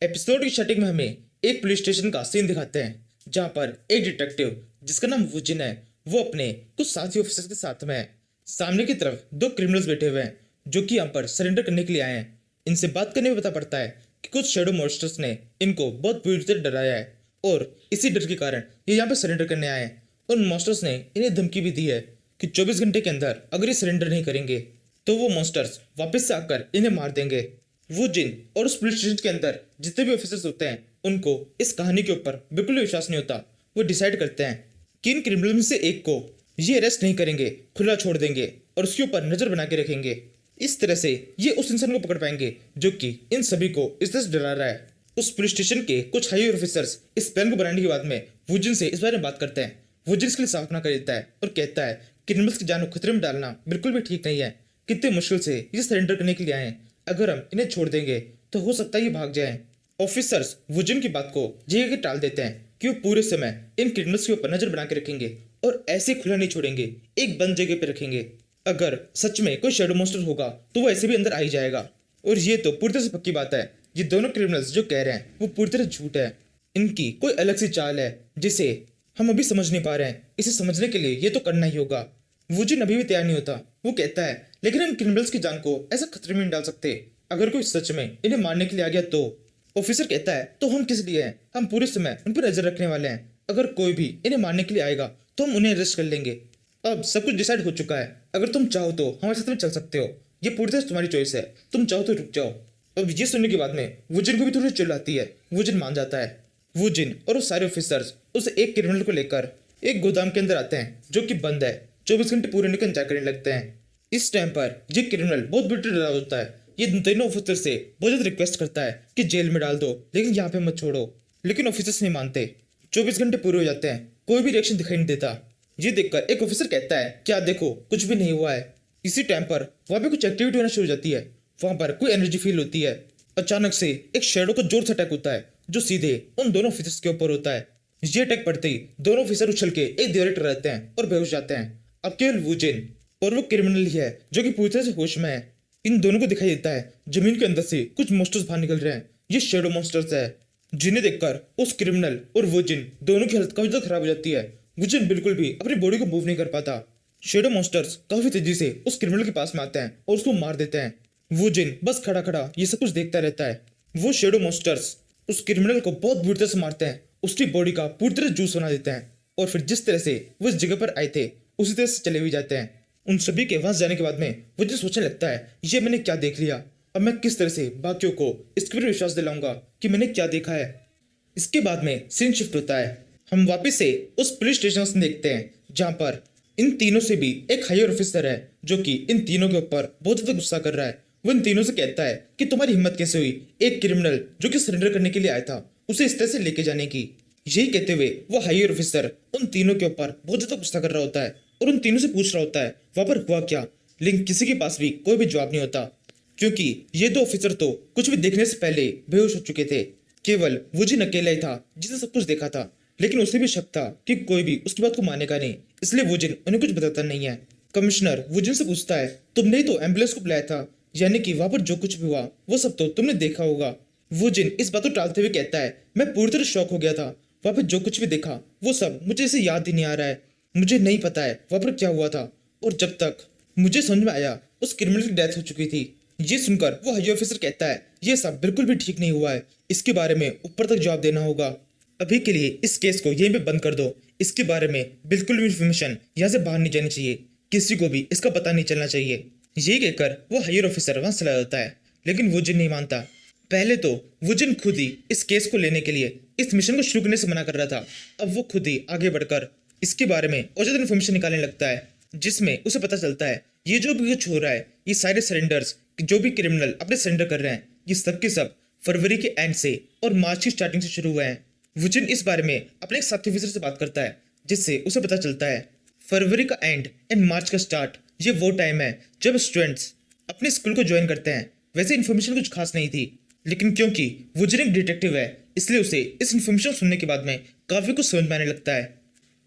Episode की starting में हमें एक पुलिस स्टेशन का सीन दिखाते हैं जहां पर एक डिटेक्टिव जिसका नाम वुजिन है वो अपने कुछ साथी ऑफिसर्स के साथ में है। सामने की तरफ दो क्रिमिनल्स बैठे हुए हैं जो कि यहाँ पर सरेंडर करने के लिए आए हैं। इनसे बात करने में पता पड़ता है कि कुछ शैडो मॉन्स्टर्स ने इनको बहुत बुरी तरह डराया है और इसी डर के कारण ये यहाँ पर सरेंडर करने आए हैं। उन मॉन्स्टर्स ने इन्हें धमकी भी दी है कि 24 घंटे के अंदर अगर ये सरेंडर नहीं करेंगे तो वो मॉन्स्टर्स वापस से आकर इन्हें मार देंगे। वो जिन और उस पुलिस स्टेशन के अंदर जितने भी ऑफिसर्स होते हैं उनको इस कहानी के ऊपर बिल्कुल भी विश्वास नहीं होता। वो डिसाइड करते हैं कि इन क्रिमिनल में से एक को ये अरेस्ट नहीं करेंगे, खुला छोड़ देंगे और उसके ऊपर नजर बना के रखेंगे। इस तरह से ये उस इंसान को पकड़ पाएंगे जो कि इन सभी को इस तरह से डरा रहा है। उस पुलिस स्टेशन के कुछ हाई ऑफिसर्स इस प्लान को बनाने के बाद में वुजिन से इस बारे में बात करते हैं। वुजिन इसके लिए साफ ना कर देता है और कहता है क्रिमिनल्स की जान को खतरे में डालना बिल्कुल भी ठीक नहीं है। कितने मुश्किल से ये सरेंडर करने के लिए आए हैं, अगर हम इन्हें छोड़ देंगे तो हो सकता है ये भाग जाएं। ऑफिसर्स वुजिन की बात को ये के टाल देते हैं कि वो पूरे समय इन क्रिमिनल्स के ऊपर नजर बना के रखेंगे और ऐसे खुला नहीं छोड़ेंगे, एक बंद जगह पे रखेंगे। अगर सच में कोई शैडो मॉन्स्टर होगा तो वो ऐसे भी अंदर आ ही जाएगा। और ये तो पूरी तरह से पक्की बात है, ये दोनों क्रिमिनल्स जो कह रहे हैं वो पूरी तरह झूठ है। इनकी कोई अलग सी चाल है जिसे हम अभी समझ नहीं पा रहे हैं। इसे समझने के लिए ये तो करना ही होगा। वुजिन अभी भी तैयार नहीं होता। वो कहता है लेकिन हम क्रिमिनल्स की जान को ऐसा खतरे में नहीं डाल सकते, अगर कोई सच में इन्हें मारने के लिए आ गया तो। ऑफिसर कहता है तो हम किस लिए हैं, हम पूरे समय उन पर नजर रखने वाले हैं। अगर कोई भी इन्हें मारने के लिए आएगा तो हम उन्हें अरेस्ट कर लेंगे। अब सब कुछ डिसाइड हो चुका है, अगर तुम चाहो तो हमारे साथ में चल सकते हो, ये पूरी तरह से तुम्हारी चॉइस है, तुम चाहो तो रुक जाओ। अब ये सुनने के बाद में वुजिन को भी थोड़ी चिढ़ आती है। वुजिन मान जाता है। वुजिन और उस सारे ऑफिसर्स उस एक क्रिमिनल को लेकर एक गोदाम के अंदर आते हैं जो कि बंद है। 24 घंटे पूरे होने का इंतजार करने लगते हैं। इस टाइम पर ये क्रिमिनल बहुत बुरी तरह डरा होता है। ये तीनों ऑफिसर से बहुत ज्यादा रिक्वेस्ट करता है कि जेल में डाल दो लेकिन यहाँ पे मत छोड़ो, लेकिन ऑफिसर्स नहीं मानते। 24 घंटे पूरे हो जाते हैं, कोई भी रिएक्शन दिखाई नहीं देता। ये देखकर एक ऑफिसर कहता है क्या देखो कुछ भी नहीं हुआ है। इसी टाइम पर वहाँ पे कुछ एक्टिविटी होना शुरू हो जाती है। वहां पर कोई एनर्जी फील होती है। अचानक से एक शेडो का जोर से अटैक होता है जो सीधे उन दोनों ऑफिसर्स के ऊपर होता है। ये अटैक पड़ते ही दोनों ऑफिसर उछल के एक दीवार पर रहते हैं और बेहोश जाते हैं। अब केवल वुजिन और वो क्रिमिनल ही है जो कि पूरी तरह से होश में है। इन दोनों को दिखाई देता है जमीन के अंदर से कुछ मॉन्स्टर्स बाहर निकल रहे हैं। ये शेडो मॉन्स्टर्स है जिन्हें देखकर उस क्रिमिनल और वुजिन दोनों की हालत काफी ज्यादा खराब हो जाती है। वुजिन बिल्कुल भी अपनी बॉडी को मूव नहीं कर पाता। शेडो मॉन्स्टर्स काफी तेजी से उस क्रिमिनल के पास में आते हैं और उसको मार देते हैं। वुजिन बस खड़ा खड़ा ये सब कुछ देखता रहता है। वो शेडो मॉन्स्टर्स उस क्रिमिनल को बहुत बुरी तरह से मारते हैं, उसकी बॉडी का पूरी तरह जूस बना देते हैं और फिर जिस तरह से वो इस जगह पर आए थे उसी तरह से चले भी जाते हैं। उन सभी के वहां जाने के बाद में वो जो सोचने लगता है ये मैंने क्या देख लिया, अब मैं किस तरह से बाकियों को इसके ऊपर विश्वास दिलाऊंगा कि मैंने क्या देखा है। इसके बाद में सीन शिफ्ट होता है। हम वापस से उस पुलिस स्टेशन से देखते हैं जहां पर इन तीनों से भी एक हायर ऑफिसर है जो कि इन तीनों के ऊपर बहुत ज्यादा गुस्सा कर रहा है। वो इन तीनों से कहता है कि तुम्हारी हिम्मत कैसे हुई एक क्रिमिनल जो कि सरेंडर करने के लिए आया था उसे इस तरह से लेके जाने की। यही कहते हुए वो हायर ऑफिसर उन तीनों के ऊपर बहुत ज्यादा गुस्सा कर रहा होता है और उन तीनों से पूछ रहा होता है वहां पर हुआ क्या। लेकिन किसी के पास भी कोई भी जवाब नहीं होता क्योंकि ये दो ऑफिसर तो कुछ भी देखने से पहले बेहोश हो चुके थे। केवल वुजिन अकेला ही था जिसने सब कुछ देखा था, लेकिन उसे भी शक था कि कोई भी उसकी बात को मानेगा नहीं, इसलिए वुजिन उन्हें कुछ बताता नहीं है। कमिश्नर वुजिन से पूछता है तुमने ही तो एम्बुलेंस को बुलाया था, यानी कि वहां पर जो कुछ भी हुआ वो सब तो तुमने देखा होगा। वुजिन इस बात को टालते हुए कहता है मैं पूरी तरह शॉक हो गया था, वहां पर जो कुछ भी देखा वो सब मुझे इसे याद ही नहीं आ रहा है, मुझे नहीं पता है वहां पर क्या हुआ था। और जब तक मुझे समझ में आया उस क्रिमिनल की डेथ हो चुकी थी। ये सुनकर वो हाई ऑफिसर कहता है ये सब बिल्कुल भी ठीक नहीं हुआ है, इसके बारे में ऊपर तक जवाब देना होगा। अभी के लिए इस केस को यहीं पे बंद कर दो, इसके बारे में बिल्कुल भी इंफॉर्मेशन यहाँ से बाहर नहीं जानी चाहिए, किसी को भी इसका पता नहीं चलना चाहिए। यही कहकर वो हायर ऑफिसर वहां चला जाता है, लेकिन वुजिन नहीं मानता। पहले तो वुजिन खुद ही इस केस को लेने के लिए इस मिशन को शुरू करने से मना कर रहा था, अब वो खुद ही आगे बढ़कर इसके बारे में और ज्यादा इन्फॉर्मेशन निकालने लगता है जिसमें उसे पता चलता है ये जो भी कुछ हो रहा है, ये सारे सरेंडर्स जो भी क्रिमिनल अपने सरेंडर कर रहे हैं ये सब के सब फरवरी के एंड से और मार्च की स्टार्टिंग से शुरू हुए हैं। वुजिन इस बारे में अपने एक साथी ऑफिसर से बात करता है जिससे उसे पता चलता है फरवरी का एंड एंड मार्च का स्टार्ट ये वो टाइम है जब स्टूडेंट्स अपने स्कूल को ज्वाइन करते हैं। वैसे इन्फॉर्मेशन कुछ खास नहीं थी, लेकिन क्योंकि वुजिन एक डिटेक्टिव है इसलिए उसे इस इन्फॉर्मेशन सुनने के बाद में काफी कुछ समझ में आने लगता है।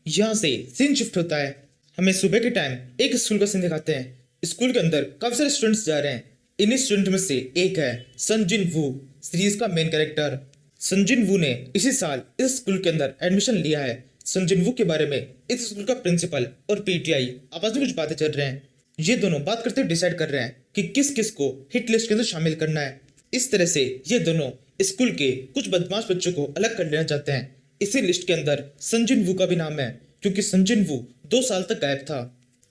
यहाँ से सीन शिफ्ट होता है। हमें सुबह के टाइम एक स्कूल का सीन दिखाते हैं। स्कूल के अंदर काफी सारे स्टूडेंट्स जा रहे हैं। इन्हीं स्टूडेंट में से एक है संजिन वू, सीरीज का मेन कैरेक्टर। संजिन वू ने इसी साल इस स्कूल के अंदर एडमिशन लिया है। संजिन वू के बारे में इस स्कूल का प्रिंसिपल और पीटीआई आपस में कुछ बातें चल रहे हैं। ये दोनों बात करते हुए डिसाइड कर रहे हैं कि किस किस को हिट लिस्ट के अंदर शामिल करना है। इस तरह से ये दोनों स्कूल के कुछ बदमाश बच्चों को अलग कर लेना चाहते हैं। इसी लिस्ट के अंदर संजिन वू का भी नाम है, क्योंकि संजिन वू 2 साल तक गायब था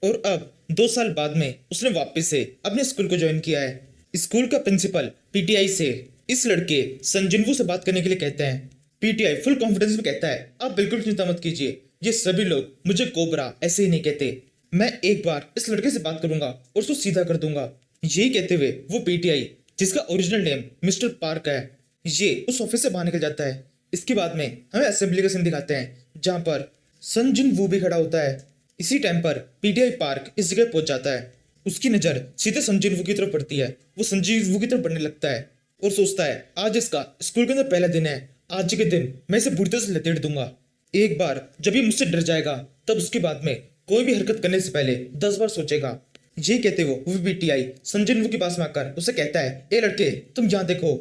और अब 2 साल बाद में उसने वापस से अपने स्कूल को ज्वाइन किया है। स्कूल का प्रिंसिपल पीटीआई से इस लड़के संजिन वू से बात करने के लिए कहते हैं। पीटीआई फुल कॉन्फिडेंस में कहता है, आप बिल्कुल चिंता मत कीजिए, ये सभी लोग मुझे कोबरा ऐसे ही नहीं कहते। मैं एक बार इस लड़के से बात करूंगा और उसको सीधा कर दूंगा। यही कहते हुए वो पीटीआई, जिसका ओरिजिनल नेम मिस्टर पार्क है, ये उस ऑफिस से बाहर निकल जाता है। इसके बाद में हमें असेंबली का सीन दिखाते हैं, जहां पर संजिन वू भी खड़ा होता है। इसी टाइम पर पीटीआई पार्क इस जगह पहुंच जाता है। उसकी नजर सीधे संजिन वू की तरफ पड़ती है। वो संजिन वू की तरफ बढ़ने लगता है और सोचता है, आज इसका स्कूल के अंदर पहला दिन है, आज के दिन मैं इसे बुरी तरह से लपेट दूंगा। एक बार जब ये मुझसे डर जाएगा, तब उसके बाद में कोई भी हरकत करने से पहले 10 बार सोचेगा। ये कहते हुए वो पीटीआई संजिन वू के पास में आकर उसे कहता है, ए लड़के, तुम यहाँ देखो,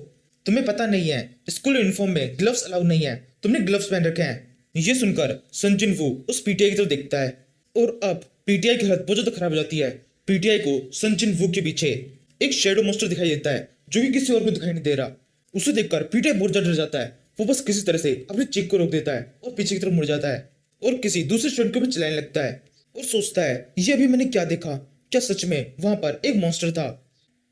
तुम्हें पता नहीं है स्कूल यूनिफॉर्म में ग्लव्स अलाउड नहीं है, तुमने ग्लव्स पहन रखे हैं। ये सुनकर संजिन वू उस पीटीआई की तरफ देखता है और अब पीटीआई की हालत बहुत ज्यादा खराब हो जाती है। पीटीआई को संजिन वू के पीछे एक शेडो मोस्टर दिखाई देता है, जो कि किसी और को दिखाई नहीं दे रहा। उसे देखकर पीटीआई बहुत ज्यादा डर जाता है। वो बस किसी तरह से अपनी चीख को रोक देता है और पीछे की तरफ मुड़ जाता है और किसी दूसरे स्टूडेंट को भी चिल्लाने लगता है और सोचता है, ये अभी मैंने क्या देखा, क्या सच में वहां पर एक मॉन्स्टर था।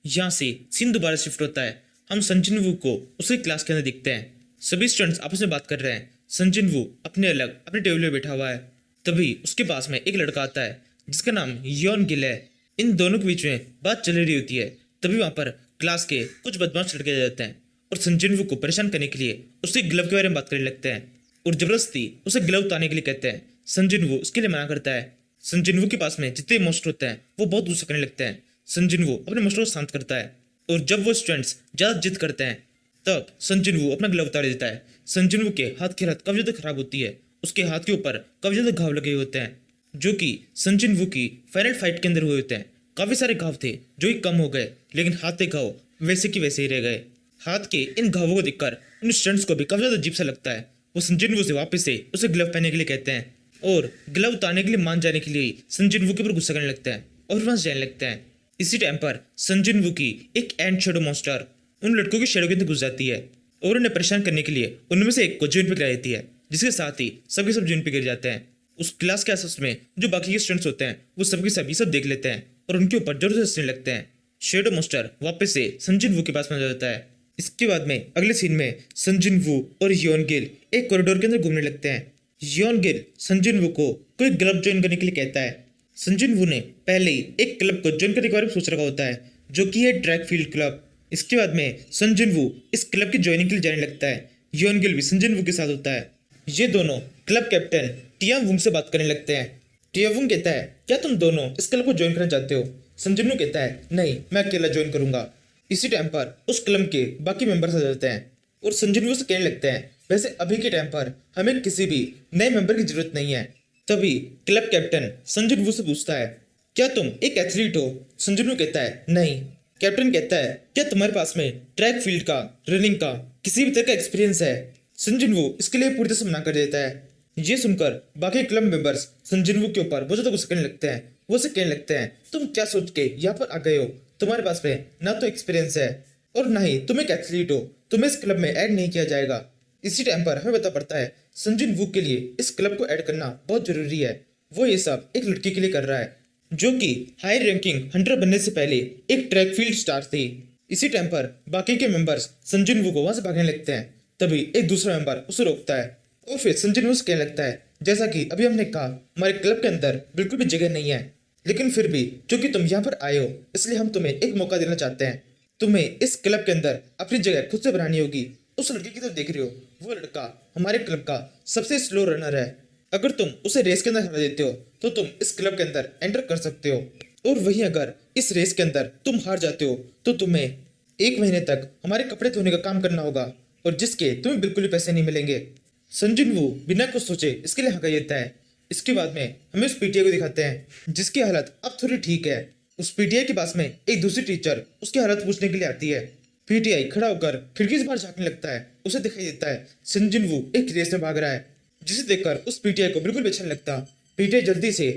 यहाँ से सीन दोबारा शिफ्ट होता है। हम संजिन वू को उसकी क्लास के अंदर दिखते हैं। सभी स्टूडेंट्स आपस में बात कर रहे हैं। संजिन वू अपने अलग अपने टेबल पे बैठा हुआ है। तभी उसके पास में एक लड़का आता है जिसका नाम योन गिल है। इन दोनों के बीच में बात चल रही होती है। तभी वहां पर क्लास के कुछ बदमाश लड़के आ जाते हैं और संजिन वू को परेशान करने के लिए उसके ग्लव के बारे में बात करने लगते हैं और जबरदस्ती उसे ग्लव उतारने के लिए कहते हैं। संजिन वू उसके लिए मना करता है। संजिन वू के पास में जितने मॉन्स्टर होते हैं वो बहुत गुस्सा करने लगते हैं। संजिन वू अपने मॉन्स्टर को शांत करता है और जब वो स्टूडेंट्स ज्यादा जिद करते हैं, तब संजिन वू अपना ग्लव उतार देता है। संजिन वू के हाथ की हालत काफी ज्यादा खराब होती है। उसके हाथ के ऊपर काफी ज्यादा घाव लगे होते हैं, जो कि संजिन वू की फाइनल फाइट के अंदर हुए होते हैं। काफी सारे घाव थे जो कि कम हो गए, लेकिन हाथ के घाव वैसे की वैसे ही रह गए। हाथ के इन घावों को देखकर उन स्टूडेंट्स को भी काफी ज्यादा अजीब सा लगता है। वो संजिन वू से वापस से उसे ग्लव पहनने के लिए कहते हैं और ग्लव उतारने के लिए मान जाने के लिए संजिन वू के ऊपर गुस्सा करने लगते हैं और वहां से जाने लगते हैं। इसी टाइम पर संजिन वू की एक एंड शेडो मॉन्स्टर उन लड़कों के शेडो के अंदर घुस जाती है और उन्हें परेशान करने के लिए उनमें से एक को जमीन पर गिरा देती है, जिसके साथ ही सबके सब जमीन पर गिर जाते हैं। उस क्लास के आसपास में जो बाकी के स्टूडेंट्स होते हैं वो सबके सभी सब देख लेते हैं और उनके ऊपर जोर से हंसने लगते हैं। शेडो मॉन्स्टर वापस से संजिन वू के पास पहुंच जाता है। इसके बाद में अगले सीन में संजिन वू और योन गिल एक कॉरिडोर के अंदर घूमने लगते हैं। योन गिल संजिन वू को कोई क्लब ज्वाइन करने के लिए कहता है। संजिन वू ने पहले ही एक क्लब को ज्वाइन करने के बारे में सोच रखा होता है, जो कि है ट्रैक फील्ड क्लब। इसके बाद में संजिन वू इस क्लब की ज्वाइनिंग के लिए जाने लगता है। योन गिल भी संजिन वू के साथ होता है। ये दोनों क्लब कैप्टन टियांग वुंग से बात करने लगते हैं। टियांग वुंग कहता है, क्या तुम दोनों इस क्लब को ज्वाइन करना चाहते हो? संजिन वू कहता है, नहीं, मैं अकेला ज्वाइन करूंगा। इसी टाइम पर उस क्लब के बाकी मेंबर्स आ जाते हैं और संजिन वू से कहने लगते हैं, वैसे अभी के टाइम पर हमें किसी भी नए मेंबर की जरूरत नहीं है। तभी क्लब कैप्टन संजिन वू से पूछता है, क्या तुम एक एथलीट हो? संजिन वू कहता है, नहीं। कैप्टन कहता है, क्या तुम्हारे पास में ट्रैक फील्ड का, रनिंग का किसी भी तरह का एक्सपीरियंस है? संजिन वू इसके लिए पूरी तरह से मना कर देता है। ये सुनकर बाकी क्लब मेंबर्स संजिन वू के ऊपर बहुत ज्यादा गुस्सा करने लगते हैं। वो से कहने लगते हैं, तुम क्या सोच के यहाँ पर आ गए हो? तुम्हारे पास में ना तो एक्सपीरियंस है और ना ही तुम एक एथलीट हो, तुम्हें इस क्लब में ऐड नहीं किया जाएगा। इसी टाइम पर हमें पता पड़ता है संजिन वू के लिए इस क्लब को ऐड करना बहुत जरूरी है। वो ये सब एक लड़की के लिए कर रहा है, जो कि हाई रैंकिंग हंटर बनने से पहले एक ट्रैक फील्ड स्टार थी। इसी टाइम पर बाकी के मेंबर्स संजिन वू को वहां से भागने लगते हैं। तभी एक दूसरा मेंबर उसे रोकता है और फिर संजिन वू से कहने लगता है, जैसा कि अभी हमने कहा, हमारे क्लब के अंदर बिल्कुल भी जगह नहीं है, लेकिन फिर भी क्योंकि तुम यहाँ पर आए हो, इसलिए हम तुम्हें एक मौका देना चाहते हैं। तुम्हें इस क्लब के अंदर अपनी जगह खुद से बनानी होगी। उस लड़की की तरफ देख रहे हो, वो लड़का हमारे क्लब का सबसे स्लो रनर है। अगर तुम उसे रेस के अंदर हरा देते हो तो तुम इस क्लब के अंदर एंटर कर सकते हो, और वहीं अगर इस रेस के अंदर तुम हार जाते हो तो तुम्हें 1 महीने तक हमारे कपड़े धोने का काम करना होगा, और जिसके तुम्हें बिल्कुल भी पैसे नहीं मिलेंगे। संजिन वू बिना कुछ सोचे इसके लिए हाँ कह देता है। इसके बाद में हमें उस पीटीआई को दिखाते हैं, जिसकी हालत अब थोड़ी ठीक है। उस पीटीआई के पास में एक दूसरी टीचर उसकी हालत पूछने के लिए आती है। पीटीआई खड़ा होकर खिड़की से बाहर झांकने लगता है। उसे दिखाई देता है संजन वू एक रेस में भाग रहा है, जिसे देखकर उस पीटीआई को बिल्कुल भी अच्छा नहीं लगता। पीटीआई जल्दी से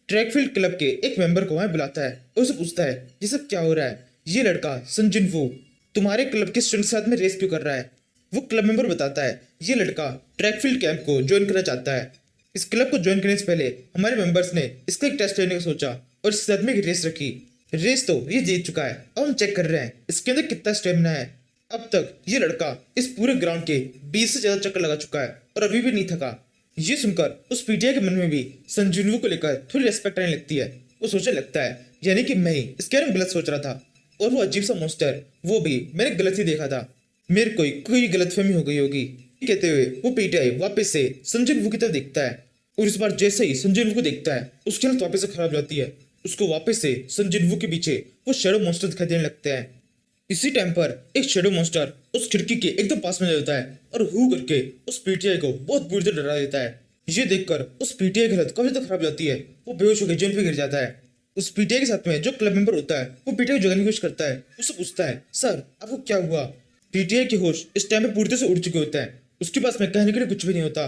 ट्रैक फील्ड क्लब के एक मेंबर को वहां बुलाता है और उसे पूछता है ये सब क्या हो रहा है। ये लड़का संजन वू तुम्हारे क्लब के स्टूडेंट के साथ में रेस क्यों कर रहा है। वो क्लब मेंबर बताता है ये लड़का ट्रैक फील्ड कैंप को ज्वाइन करना चाहता है। इस क्लब को ज्वाइन करने से पहले हमारे मेंबर्स ने इसका एक टेस्ट लेने का सोचा और इसके साथ में एक रेस रखी। रेस तो ये जीत चुका है, अब हम चेक कर रहे हैं इसके अंदर कितना स्टेमिना है। अब तक ये लड़का इस पूरे ग्राउंड के 20 से ज्यादा चक्कर लगा चुका है और अभी भी नहीं थका। ये सुनकर उस पीटीआई के मन में भी संजीवू को लेकर थोड़ी रेस्पेक्ट आने लगती है। वो सोचने लगता है यानी कि मैं ही इसके बारे में गलत सोच रहा था और वो अजीब सा मॉन्स्टर वो भी मैंने गलत ही देखा था, मेरे कोई गलतफहमी हो गई होगी। कहते हुए वो पीटीआई वापस से संजन वू की तरफ देखता है और इस बार जैसे ही संजन वू को देखता है उसकी हालत वापस से खराब हो जाती है। उसको वापस से संजन वू के पीछे वो शेडो मॉन्स्टर दिखाई देने लगते हैं। इसी टाइम पर एक शेडो मॉन्स्टर उस खिड़की के एकदम पास में आ जाता है और हु करके उस पीटीआई को बहुत बुरी तरह डरा देता है। ये देखकर उस पीटीआई की हालत काफी ज्यादा खराब हो जाती है। वो बेहोश होकर जमीन पे गिर जाता है। उस पीटीआई के साथ में जो क्लब मेंबर होता है वो पीटीआई को जगाने की कोशिश करता है। उससे पूछता है सर आपको क्या हुआ। पीटीआई के होश इस टाइम पे पूरी तरह से उड़ चुके होता है, उसके पास में कहने के लिए कुछ भी नहीं होता।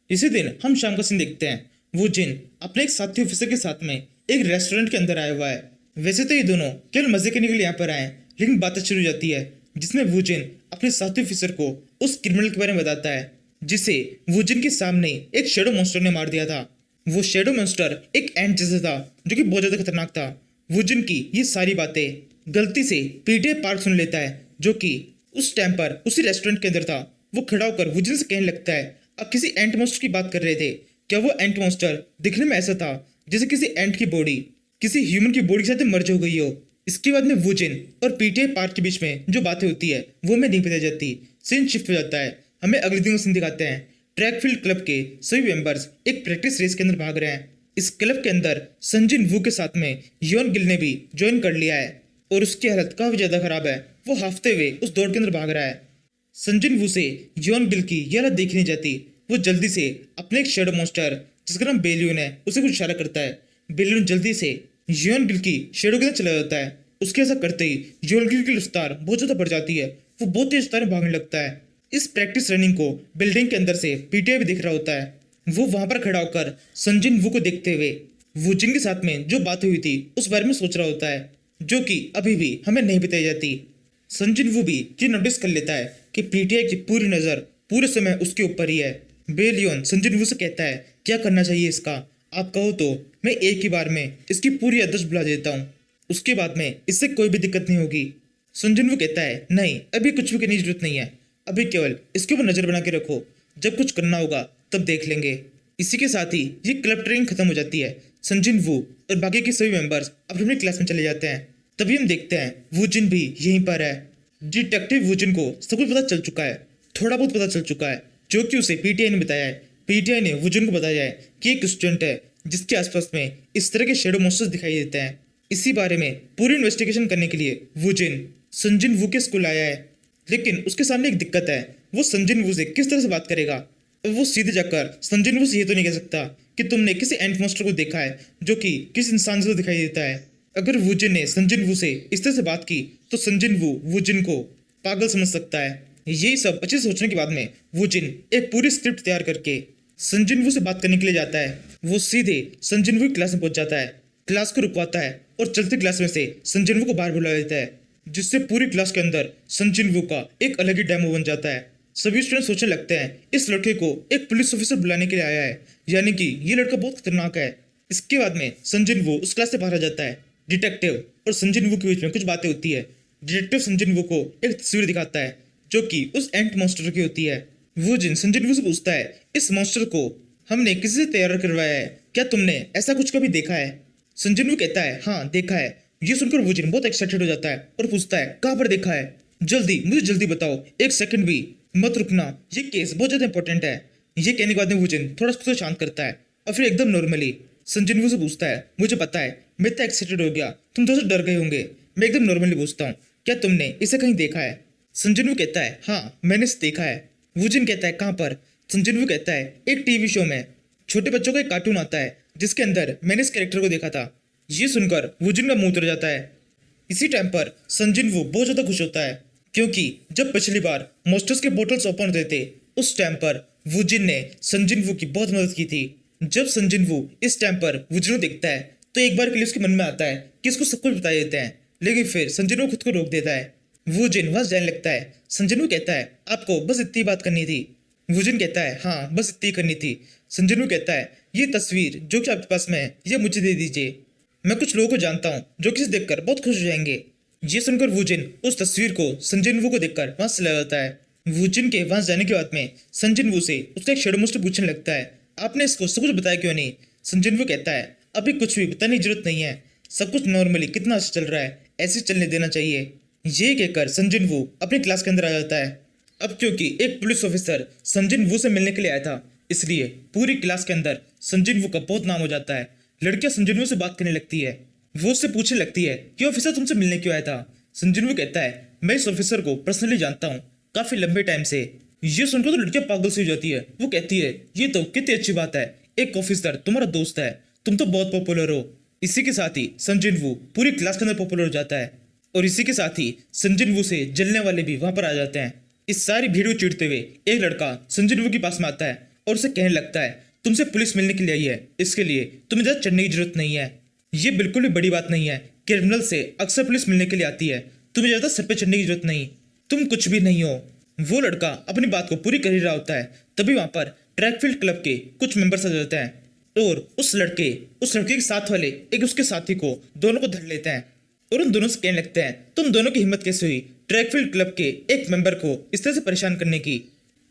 इसी दिन हम शाम का सीन देखते हैं। वो जिन अपने एक साथी ऑफिसर के साथ में एक रेस्टोरेंट के अंदर आया हुआ है। वैसे तो ये दोनों केवल मजे करने के लिए यहाँ पर आए, लेकिन बातें शुरू हो जाती है जिसमें वूजिन अपने साथी ऑफिसर को उस क्रिमिनल के बारे में बताता है जिसे वूजिन के सामने एक शेडो मॉन्स्टर ने मार दिया था। वो शेडो मॉन्स्टर एक एंट जैसा था जो कि बहुत ज्यादा खतरनाक था। वूजिन की ये सारी बातें गलती से पीटीआई पार्क सुन लेता है जो कि उस टाइम पर उसी रेस्टोरेंट के अंदर था। वो खड़ा होकर वूजिन से कहने लगता है अब किसी एंट मॉन्स्टर की बात कर रहे थे, क्या वो एंट मॉन्स्टर दिखने में ऐसा था जैसे किसी एंट की बॉडी किसी ह्यूमन की बॉडी के साथ मर्ज हो गई हो। इसके बाद में वूजिन और पीटीआई पार्क के बीच में जो बातें होती है वो हमें नहीं पता जाती। सीन शिफ्ट हो जाता है, हमें अगले दिन सीन दिखाते हैं। ट्रैक फील्ड क्लब के सभी मेंबर्स एक प्रैक्टिस रेस के अंदर भाग रहे हैं। इस क्लब के अंदर संजिन वू के साथ में योन गिल ने भी ज्वाइन कर लिया है और उसकी हालत काफी ज्यादा खराब है। वो हाफते हुए उस दौड़ के अंदर भाग रहा है। संजिन वू से योन गिल की यह हालत देखी नहीं जाती। वो जल्दी से अपने एक शेडो मॉन्स्टर जिसका नाम बेलियन है उसे कुछ इशारा करता है। बेलियन जल्दी से योन गिल की शेडो के अंदर चला जाता है। उसके ऐसा करते ही योन गिल की रफ्तार बहुत ज्यादा बढ़ जाती है। वो बहुत तेज रफ्तार में भागने लगता है। इस प्रैक्टिस रनिंग को बिल्डिंग के अंदर से पीटीआई भी दिख रहा होता है। वो वहां पर खड़ा होकर संजिन वू को देखते हुए वूजिन के साथ में जो बातें हुई थी उस बारे में सोच रहा होता है जो कि अभी भी हमें नहीं बताई जाती। संजिन वू भी ये नोटिस कर लेता है कि पीटीआई की पूरी नजर पूरे समय उसके ऊपर ही है। बेलियन संजिन वू से कहता है क्या करना चाहिए इसका, आप कहो तो मैं एक ही बार में इसकी पूरी याददाश्त भुला देता हूँ, उसके बाद में इससे कोई भी दिक्कत नहीं होगी। संजिन वू कहता है नहीं अभी कुछ भी करने की जरूरत नहीं है, अभी केवल इसके ऊपर नजर बना के रखो, जब कुछ करना होगा तब देख लेंगे। इसी के साथ ही ये क्लब ट्रेनिंग खत्म हो जाती है। संजिन वू और बाकी के सभी मेंबर्स अपनी अपनी क्लास में चले जाते हैं। तभी हम देखते हैं वूजिन भी यहीं पर है। डिटेक्टिव वूजिन को सब कुछ पता चल चुका है, थोड़ा बहुत पता चल चुका है जो कि उसे पीटीआई ने बताया है। पीटीआई ने वूजिन को बताया है कि एक स्टूडेंट है जिसके आसपास में इस तरह के शेडो मॉन्स्टर्स दिखाई देते हैं। इसी बारे में पूरी इन्वेस्टिगेशन करने के लिए वूजिन संजिन वू के स्कूल आया है, लेकिन उसके सामने एक दिक्कत है। वो संजिन वू से किस तरह से बात करेगा। वो सीधे जाकर संजिन वू से ये तो नहीं कह सकता कि तुमने किसी एंट मॉन्स्टर को देखा है जो कि किसी इंसान से दिखाई देता है। अगर वूजिन ने संजिन वू से इस तरह से बात की तो संजिन वू वूजिन को पागल समझ सकता है। यही सब अच्छे से सोचने के बाद में वूजिन एक पूरी स्क्रिप्ट तैयार करके संजिन वू से बात करने के लिए जाता है। वो सीधे संजिन वू की क्लास में पहुंच जाता है, क्लास को रुकवाता है और चलती क्लास में से संजिन वू को बाहर बुला लेता है, जिससे पूरी क्लास के अंदर संजिन वू का एक अलग ही डेमो बन जाता है। सभी स्टूडेंट सोचने लगते हैं इस लड़के को एक पुलिस ऑफिसर बुलाने के लिए आया है, यानी कि ये लड़का बहुत खतरनाक है। इसके बाद में संजिन वू उस क्लास से बाहर आ जाता है। डिटेक्टिव और संजिन वू के बीच में कुछ बातें होती है। डिटेक्टिव संजिन वू को एक तस्वीर दिखाता है जो कि उस एंट मॉन्स्टर की होती है। वूजिन संजिन वू से पूछता है इस मॉन्स्टर को हमने किसी से तैयार करवाया है, क्या तुमने ऐसा कुछ कभी देखा है। संजिन वू कहता है हाँ देखा है। ये सुनकर वूजिन बहुत एक्साइटेड हो जाता है और पूछता है कहाँ पर देखा है, जल्दी मुझे जल्दी बताओ, एक सेकंड भी मत रुकना, ये केस बहुत ज्यादा इंपॉर्टेंट है। ये कहने के बाद में वूजिन थोड़ा सा शांत करता है और फिर एकदम नॉर्मली संजिन वू से पूछता है मुझे पता है मैं इतना एक्साइटेड हो गया, तुम थोड़ा सा डर गए होंगे, मैं एकदम नॉर्मली पूछता हूँ क्या तुमने इसे कहीं देखा है। संजिन वू कहता है हाँ मैंने इसे देखा है। वूजिन कहता है कहाँ पर। संजिन वू कहता है एक टीवी शो में छोटे बच्चों का एक कार्टून आता है जिसके अंदर मैंने इस कैरेक्टर को देखा था। ये सुनकर वुजिन का मुंह उतर जाता है। इसी टाइम पर संजिन वू बहुत ज्यादा खुश होता है, क्योंकि जब पिछली बार मॉन्स्टर्स के पोर्टल्स ओपन होते थे उस टाइम पर वुजिन ने संजिन वू की बहुत मदद की थी। जब संजिन वू इस टाइम पर वुजिन को देखता है तो एक बार के लिए उसके मन में आता है कि इसको सब कुछ बता देते हैं, लेकिन फिर संजिन वू खुद को रोक देता है। वुजिन वहां जाने लगता है। संजिन वू कहता है आपको बस इतनी बात करनी थी। वुजिन कहता है हाँ बस इतनी करनी थी। संजिन वू कहता है ये तस्वीर जो कि आपके पास में है ये मुझे दे दीजिए, मैं कुछ लोगों को जानता हूँ जो कि इसे देखकर बहुत खुश हो जाएंगे। ये सुनकर वुजिन उस तस्वीर को संजिन वू को देखकर वहां से चला जाता है। वुजिन के वहां जाने के बाद में संजिन वू से उसका एक शैडो मोस्टर पूछने लगता है आपने इसको सब कुछ बताया क्यों नहीं। संजिन वू कहता है अभी कुछ भी बताने की जरूरत नहीं है, सब कुछ नॉर्मली कितना अच्छा चल रहा है ऐसे चलने देना चाहिए। ये कहकर संजिन वू अपनी क्लास के अंदर आ जाता है। अब क्योंकि एक पुलिस ऑफिसर संजिन वू से मिलने के लिए आया था, इसलिए पूरी क्लास के अंदर संजिन वू का बहुत नाम हो जाता है। लड़कियां संजिन वू से बात करने लगती है। वो उससे पूछने लगती है कि ऑफिसर तुमसे मिलने क्यों आया था। संजिन वू कहता है मैं इस ऑफिसर को पर्सनली जानता हूँ काफी लंबे टाइम से। ये सुनकर तो लड़कियां पागल सी हो जाती है। वो कहती है ये तो कितनी अच्छी बात है, एक ऑफिसर तुम्हारा दोस्त है, तुम तो बहुत पॉपुलर हो। इसी के साथ ही संजिन वू पूरी क्लास के अंदर पॉपुलर हो जाता है और इसी के साथ ही संजिन वू से जलने वाले भी वहां पर आ जाते हैं। इस सारी भीड़ को चिढ़ते हुए एक लड़का संजिन वू के पास में आता है और उसे कहने लगता है तुमसे पुलिस मिलने के लिए आई है, इसके लिए तुम्हें ज्यादा चढ़ने की जरूरत नहीं है। ये बिल्कुल भी बड़ी बात नहीं है, क्रिमिनल से अक्सर पुलिस मिलने के लिए आती है, तुम्हें ज्यादा सर पे चढ़ने की जरूरत नहीं, तुम कुछ भी नहीं हो। वो लड़का अपनी बात को पूरी कर ही रहा होता है, तभी वहां पर ट्रैकफील्ड क्लब के कुछ मेंबर्स आ जाते हैं और उस लड़के के साथ वाले एक उसके साथी को दोनों को धर लेते हैं और उन दोनों से कहने लगते हैं तुम दोनों की हिम्मत कैसे हुई ट्रैकफील्ड क्लब के एक मेंबर को इस तरह से परेशान करने की।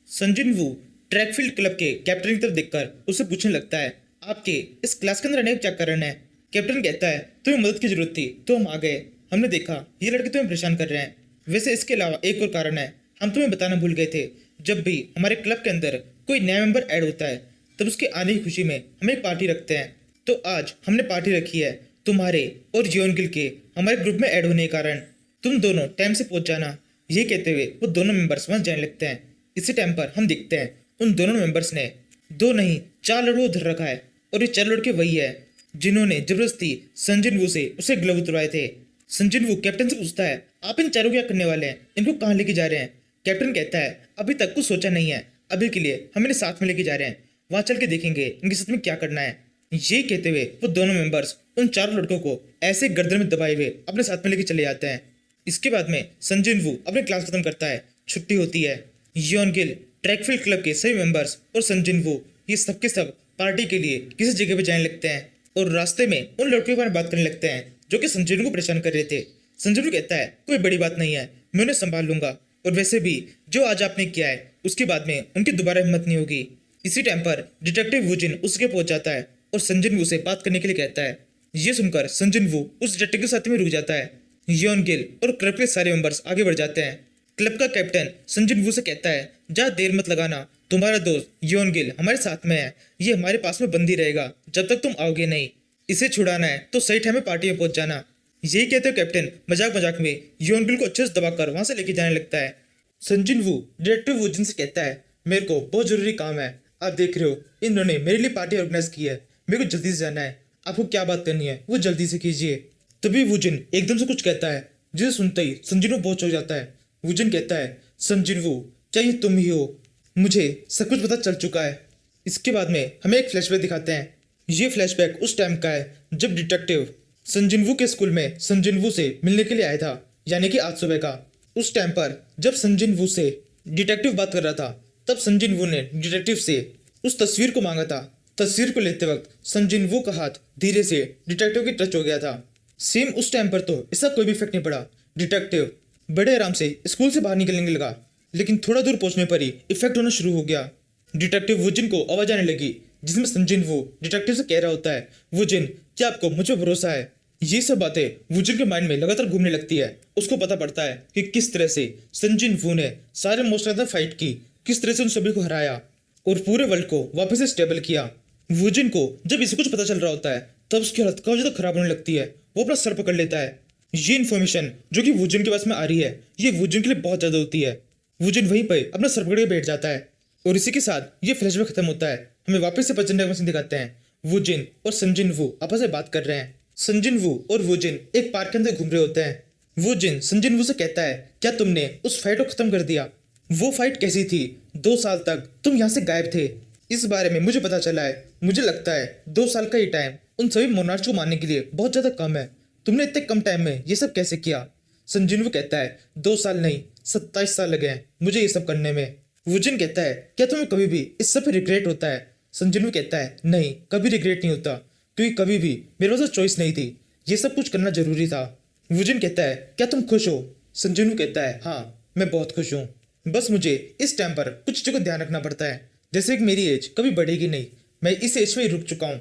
संजिन वू ट्रैकफील्ड क्लब के कैप्टन की तरफ देखकर उससे पूछने लगता है आपके इस क्लास के अंदर अनेक क्या कारण है। कैप्टन कहता है तुम्हें मदद की जरूरत थी तो हम आ गए, हमने देखा ये लड़के तुम्हें परेशान कर रहे हैं, वैसे इसके अलावा एक और कारण है, हम तुम्हें बताना भूल गए थे, जब भी हमारे क्लब के अंदर कोई नया मेंबर ऐड होता है तब उसके आने की खुशी में हम एक पार्टी रखते हैं, तो आज हमने पार्टी रखी है तुम्हारे और जियोन गिल के हमारे ग्रुप में ऐड होने के कारण, तुम दोनों टाइम से पहुंच जाना। ये कहते हुए वो दोनों मेंबर्स वहां जाने लगते हैं। इसी टाइम पर हम देखते हैं उन दोनों मेंबर्स ने 2 नहीं 4 लड़कों को धर रखा है और ये 4 लड़के वही है जिन्होंने जबरदस्ती संजिन वू से उसे ग्लव उतरवाए थे। संजिन वू कैप्टन से पूछता है आप इन चारों क्या करने वाले हैं, इनको कहाँ लेके जा रहे हैं। कैप्टन कहता है अभी तक कुछ सोचा नहीं है, अभी के लिए हम इन्हें साथ में लेके जा रहे हैं, वहां चल के देखेंगे इनके साथ में क्या करना है। ये कहते हुए वो दोनों मेंबर्स उन 4 लड़कों को ऐसे गर्दन में दबाए हुए अपने साथ में लेके चले जाते हैं। इसके बाद में संजिन वू अपनी क्लास खत्म करता है, छुट्टी होती है। जियोन गिल ट्रैकफील्ड क्लब के सभी मेंबर्स और संजिन वू ये सब के सब पार्टी के लिए किसी जगह पे जाने लगते हैं और रास्ते में उन लड़कों के बारे में बात करने लगते हैं जो कि संजिन को परेशान कर रहे थे। संजिन कहता है कोई बड़ी बात नहीं है, मैं उन्हें संभाल लूंगा, और वैसे भी जो आज आपने किया है उसके बाद में उनकी दोबारा हिम्मत नहीं होगी। इसी टाइम पर डिटेक्टिव वुजिन उसके पहुंच जाता है और संजिन वू से बात करने के लिए कहता है। ये सुनकर संजिन वू उस डिटेक्टिव के साथ में रुक जाता है। जियोन गिल और क्लब के सारे मेंबर्स आगे बढ़ जाते हैं। क्लब का कैप्टन संजिन वू से कहता है ज्यादा देर मत लगाना, तुम्हारा दोस्त जियोन गिल हमारे साथ में है, ये हमारे पास में बंदी रहेगा जब तक तुम आओगे नहीं, इसे छुड़ाना है तो सही टाइम में पार्टी में पहुंच जाना। यही कहते हुए कैप्टन मजाक मजाक में जियोन गिल को अच्छे से दबाकर वहां से लेके जाने लगता है। संजिन वू डिटेक्टिव वुजिन से कहता है मेरे को बहुत जरूरी काम है, आप देख रहे हो इन्होंने मेरे लिए पार्टी ऑर्गेनाइज की है, मेरे को जल्दी से जाना है, आपको क्या बात करनी है वो जल्दी से कीजिए। तभी वुजिन एकदम से कुछ कहता है जिसे सुनते ही संजिन वू बहुत चौंक जाता है। वुजिन कहता है संजिन वू चाहिए तुम ही हो, मुझे सब कुछ पता चल चुका है। इसके बाद में हमें एक फ्लैशबैक दिखाते हैं। ये फ्लैशबैक उस टाइम का है जब डिटेक्टिव संजिन वू के स्कूल में संजिन वू से मिलने के लिए आया था, यानी कि आज सुबह का। उस टाइम पर जब संजिन वू से डिटेक्टिव बात कर रहा था तब संजिन वू ने डिटेक्टिव से उस तस्वीर को मांगा था। तस्वीर को लेते वक्त संजिन वू का हाथ धीरे से डिटेक्टिव के टच हो गया था। सेम उस टाइम पर तो इसका कोई भी इफेक्ट नहीं पड़ा, डिटेक्टिव बड़े आराम से स्कूल से बाहर निकलने लगा, लेकिन थोड़ा दूर पहुंचने पर ही इफेक्ट होना शुरू हो गया। डिटेक्टिव वुजिन को आवाज आने लगी जिसमें संजिन वू डिटेक्टिव से कह रहा होता है वुजिन क्या आपको मुझ पर भरोसा है। ये सब बातें वुजिन के माइंड में लगातार घूमने लगती है। उसको पता पड़ता है कि किस तरह से संजिन वू ने सारे मोस्टर फाइट की, किस तरह से उन सभी को हराया और पूरे वर्ल्ड को वापस से स्टेबल किया। वुजिन को जब इसे कुछ पता चल रहा होता है तब उसकी हालत काफी ज्यादा खराब होने लगती है, वो अपना सर पकड़ लेता है। ये इन्फॉर्मेशन जो कि वुजिन के पास में आ रही है ये वुजिन के लिए बहुत ज्यादा होती है। वुजिन वहीं पे अपना सर पकड़ के बैठ जाता है और इसी के साथ ये फ्लैशबैक खत्म होता है। हमें वापस से 55 का मशीन दिखाते हैं। वुजिन और संजिन वू आपस में बात कर रहे हैं। संजिन वू और वूजिन एक पार्क के अंदर घूम रहे होते हैं। वूजिन संजिन वू से कहता है, क्या तुमने उस फाइट को खत्म कर दिया? वो फाइट कैसी थी? 2 साल तक तुम यहाँ से गायब थे। इस बारे में मुझे पता चला है। मुझे लगता है 2 साल का ये टाइम उन सभी मोनार्च को मारने के लिए बहुत ज्यादा कम है। तुमने इतने कम टाइम में ये सब कैसे किया? संजिन वू कहता है, 2 साल नहीं 27 साल लगे हैं मुझे ये सब करने में। वूजिन कहता है, क्या तुम्हें कभी भी इस सब पे रिग्रेट होता है? संजिन वू कहता है, नहीं कभी रिग्रेट नहीं होता, क्योंकि कभी भी मेरे पास चॉइस नहीं थी, ये सब कुछ करना जरूरी था। वूजिन कहता है, क्या तुम खुश हो? संजिन वू कहता है, हाँ मैं बहुत खुश हूँ, बस मुझे इस टाइम पर कुछ चीज़ों का ध्यान रखना पड़ता है, जैसे कि मेरी एज कभी बढ़ेगी नहीं, मैं इस एज में ही रुक चुका हूँ।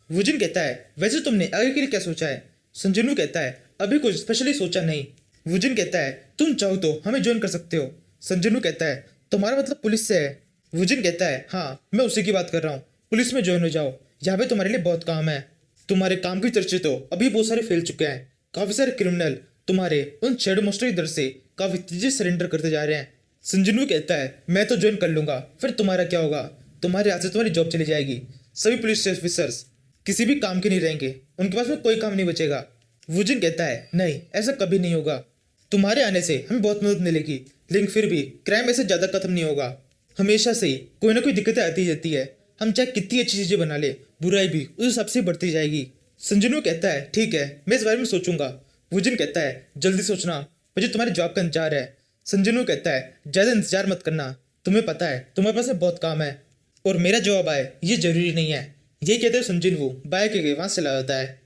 वूजिन कहता है, वैसे तुमने आगे के लिए क्या सोचा है? संजिन वू कहता है, अभी कुछ स्पेशली सोचा नहीं। वूजिन कहता है, तुम चाहो तो हमें ज्वाइन कर सकते हो। संजिन वू कहता है, तुम्हारा मतलब पुलिस से है? वूजिन कहता है, हाँ मैं उसी की बात कर रहा हूँ, पुलिस में ज्वाइन हो जाओ, यहाँ पे तुम्हारे लिए बहुत काम है। तुम्हारे काम की चर्चे तो अभी बहुत सारे फैल चुके हैं, काफी सारे क्रिमिनल तुम्हारे उन शैडो मास्टर की दर से काफी तेजी से सरेंडर करते जा रहे हैं। संजिन वू कहता है, मैं तो ज्वाइन कर लूंगा, फिर तुम्हारा क्या होगा? तुम्हारे हाथ से तुम्हारी जॉब चली जाएगी, सभी पुलिस ऑफिसर्स किसी भी काम के नहीं रहेंगे, उनके पास में कोई काम नहीं बचेगा। वूजिन कहता है, नहीं ऐसा कभी नहीं होगा, तुम्हारे आने से हमें बहुत मदद मिलेगी, लेकिन फिर भी क्राइम ऐसे ज्यादा खत्म नहीं होगा, हमेशा से ही कोई ना कोई दिक्कतें आती रहती है, हम चाहे कितनी अच्छी चीजें बना ले, बुराई भी उस हिसाब से बढ़ती जाएगी। संजिन वू कहता है, ठीक है मैं इस बारे में सोचूंगा। वूजिन कहता है, जल्दी सोचना, मुझे तुम्हारे जॉब का इंतजार है। संजिन वू कहता है, ज्यादा इंतजार मत करना, तुम्हें पता है तुम्हारे पास में बहुत काम है और मेरा जवाब आए ये जरूरी नहीं है। यही कहते हुए संजिन वू बाइक के वहां से चला जाता है।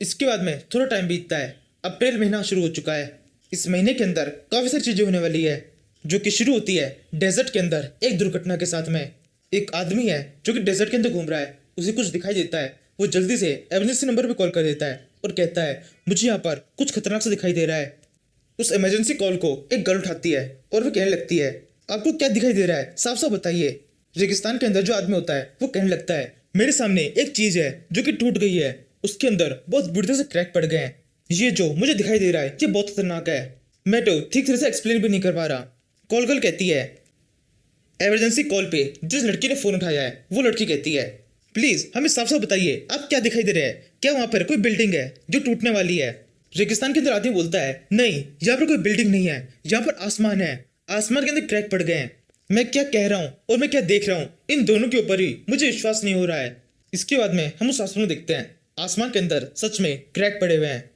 इसके बाद में थोड़ा टाइम बीतता है, अप्रैल महीना शुरू हो चुका है। इस महीने के अंदर काफी सारी चीजें होने वाली है, जो कि शुरू होती है डेजर्ट के अंदर एक दुर्घटना के साथ में। एक आदमी है जो कि डेजर्ट के अंदर घूम रहा है, उसे कुछ दिखाई देता है, वो जल्दी से इमरजेंसी नंबर पे कॉल कर देता है और कहता है, मुझे यहाँ पर कुछ खतरनाक सा दिखाई दे रहा है। उस इमरजेंसी कॉल को एक गर्ल उठाती है और वो कहने लगती है, आपको क्या दिखाई दे रहा है, साफ साफ बताइए। रेगिस्तान के अंदर जो आदमी होता है वो कहने लगता है, मेरे सामने एक चीज है जो कि टूट गई है, उसके अंदर बहुत बुरी तरह से क्रैक पड़ गए हैं, ये जो मुझे दिखाई दे रहा है ये बहुत खतरनाक है, मैं तो ठीक तरह से एक्सप्लेन भी नहीं कर पा रहा। कॉल गर्ल कहती है, इमरजेंसी कॉल पे जिस लड़की ने फोन उठाया है वो लड़की कहती है, प्लीज हमें साफ साफ बताइए आप क्या दिखाई दे रहे हैं, क्या वहां पर कोई बिल्डिंग है जो टूटने वाली है? रेगिस्तान के अंदर आदमी बोलता है, नहीं यहाँ पर कोई बिल्डिंग नहीं है, यहाँ पर आसमान है, आसमान के अंदर क्रैक पड़ गए हैं, मैं क्या कह रहा हूँ और मैं क्या देख रहा हूँ इन दोनों के ऊपर ही मुझे विश्वास नहीं हो रहा है। इसके बाद में हम उस आसमान को देखते हैं, आसमान के अंदर सच में क्रैक पड़े हुए हैं।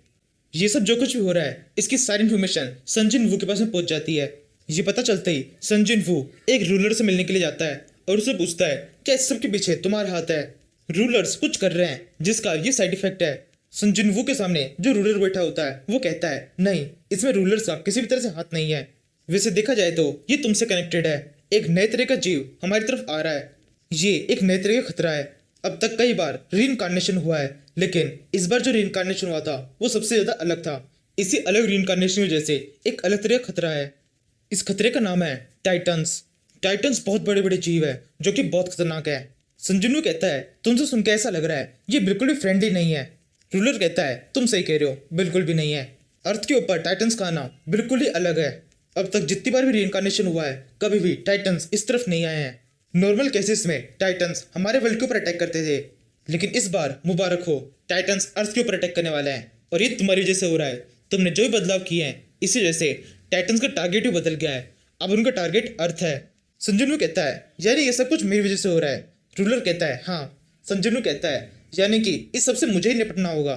ये सब जो कुछ भी हो रहा है इसकी सारी इन्फॉर्मेशन संजिन वू के पास में पहुंच जाती है। ये पता चलते ही संजिन वू एक रूलर से मिलने के लिए जाता है और उससे पूछता है, क्या इस सब के पीछे तुम्हारा हाथ है? रूलर्स कुछ कर रहे हैं जिसका ये साइड इफेक्ट है। संजिन वू के सामने जो रूलर बैठा होता है वो कहता है, नहीं इसमें रूलर्स का किसी भी तरह से हाथ नहीं है, वैसे देखा जाए तो ये तुमसे कनेक्टेड है, एक नए तरह का जीव हमारी तरफ आ रहा है, ये एक नए तरह का खतरा है। अब तक कई बार रीइंकार्नेशन हुआ है, लेकिन इस बार जो रीइंकार्नेशन हुआ था वो सबसे ज्यादा अलग था। इसी अलग रीइंकार्नेशन की वजह से एक अलग तरह का खतरा है। इस खतरे का नाम है टाइटन्स। टाइटन्स बहुत बड़े बड़े जीव है जो कि बहुत खतरनाक है। संजुनू कहता है, तुमसे सुनकर ऐसा लग रहा है ये बिल्कुल भी फ्रेंडली नहीं है। रूलर कहता है, तुम सही कह रहे हो, बिल्कुल भी नहीं है। अर्थ के ऊपर टाइटन्स का आना बिल्कुल ही अलग है। अब तक जितनी बार भी रीइंकार्नेशन हुआ है कभी भी टाइटन्स इस तरफ नहीं आए हैं। नॉर्मल केसेस में टाइटन्स हमारे वर्ल्ड के ऊपर अटैक करते थे, लेकिन इस बार मुबारक हो, टाइटन्स अर्थ के ऊपर अटैक करने वाले हैं और ये तुम्हारी वजह से हो रहा है। तुमने जो भी बदलाव किए हैं इसी वजह से टाइटन्स का टारगेट भी बदल गया है, अब उनका टारगेट अर्थ है। संजुनू कहता है, यानी ये सब कुछ मेरी वजह से हो रहा है। रूलर कहता है, हाँ। संजुनू कहता है, यानी कि इस सबसे मुझे ही निपटना होगा।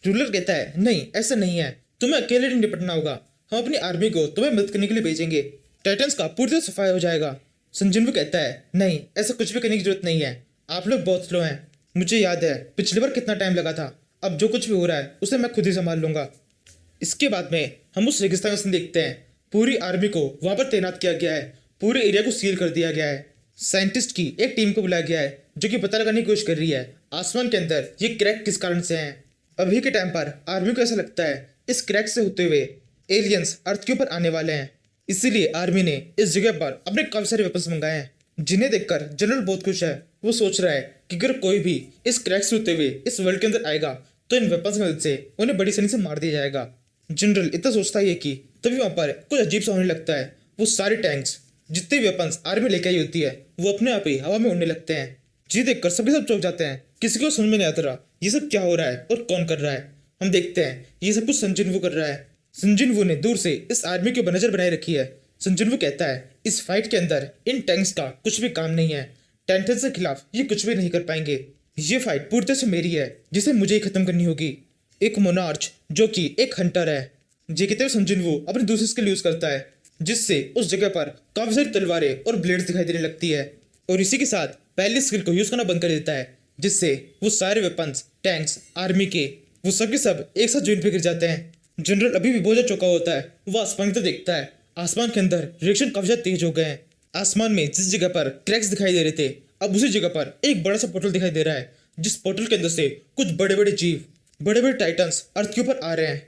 रूलर कहता है, नहीं ऐसा नहीं है, तुम्हें अकेले नहीं निपटना होगा, हम अपनी आर्मी को तुम्हें मदद करने के लिए भेजेंगे, टाइटन्स का पूरी तरह सफाया हो जाएगा। संजुनू कहता है, नहीं ऐसा कुछ भी करने की जरूरत नहीं है, आप लोग बहुत स्लो हैं, मुझे याद है पिछली बार कितना टाइम लगा था, अब जो कुछ भी हो रहा है उसे मैं खुद ही संभाल लूंगा। इसके बाद में हम उस रेगिस्तान में देखते हैं, पूरी आर्मी को वहां पर तैनात किया गया है, पूरे एरिया को सील कर दिया गया है। साइंटिस्ट की एक टीम को बुलाया गया है जो कि पता लगाने की कोशिश कर रही है आसमान के अंदर ये क्रैक किस कारण से हैं। अभी के टाइम पर आर्मी को ऐसा लगता है इस क्रैक से होते हुए एलियंस अर्थ के ऊपर आने वाले हैं, इसीलिए आर्मी ने इस जगह पर अपने काफी सारे वेपन्स मंगाए हैं, जिन्हें देखकर जनरल बहुत खुश है। वो सोच रहा है कि अगर कोई भी इस क्रैक से होते हुए इस वर्ल्ड के अंदर आएगा तो इन वेपन्स की मदद से उन्हें बड़ी आसानी से मार दिया जाएगा। जनरल इतना सोचता ही है कि तभी वहां पर कुछ अजीब सा होने लगता है। वो सारे टैंक्स जितने वेपन्स आर्मी लेके आई होती है वो अपने आप ही हवा में उड़ने लगते हैं। जी देखकर सबके सब चौंक जाते हैं, किसी को समझ में नहीं आता रहा ये सब क्या हो रहा है और कौन कर रहा है। हम देखते हैं ये सब कुछ संजिनवू कर रहा है। संजिनवू ने दूर से इस आर्मी के ऊपर नजर बनाए रखी है। संजिनवू कहता है इस फाइट के अंदर इन टैंक्स का कुछ भी काम नहीं है, टेंटन्स के खिलाफ ये कुछ भी नहीं कर पाएंगे। ये फाइट पूरी तरह से मेरी है जिसे मुझे ही खत्म करनी होगी। एक मोनार्च जो कि एक हंटर है, ये कहते हुए संजिनवू अपने दूसरे स्किल यूज करता है जिससे उस जगह पर काफी सारी तलवारें और ब्लेड्स दिखाई देने लगती है और इसी के साथ पहले स्किल को यूज करना बंद कर देता है जिससे वो सारे वेपन्स, टैंक्स, आर्मी के वो सब के सब एक साथ जमीन पे गिर जाते हैं। जनरल अभी भी बहुत ज्यादा चौंका होता है। वो आसमान की तरफ देखता है, आसमान के अंदर रिएक्शन काफी ज्यादा तेज हो गए हैं। आसमान में जिस जगह पर क्रैक्स दिखाई दे रहे थे अब उसी जगह पर एक बड़ा सा पोर्टल दिखाई दे रहा है जिस पोर्टल के अंदर से कुछ बड़े बड़े जीव, बड़े बड़े टाइटन्स अर्थ के ऊपर आ रहे हैं।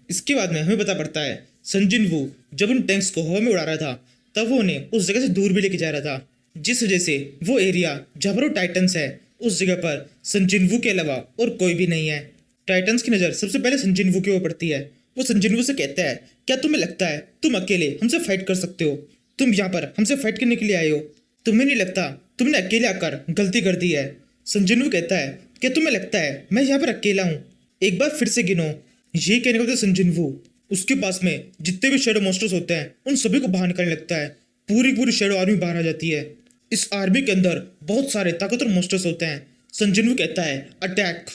इसके बाद में हमें पता पड़ता है संजिनवू जब उन टैंक्स को हवा में उड़ा रहा था तब वो उन्हें उस जगह से दूर भी लेके जा रहा था, जिस वजह से वो एरिया जहाँ पर वो टाइटन्स है उस जगह पर संजिनवू के अलावा और कोई भी नहीं है। टाइटन्स की नज़र सबसे पहले संजिनवू के ऊपर पड़ती है। वो संजिनवू से कहता है क्या तुम्हें लगता है तुम अकेले हमसे फाइट कर सकते हो? तुम यहाँ पर हमसे फाइट करने के लिए आए हो, तुम्हें नहीं लगता तुमने अकेले आकर गलती कर दी है? संजिनवू कहता है क्या तुम्हें लगता है मैं यहाँ पर अकेला हूँ? एक बार फिर से गिनो। यही कहने का संजिनवू उसके पास में जितने भी शेडो मॉन्स्टर्स होते हैं उन सभी को बाहर निकलने लगता है। पूरी पूरी शेडो आर्मी बाहर आ जाती है। इस आर्मी के अंदर बहुत सारे ताकतवर मॉन्स्टर्स होते हैं। संजिनवू कहता है अटैक।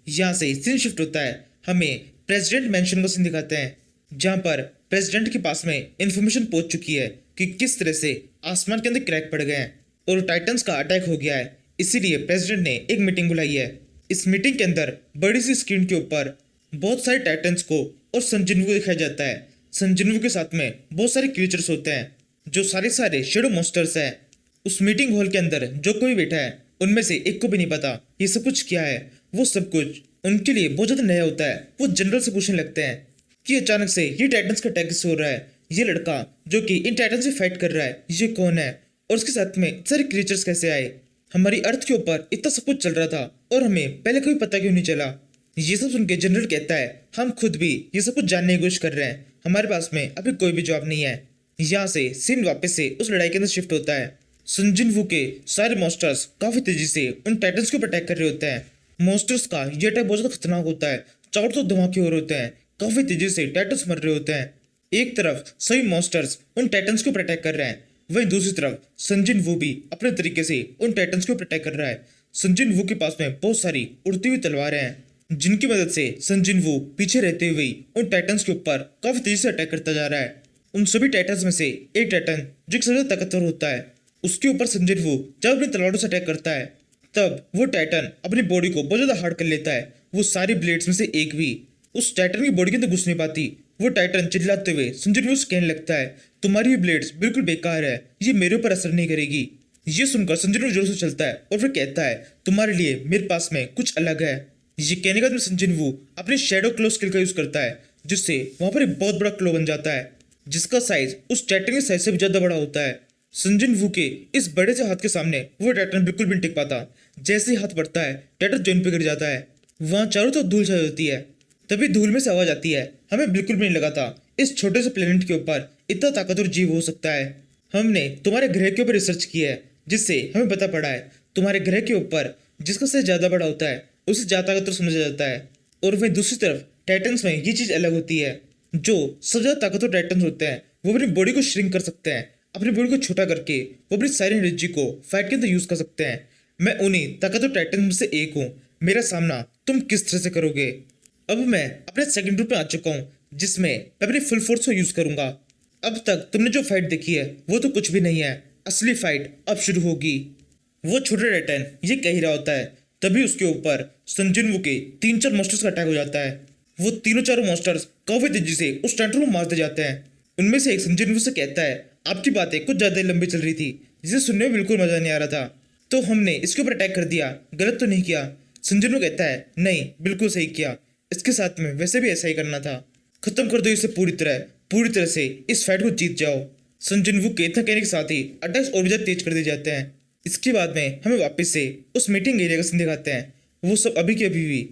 यहाँ से सीन शिफ्ट होता है, हमें प्रेसिडेंट मैंशन का सीन दिखाते हैं जहाँ पर प्रेसिडेंट के पास में इंफॉर्मेशन पहुंच चुकी है कि किस तरह से आसमान के अंदर क्रैक पड़ गए हैं और टाइटन्स का अटैक हो गया है। इसीलिए प्रेसिडेंट ने एक मीटिंग बुलाई है। इस मीटिंग के अंदर बड़ी सी स्क्रीन के ऊपर बहुत सारे टाइटन्स को और संजिनवू दिखाया जाता है। संजिनवू के साथ में बहुत सारे क्रिएचर्स होते हैं जो सारे सारे शेडो मॉन्स्टर्स हैं। उस मीटिंग हॉल के अंदर जो कोई बैठा है उनमें से एक को भी नहीं पता ये सब कुछ क्या है। वो सब कुछ उनके लिए बहुत ज्यादा नया होता है। वो जनरल से पूछने लगते हैं कि अचानक से ये टाइटन्स का अटैक कैसे हो रहा है, ये लड़का जो कि इन टाइटन से फाइट कर रहा है ये कौन है और उसके साथ में सारे क्रिएचर्स कैसे आए? हमारी अर्थ के ऊपर इतना सब कुछ चल रहा था और हमें पहले कभी पता क्यों नहीं चला? ये सब सुन के जनरल कहता है हम खुद भी ये सब कुछ जानने की कोशिश कर रहे हैं, हमारे पास में अभी कोई भी जवाब नहीं है। यहाँ से सीन वापस से उस लड़ाई के अंदर शिफ्ट होता है। संजिनवू के सारे मॉन्स्टर्स काफी तेजी से उन टाइटन्स के ऊपर अटैक कर रहे होते हैं। मॉन्स्टर्स का ये अटैक बहुत ज्यादा खतरनाक होता है, चारों तरफ धमाके हो रहे होते हैं, काफी तेजी से टाइटन्स मर रहे होते हैं। एक तरफ सभी मॉन्स्टर्स उन टाइटन्स के ऊपर अटैक कर रहे हैं, वहीं दूसरी तरफ संजिनवू भी अपने तरीके से उन टाइटन्स के ऊपर अटैक कर रहा है। संजिनवू के पास में बहुत सारी उड़ती हुई तलवारें हैं जिनकी मदद से संजिनवू पीछे रहते हुए उन टाइटन्स के ऊपर काफी तेजी से अटैक करता जा रहा है। उन सभी टाइटन्स में से एक टाइटन जो सबसे ज्यादा ताकतवर होता है उसके ऊपर संजिनवू जब अपनी तलवारों से अटैक करता है तब वो टाइटन अपनी बॉडी को बहुत ज्यादा हार्ड कर लेता है। वो सारी ब्लेड्स में से एक भी उस टाइटन की बॉडी के अंदर घुस नहीं पाती। वो टाइटन चिल्लाते हुए संजिनवू से कहने लगता है तुम्हारी ये ब्लेड्स बिल्कुल बेकार है, ये मेरे ऊपर असर नहीं करेगी। ये सुनकर संजिनवू जोर से चलता है और फिर कहता है तुम्हारे लिए मेरे पास में कुछ अलग है। ये कहने के बाद संजिनवू अपने शेडो क्लो स्किल का यूज करता है जिससे वहां पर एक बहुत बड़ा क्लो बन जाता है जिसका साइज उस टाइटन के साइज से भी ज्यादा बड़ा होता है। संजिनवू के इस बड़े से हाथ के सामने वो टाइटन बिल्कुल भी नहीं टिक पाता। जैसे ही हाथ बढ़ता है टाइटन जमीन पे गिर जाता है। वहां चारों तरफ धूल छाई होती है। तभी धूल में से आवाज आती है, हमें बिल्कुल भी नहीं लगा था इस छोटे से प्लेनेट के ऊपर इतना ताकतवर जीव हो सकता है। हमने तुम्हारे ग्रह के ऊपर रिसर्च की है जिससे हमें पता पड़ा है तुम्हारे ग्रह के ऊपर जिसका साइज ज्यादा बड़ा होता है उसे ज्यादा ताकतवर समझा जाता है। और वहीं दूसरी तरफ टाइटन्स में ये चीज अलग होती है, जो सबसे ज्यादा ताकतवर टाइटन्स होते हैं वो अपनी बॉडी को श्रिंक कर सकते हैं, अपनी बॉडी को छोटा करके वो अपनी सारी एनर्जी को फाइट के अंदर यूज कर सकते हैं। मैं उन्हीं ताकतवर टाइटन में से एक हूँ, मेरा सामना तुम किस तरह से करोगे? अब मैं अपने सेकंड ग्रुप में आ चुका हूँ जिसमें मैं अपनी फुल फोर्स को यूज करूंगा। अब तक तुमने जो फाइट देखी है वो तो कुछ भी नहीं है, असली फाइट अब शुरू होगी। वो छोटे टाइटन ये कह ही रहा होता है तभी उसके ऊपर संजिनवू के 3-4 मॉन्स्टर्स का अटैक हो जाता है। वो तीनों चारों मॉन्स्टर्स काफी तेजी से उस टाइटन को मारते जाते हैं। उनमें से एक संजिनवू से कहता है आपकी बातें कुछ ज्यादा लंबी चल रही थी जिसे सुनने में बिल्कुल मजा नहीं आ रहा था, तो हमने इसके ऊपर अटैक कर दिया, गलत तो नहीं किया? संजिनवू कहता है नहीं बिल्कुल सही किया, इसके साथ में वैसे भी ऐसा ही करना था, खत्म कर दो इसे पूरी तरह से इस फाइट को जीत जाओ। संजिनवू के इतना कहने के साथ ही अटैक्स और भी ज्यादा तेज कर दिए जाते हैं। इसके बाद में हमें वापस से उस मीटिंग एरिया का सीन दिखाते हैं। वो सब अभी के अभी भी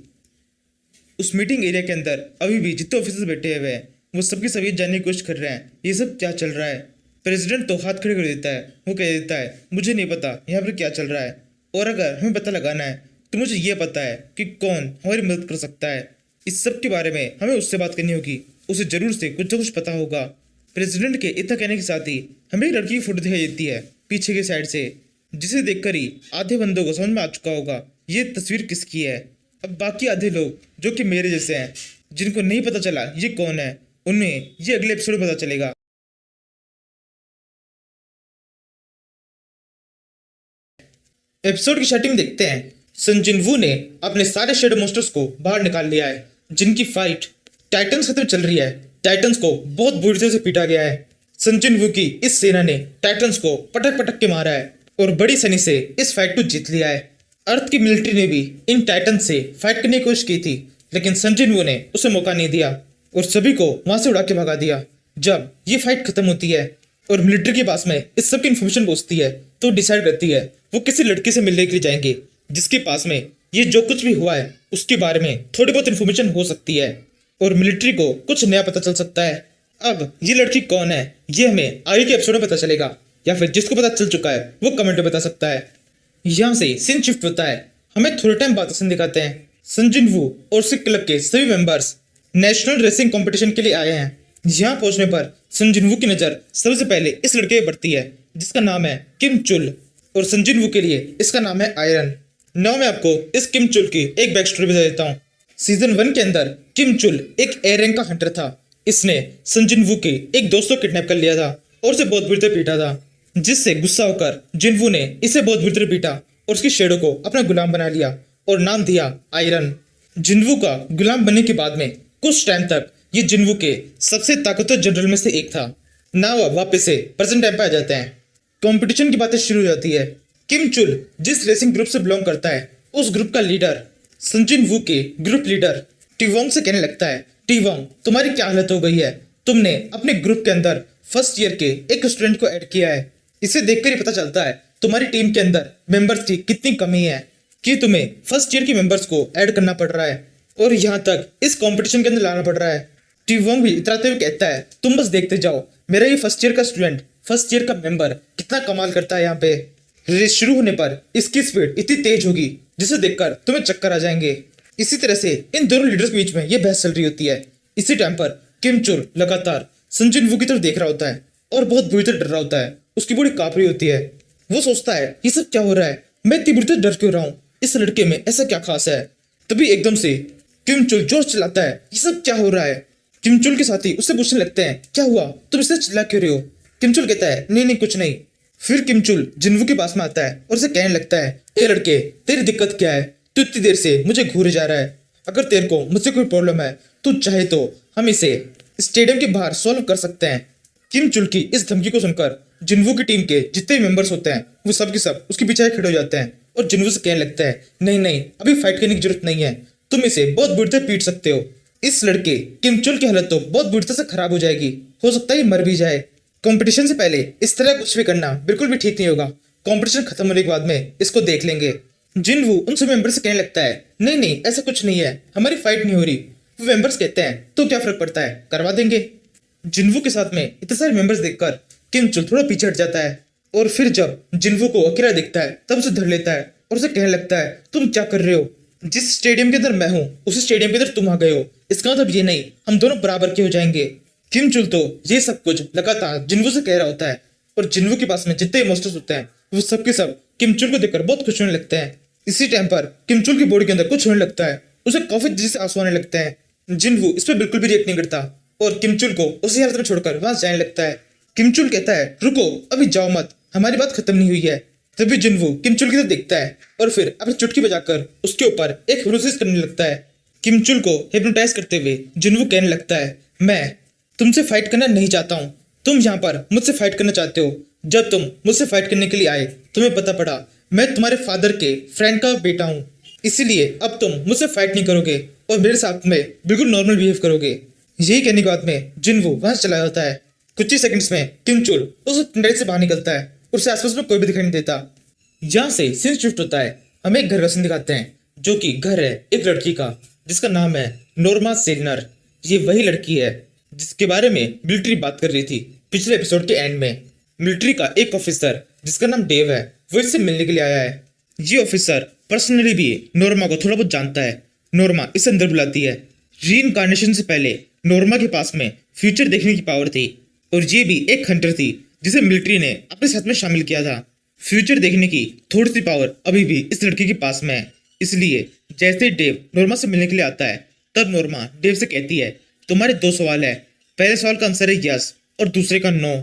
उस मीटिंग एरिया के अंदर अभी भी जितने ऑफिसर्स बैठे हुए हैं वो सबकी सभी जानने की कोशिश कर रहे हैं ये सब क्या चल रहा है। प्रेसिडेंट तो हाथ खड़े कर देता है, वो कह देता है मुझे नहीं पता यहाँ पर क्या चल रहा है और अगर हमें पता लगाना है तो मुझे ये पता है कि कौन हमारी मदद कर सकता है। इस सब के बारे में हमें उससे बात करनी होगी, उसे जरूर से कुछ ना कुछ पता होगा। प्रेसिडेंट के इतना कहने के साथ ही हमें एक लड़की की फोटो दिखाई देती है पीछे की साइड से, जिसे देखकर ही आधे बंदों को समझ में आ चुका होगा ये तस्वीर किसकी है। अब बाकी आधे लोग जो कि मेरे जैसे हैं, जिनको नहीं पता चला ये कौन है, उन्हें ये अगले एपिसोड में पता चलेगा। एपिसोड की स्टार्टिंग देखते हैं, सन जिन वू ने अपने सारे शेडो मोस्टर्स को बाहर निकाल लिया है, जिनकी फाइट टाइटन्स खत्म चल रही है। टाइटन्स को बहुत बुरी तरह से पीटा गया है। सन जिन वू की इस सेना ने टाइटन्स को पटक पटक के मारा है और बड़ी सनी से इस फाइट को जीत लिया है। अर्थ की मिलिट्री ने भी इन टाइटन्स से फाइट करने की कोशिश की थी, लेकिन सन जिन वू ने उसे मौका नहीं दिया और सभी को वहां से उड़ा के भगा दिया। जब ये फाइट खत्म होती है और मिलिट्री के पास में इस सब की इन्फॉर्मेशन पहुंचती है, तो डिसाइड करती है वो किसी लड़के से मिलने के लिए जाएंगे जिसके पास में ये जो कुछ भी हुआ है उसके बारे में थोड़ी बहुत इन्फॉर्मेशन हो सकती है और मिलिट्री को कुछ नया पता चल सकता है। अब ये लड़की कौन है ये हमें आगे के एपिसोड में पता चलेगा, या फिर जिसको पता चल चुका है वो कमेंट में बता सकता है। यहाँ से सीन शिफ्ट होता है, हमें थोड़े टाइम बाद सीन दिखाते हैं। सन जिन वू और सिख क्लब के सभी मेंबर्स नेशनल रेसिंग कंपटीशन के लिए आए हैं। यहाँ पहुंचने पर सन जिन वू की नजर सबसे पहले इस लड़के पर पड़ती है जिसका नाम है किम चुल, और सन जिन वू के लिए इसका नाम है आयरन। नाउ मैं आपको इस किम चुल की एक बैक स्टोरी बता देता हूँ। सीजन 1 के अंदर किम चुल एक ए रैंक का हंटर था। इसने सन जिन वू के एक दोस्त को किडनैप कर लिया था और उसे बहुत बुरी तरह पीटा था, जिससे गुस्सा होकर जिन वू ने इसे बहुत बुरी तरह पीटा और उसकी शेडो को अपना गुलाम बना लिया और नाम दिया आयरन। जिनवू का गुलाम बनने के बाद में कुछ टाइम तक ये जिनवू के सबसे ताकतवर जनरल में से एक था। नाउ अब वापस से प्रेजेंट टाइम पे आ जाते हैं। कंपटीशन की बातें शुरू हो जाती है। किम चुल जिस रेसिंग ग्रुप से बिलोंग करता है, उस ग्रुप का लीडर सन जिन वू के ग्रुप लीडर टीवोंग से कहने लगता है, टीवोंग तुम्हारी क्या हालत हो गई है, तुमने अपने ग्रुप के अंदर फर्स्ट ईयर के एक स्टूडेंट को ऐड किया है। इसे देखकर ही पता चलता है तुम्हारी टीम के अंदर मेंबर्स की कितनी कमी है कि तुम्हें फर्स्ट ईयर के मेंबर्स को ऐड करना पड़ रहा है और यहाँ तक इस कंपटीशन के अंदर लाना पड़ रहा है। टीवोंग भी इतराते हुए कहता है, तुम बस देखते जाओ, मेरा ये फर्स्ट ईयर का स्टूडेंट, फर्स्ट ईयर का मेंबर कितना कमाल करता है। यहाँ पे रेस शुरू होने पर इसकी स्पीड इतनी तेज होगी जिसे देखकर तुम्हें चक्कर आ जाएंगे। इसी तरह से इन दोनों लीडर्स के बीच में ये बहस चल रही होती है। इसी टाइम पर किम चुल लगातार सन जिन वू की तरफ देख रहा होता है और बहुत बुरी तरह डर रहा होता है। उसकी बॉडी कांप रही होती है। वो सोचता है ये सब क्या हो रहा है, मैं इतनी बुरी तरह डर क्यों रहा हूँ, इस लड़के में ऐसा क्या खास है। तभी एकदम से किम चुल जोर से चिल्लाता है, ये सब क्या हो रहा है। किम चुल के साथी उससे पूछने लगते हैं, क्या हुआ, तुम इससे चिल्ला क्यों रहे हो। किम चुल कहता है, नहीं नहीं कुछ नहीं। फिर किम चुल जिनवू के पास में आता है और उसे कहने लगता है, हे लड़के तेरी दिक्कत क्या है, तू इतनी देर से मुझे घूरे जा रहा है। अगर तेरे को मुझसे कोई प्रॉब्लम है तू चाहे तो हम इसे स्टेडियम के बाहर सॉल्व कर सकते हैं। किम चुल की इस धमकी को सुनकर जिनवू की टीम के जितने मेंबर्स होते हैं वो सब के सब उसके पीछे खड़े हो जाते हैं और जिनवू से कहने लगता है, नहीं नहीं अभी फाइट करने की जरूरत नहीं है, तुम इसे बहुत बुरी तरह पीट सकते हो। इस लड़के किम चुल की हालत तो बहुत बुरी तरह से खराब हो जाएगी, हो सकता है ये मर भी जाए। कंपटीशन से पहले इस तरह कुछ भी करना बिल्कुल भी ठीक नहीं होगा। कंपटीशन खत्म होने के बाद में इसको देख लेंगे। जिनवू उन सभी मेंबर से कहने लगता है, नहीं नहीं ऐसा कुछ नहीं है, हमारी फाइट नहीं हो रही। वो मेंबर्स कहते हैं, तो क्या फर्क पड़ता है, करवा देंगे। जिनवू के साथ में इतने सारे मेंबर्स देखकर किम चुल थोड़ा पीछे हट जाता है और फिर जब जिनवू को अकेला दिखता है तब उसे धर लेता है और उसे कहने लगता है, तुम क्या कर रहे हो, जिस स्टेडियम के अंदर मैं हूँ उसी स्टेडियम के अंदर तुम आ गए हो, इसका मतलब ये नहीं हम दोनों बराबर के हो जाएंगे। किम चुल तो ये सब कुछ लगातार जिनवू से कह रहा होता है और जिनवू के पास में जितने मॉन्स्टर्स होते हैं वो सब के सब किम चुल को देखकर बहुत खुश होने लगते हैं। इसी टाइम पर किम चुल की बॉडी के अंदर कुछ होने लगता है, उसे काफी तेजी से आंसू आने लगते हैं। जिनवू इस पर बिल्कुल भी रिएक्ट नहीं करता और किम चुल को उसी हालत में छोड़कर वहां जाने लगता है। किम चुल कहता है, रुको अभी जाओ मत, हमारी बात खत्म नहीं हुई है। तभी जिनवू किम चुल की तरफ देखता है और फिर अपनी चुटकी बजाकर उसके ऊपर एक हिप्नोसिस करने लगता है। किम चुल को हिप्नोटाइज करते हुए जिनवू कहने लगता है, मैं तुमसे फाइट करना नहीं चाहता हूँ, तुम यहाँ पर मुझसे फाइट करना चाहते हो। जब तुम मुझसे फाइट करने के लिए आए तुम्हें पता पड़ा मैं तुम्हारे फादर के फ्रेंड का बेटा हूँ, इसीलिए अब तुम मुझसे फाइट नहीं करोगे और मेरे साथ में बिल्कुल नॉर्मल बिहेव करोगे। यही कहने के बाद में जिनवू वहां से चला जाता है। कुछ ही सेकंड्स में किम चुल उस टंडे से बाहर निकलता है, उससे आसपास में कोई भी दिखाई नहीं देता। यहाँ से सीन शिफ्ट होता है, हमें एक घर का सीन दिखाते हैं जो कि घर है एक लड़की का जिसका नाम है नोर्मा सेलिनर। ये वही लड़की है जिसके बारे में मिलिट्री बात कर रही थी पिछले एपिसोड के एंड में। मिलिट्री का एक ऑफिसर जिसका नाम डेव है वो इससे मिलने के लिए आया है। ये ऑफिसर पर्सनली भी नोर्मा को थोड़ा बहुत जानता है। नोर्मा इसे अंदर बुलाती है। रीइंकार्नेशन से पहले नोर्मा के पास में फ्यूचर देखने की पावर थी और ये भी एक हंटर थी जिसे मिलिट्री ने अपने साथ में शामिल किया था। फ्यूचर देखने की थोड़ी सी पावर अभी भी इस लड़के के पास में है। इसलिए जैसे ही डेव नोर्मा से मिलने के लिए आता है तब नोर्मा डेव से कहती है, तुम्हारे 2 सवाल है, पहले सवाल का आंसर है यस और दूसरे का नो।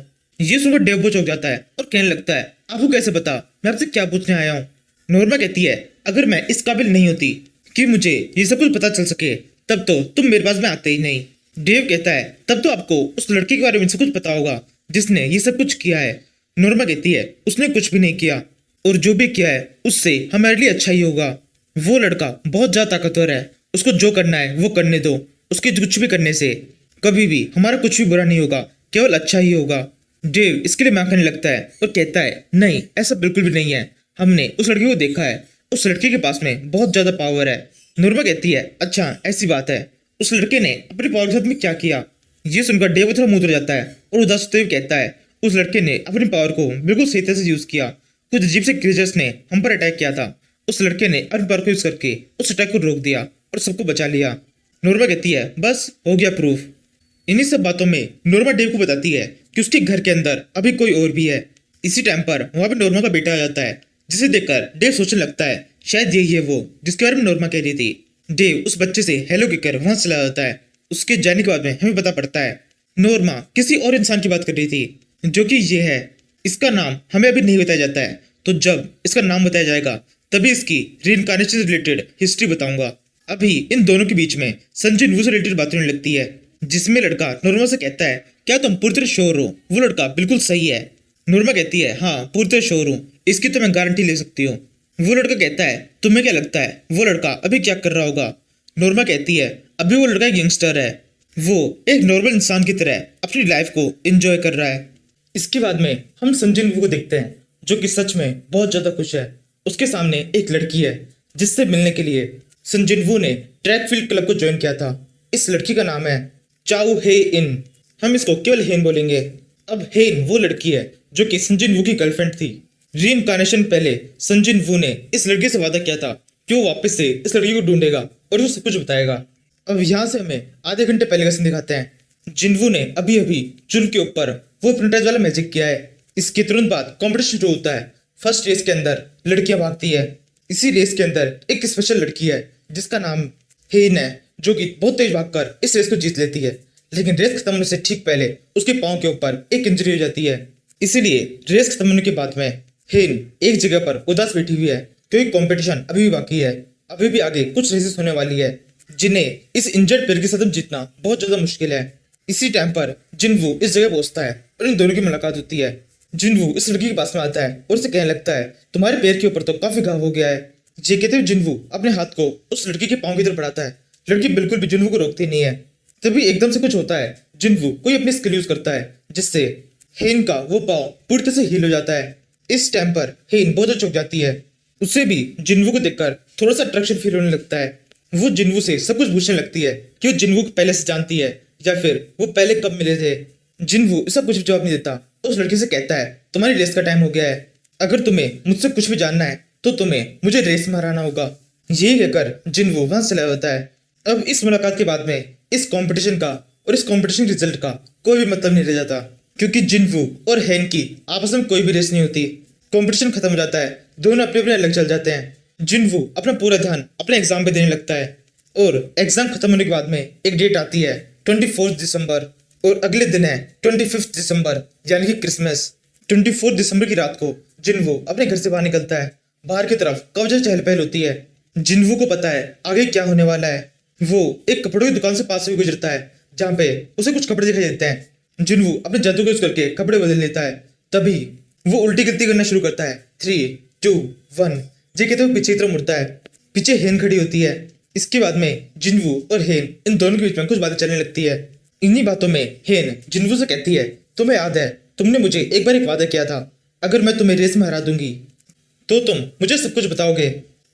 ये सुनकर डेव बहुत चौंक जाता है और कहने लगता है, आपको कैसे पता मैं आपसे क्या पूछने आया हूँ। नोर्मा कहती है, अगर मैं इस काबिल नहीं होती कि मुझे ये सब कुछ पता चल सके तब तो तुम मेरे पास में आते ही नहीं। डेव कहता है, तब तो आपको उस लड़के के बारे में सब कुछ पता होगा जिसने ये सब कुछ किया है। नोर्मा कहती है, उसने कुछ भी नहीं किया और जो भी किया है उससे हमारे लिए अच्छा ही होगा। वो लड़का बहुत ज्यादा ताकतवर है, उसको जो करना है वो करने दो। उसके कुछ भी करने से कभी भी हमारा कुछ भी बुरा नहीं होगा, केवल अच्छा ही होगा। डेव इसके लिए मैं करने लगता है और कहता है, नहीं ऐसा बिल्कुल भी नहीं है, हमने उस लड़के को देखा है, उस लड़के के पास में बहुत ज्यादा पावर है। नोर्मा कहती है, अच्छा ऐसी बात है, उस लड़के ने अपने पावर के साथ में क्या किया। ये सुनकर डेव थोड़ा मुंह उतर जाता है और उदास होते हुए कहता है, उस लड़के ने अपनी पावर को बिल्कुल सही तरह से यूज किया। कुछ अजीब से क्रीचर्स ने हम पर अटैक किया था, उस लड़के ने अपनी पावर को यूज करके उस अटैक को रोक दिया और सबको बचा लिया। नोर्मा कहती है, बस हो गया प्रूफ। इन्हीं सब बातों में नोर्मा डेव को बताती है कि उसके घर के अंदर अभी कोई और भी है। इसी टाइम पर वहां पे नोर्मा का बेटा आ जाता है, जिसे देखकर डेव सोचने लगता है शायद यही है वो जिसके बारे में नोर्मा कह रही थी। डेव उस बच्चे से हेलो कहकर वहां चला जाता है। उसके जाने के बाद में हमें पता पड़ता है नोर्मा किसी और इंसान की बात कर रही थी जो कि ये है। इसका नाम हमें अभी नहीं बताया जाता है, तो जब इसका नाम बताया जाएगा तभी इसकी रीइंकार्नेशन से रिलेटेड हिस्ट्री बताऊंगा। अभी इन दोनों के बीच में संजय वू से रिलेटेड बातें होने लगती है, जिसमें लड़का नोर्मा से कहता है, क्या तुम पूरी तरह श्योर हो वो लड़का बिल्कुल सही है। नोर्मा कहती है, हाँ पूरी तरह श्योर हूँ, इसकी तो मैं गारंटी ले सकती हूँ। वो लड़का कहता है, तुम्हें क्या लगता है वो लड़का अभी क्या कर रहा होगा। नोर्मा कहती है, अभी वो लड़का एक यंगस्टर है, वो एक नॉर्मल इंसान की तरह अपनी लाइफ को एंजॉय कर रहा है। इसके बाद में हम संजय वू को देखते हैं जो कि सच में बहुत ज्यादा खुश है। उसके सामने एक लड़की है जिससे मिलने के लिए संजय वू ने ट्रैक फील्ड क्लब को ज्वाइन किया था। इस लड़की का नाम है चाउ हे इन, हम इसको केवल हेन बोलेंगे। अब हेन वो लड़की है जो कि संजय वू की गर्लफ्रेंड थी। रीइंकार्नेशन पहले संजय वू ने इस लड़के से वादा किया था कि वो वापस से इस लड़की को ढूंढेगा और उसे सब कुछ बताएगा। अब यहाँ से हमें आधे घंटे पहले का सीन दिखाते हैं। जिनवू ने अभी अभी चुन के ऊपर वो हिप्नोटाइज वाला मैजिक किया है। इसके तुरंत बाद कॉम्पिटिशन शुरू होता है। फर्स्ट रेस के अंदर लड़कियां भागती है। इसी रेस के अंदर एक स्पेशल लड़की है जिसका नाम हेन है, जो कि बहुत तेज भागकर इस रेस को जीत लेती है। लेकिन रेस खत्म होने से ठीक पहले उसके पाँव के ऊपर एक इंजरी हो जाती है। इसीलिए रेस खत्म होने के बाद में हेन एक जगह पर उदास बैठी हुई है क्योंकि कंपटीशन अभी भी बाकी है। अभी भी आगे कुछ रेसेस होने वाली है जिन्हें इस इंजर्ड प्लेयर के साथ जीतना बहुत ज्यादा मुश्किल है। इसी टाइम पर जिनवू इस जगह पहुंचता है और इन दोनों की मुलाकात होती है। जिनवू इस लड़की के पास में आता है और उसे कहने लगता है, तुम्हारे पैर के ऊपर तो काफी घाव हो गया है। ये कहते हुए जिनवू अपने हाथ को उस लड़की के पाँव की तरफ बढ़ाता है। लड़की बिल्कुल भी जिनवू को रोकती नहीं है। तभी एकदम से कुछ होता है। जिनवू कोई अपनी स्किल यूज करता है जिससे हेन का वो पाँव पूरी तरह से हील हो जाता है। इस टाइम पर हेन बहुत ज्यादा चौंक जाती है। उसे भी जिनवू को देखकर थोड़ा सा अट्रैक्शन फील होने लगता है। वो जिनवू से सब कुछ पूछने लगती है कि वो जिनवू को पहले से जानती है या फिर वो पहले कब मिले थे। जिनवू इसका कुछ जवाब नहीं देता। उस लड़की से कहता है, तुम्हारी रेस का टाइम हो गया है, अगर तुम्हें मुझसे कुछ भी जानना है तो तुम्हें मुझे रेस में हराना होगा। यही कहकर जिनवू वहां से चला जाता है। अब इस मुलाकात के बाद में इस कंपटीशन का और इस कंपटीशन रिजल्ट का कोई भी मतलब नहीं रह जाता, क्योंकि जिनवू और हेन की आपस में कोई भी रेस नहीं होती। कंपटीशन खत्म हो जाता है, दोनों अपने अपने अलग चल जाते हैं। जिनवू अपना पूरा ध्यान अपने एग्जाम पे देने लगता है और एग्जाम खत्म होने के बाद में एक डेट आती है 24 दिसंबर और अगले दिन है 25 दिसंबर यानी कि क्रिसमस। 24 दिसंबर की रात को जिनवू अपने घर से बाहर निकलता है। बाहर की तरफ काफी चहल पहल होती है। जिनवू को पता है आगे क्या होने वाला है। वो एक कपड़ों की दुकान से पास से गुजरता है जहाँ पे उसे कुछ कपड़े दिखाई देते हैं। जिनवू अपने जादू को यूज करके कपड़े बदल लेता है। तभी वो उल्टी गिनती करना शुरू करता है 3, 2, 1। ये कहते हुए पीछे की तरफ मुड़ता है। पीछे हेन खड़ी होती है। इसके बाद में जिनवू और हेन इन दोनों के बीच में कुछ बातें चलने लगती है। इन्हीं बातों में हेन जिनवू से कहती है, तुम्हें याद है तुमने मुझे एक बार एक वादा किया था, अगर मैं तुम्हें रेस में हरा दूंगी तो तुम मुझे सब कुछ बताओगे।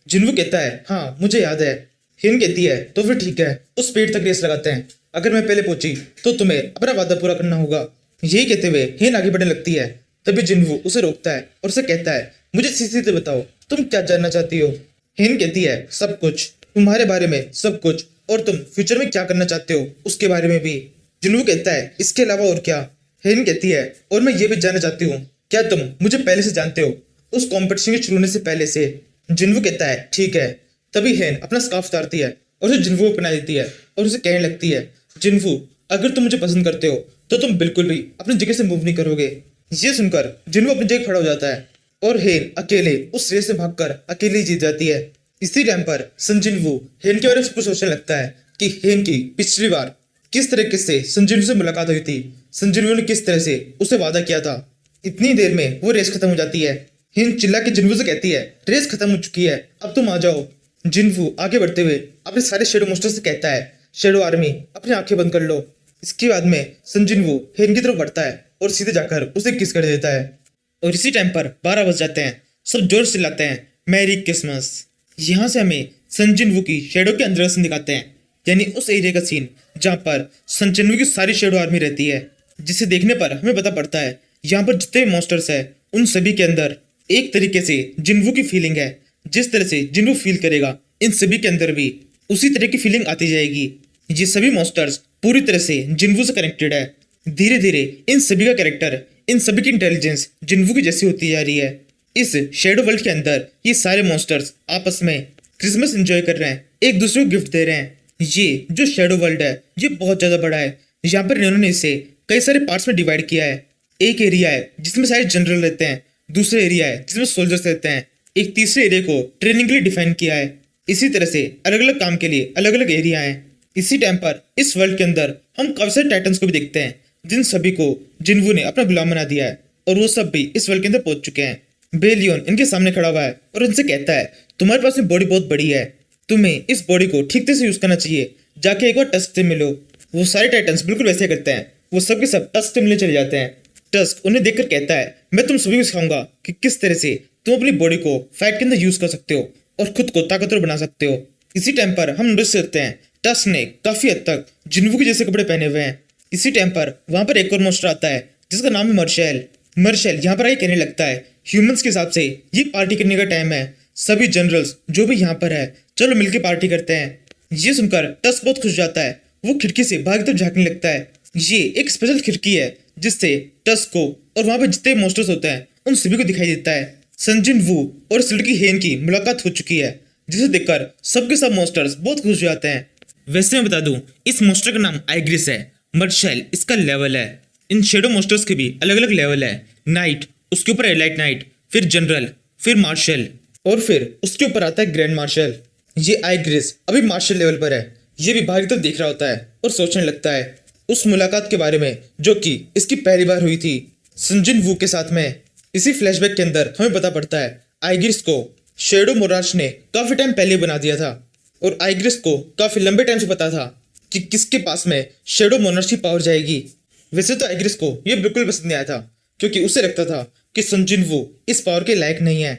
जिनवू कहता है, हाँ मुझे याद है। हेन कहती है, तो फिर ठीक है, उस पेड़ तक रेस लगाते हैं, अगर मैं पहले पहुंची तो तुम्हें अपना वादा पूरा करना होगा। यही कहते हुए हेन आगे बढ़ने लगती है। तभी जिनवू उसे रोकता है और उसे कहता है, मुझे सीधे से बताओ तुम क्या जानना चाहती हो। हेन कहती है, सब कुछ, तुम्हारे बारे में सब कुछ, और तुम फ्यूचर में क्या करना चाहते हो उसके बारे में भी। जिन्वू कहता है इसके अलावा और क्या। हेन कहती है और मैं ये भी जानना चाहती हूँ क्या तुम मुझे पहले से जानते हो, उस कॉम्पिटिशन के शुरू होने से पहले से। जिन्वू कहता है ठीक है। तभी हेन अपना स्कार्फ उतारती है और उसे जिन्वू को पहना देती है और उसे कहने लगती है जिन्वू अगर तुम मुझे पसंद करते हो तो तुम बिल्कुल भी अपनी जगह से मूव नहीं करोगे। ये सुनकर जिन्वू अपनी जगह खड़ा हो जाता है और हेन अकेले उस रेस में भागकर अकेले ही जीत जाती है। इसी टाइम पर सन जिन्वू हेन के बारे में कुछ सोचने लगता है कि हेन की पिछली बार किस तरीके से सन जिन्वू से मुलाकात हुई थी, सन जिन्वू ने किस तरह से उसे वादा किया था। इतनी देर में वो रेस खत्म हो जाती है। हेन चिल्ला के जिन्वू से कहती है रेस खत्म हो चुकी है, अब तुम आ जाओ। जिन्वू आगे बढ़ते हुए अपने सारे शेडो मोस्टर से कहता है शेडो आर्मी अपनी आंखें बंद कर लो। इसके बाद में सन जिन्वू हेन की तरफ बढ़ता है और सीधे जाकर उसे किस कर देता है। और इसी टाइम पर 12 बज जाते हैं। सब जोर से चिल्लाते हैं मैरी क्रिसमस। यहाँ से हमें सन जिन्वू की शेडो के अंदर का सीन दिखाते हैं, यानी उस एरिया का सीन जहाँ पर सन जिन्वू की सारी शेडो आर्मी रहती है, जिसे देखने पर हमें पता पड़ता है यहाँ पर जितने मॉन्स्टर्स है उन सभी के अंदर एक तरीके से जिन्वू की फीलिंग है। जिस तरह से जिन्वू फील करेगा इन सभी के अंदर भी उसी तरह की फीलिंग आती जाएगी। ये सभी मॉन्स्टर्स पूरी तरह से जिन्वू से कनेक्टेड है। धीरे धीरे इन सभी का कैरेक्टर, इन सभी की इंटेलिजेंस जिन्वू की जैसी होती जा रही है। इस शेडो वर्ल्ड के अंदर ये सारे मॉन्स्टर्स आपस में क्रिसमस एंजॉय कर रहे हैं, एक दूसरे को गिफ्ट दे रहे हैं। ये जो शेडो वर्ल्ड है ये बहुत ज्यादा बड़ा है। यहाँ पर इन्होंने इसे कई सारे पार्ट्स में डिवाइड किया है। एक एरिया है जिसमें सारे जनरल रहते हैं, दूसरा एरिया है जिसमें सोल्जर्स रहते हैं, एक तीसरे एरिया को ट्रेनिंग के लिए डिफाइन किया है। इसी तरह से अलग अलग काम के लिए अलग अलग एरिया है। इसी टाइम पर इस वर्ल्ड के अंदर हम काफी सारे टाइटन्स को भी देखते हैं, जिन सभी को जिन्वू ने अपना गुलाम बना दिया है और वो सब भी इस वर्ल्ड के अंदर पहुंच चुके हैं। बेलियन इनके सामने खड़ा हुआ है और उनसे कहता है तुम्हारे पास में बॉडी बहुत बड़ी है, तुम्हें इस बॉडी को ठीक तरह से यूज करना चाहिए, जाके एक बार टस्क से मिलो। वो सारे टाइटन्स बिल्कुल वैसे करते हैं, वो सब के सब टस्क से मिलने चले जाते हैं। टस्क उन्हें देखकर कहता है मैं तुम सभी को सिखाऊंगा कि किस तरह से तुम अपनी बॉडी को फाइट के अंदर यूज कर सकते हो और खुद को ताकतवर बना सकते हो। इसी टाइम पर हम नोटिस करते हैं टस्क ने काफी हद तक जिन्वू के जैसे कपड़े पहने हुए हैं। इसी टाइम पर वहां पर एक और मॉन्स्टर आता है जिसका नाम है मर्शल। मर्शल यहाँ पर आगे कहने लगता है ह्यूमंस के हिसाब से ये पार्टी करने का टाइम है, सभी जनरल्स जो भी यहाँ पर है चलो मिलकर पार्टी करते हैं। ये सुनकर टस्क बहुत खुश जाता है, वो खिड़की से बाहर की तरफ झांकने लगता है। ये एक स्पेशल खिड़की है जिससे टस्क को और वहां पे जितने मॉन्स्टर्स होते हैं उन सभी को दिखाई देता है। सन जिन्वू और इस लड़की हेन की मुलाकात हो चुकी है, जिसे देखकर सबके सब मॉन्स्टर्स बहुत खुश हो जाते हैं। वैसे मैं बता दूं इस मॉन्स्टर का नाम आइग्रिस है। मर्शल इसका लेवल है। इन शेडो मॉन्स्टर्स के भी अलग अलग लेवल है। नाइट, उसके ऊपर एलाइट नाइट, फिर जनरल, फिर मार्शल और फिर उसके ऊपर आता है ग्रैंड मार्शल। ये आइग्रिस अभी मार्शल लेवल पर है। ये भी बाहर की तरफ देख रहा होता है और सोचने लगता है उस मुलाकात के बारे में जो कि इसकी पहली बार हुई थी सन जिन्वू के साथ में। इसी फ्लैशबैक के अंदर हमें पता पड़ता है आइग्रिस को शेडो मोराश ने काफी टाइम पहले बना दिया था और आइग्रिस को काफी लंबे टाइम से पता था कि किसके पास में शेडो मोनार्च की पावर जाएगी। वैसे तो आइग्रिस को यह बिल्कुल पसंद नहीं आया था क्योंकि उसे लगता था कि सन जिन्वू इस पावर के लायक नहीं है,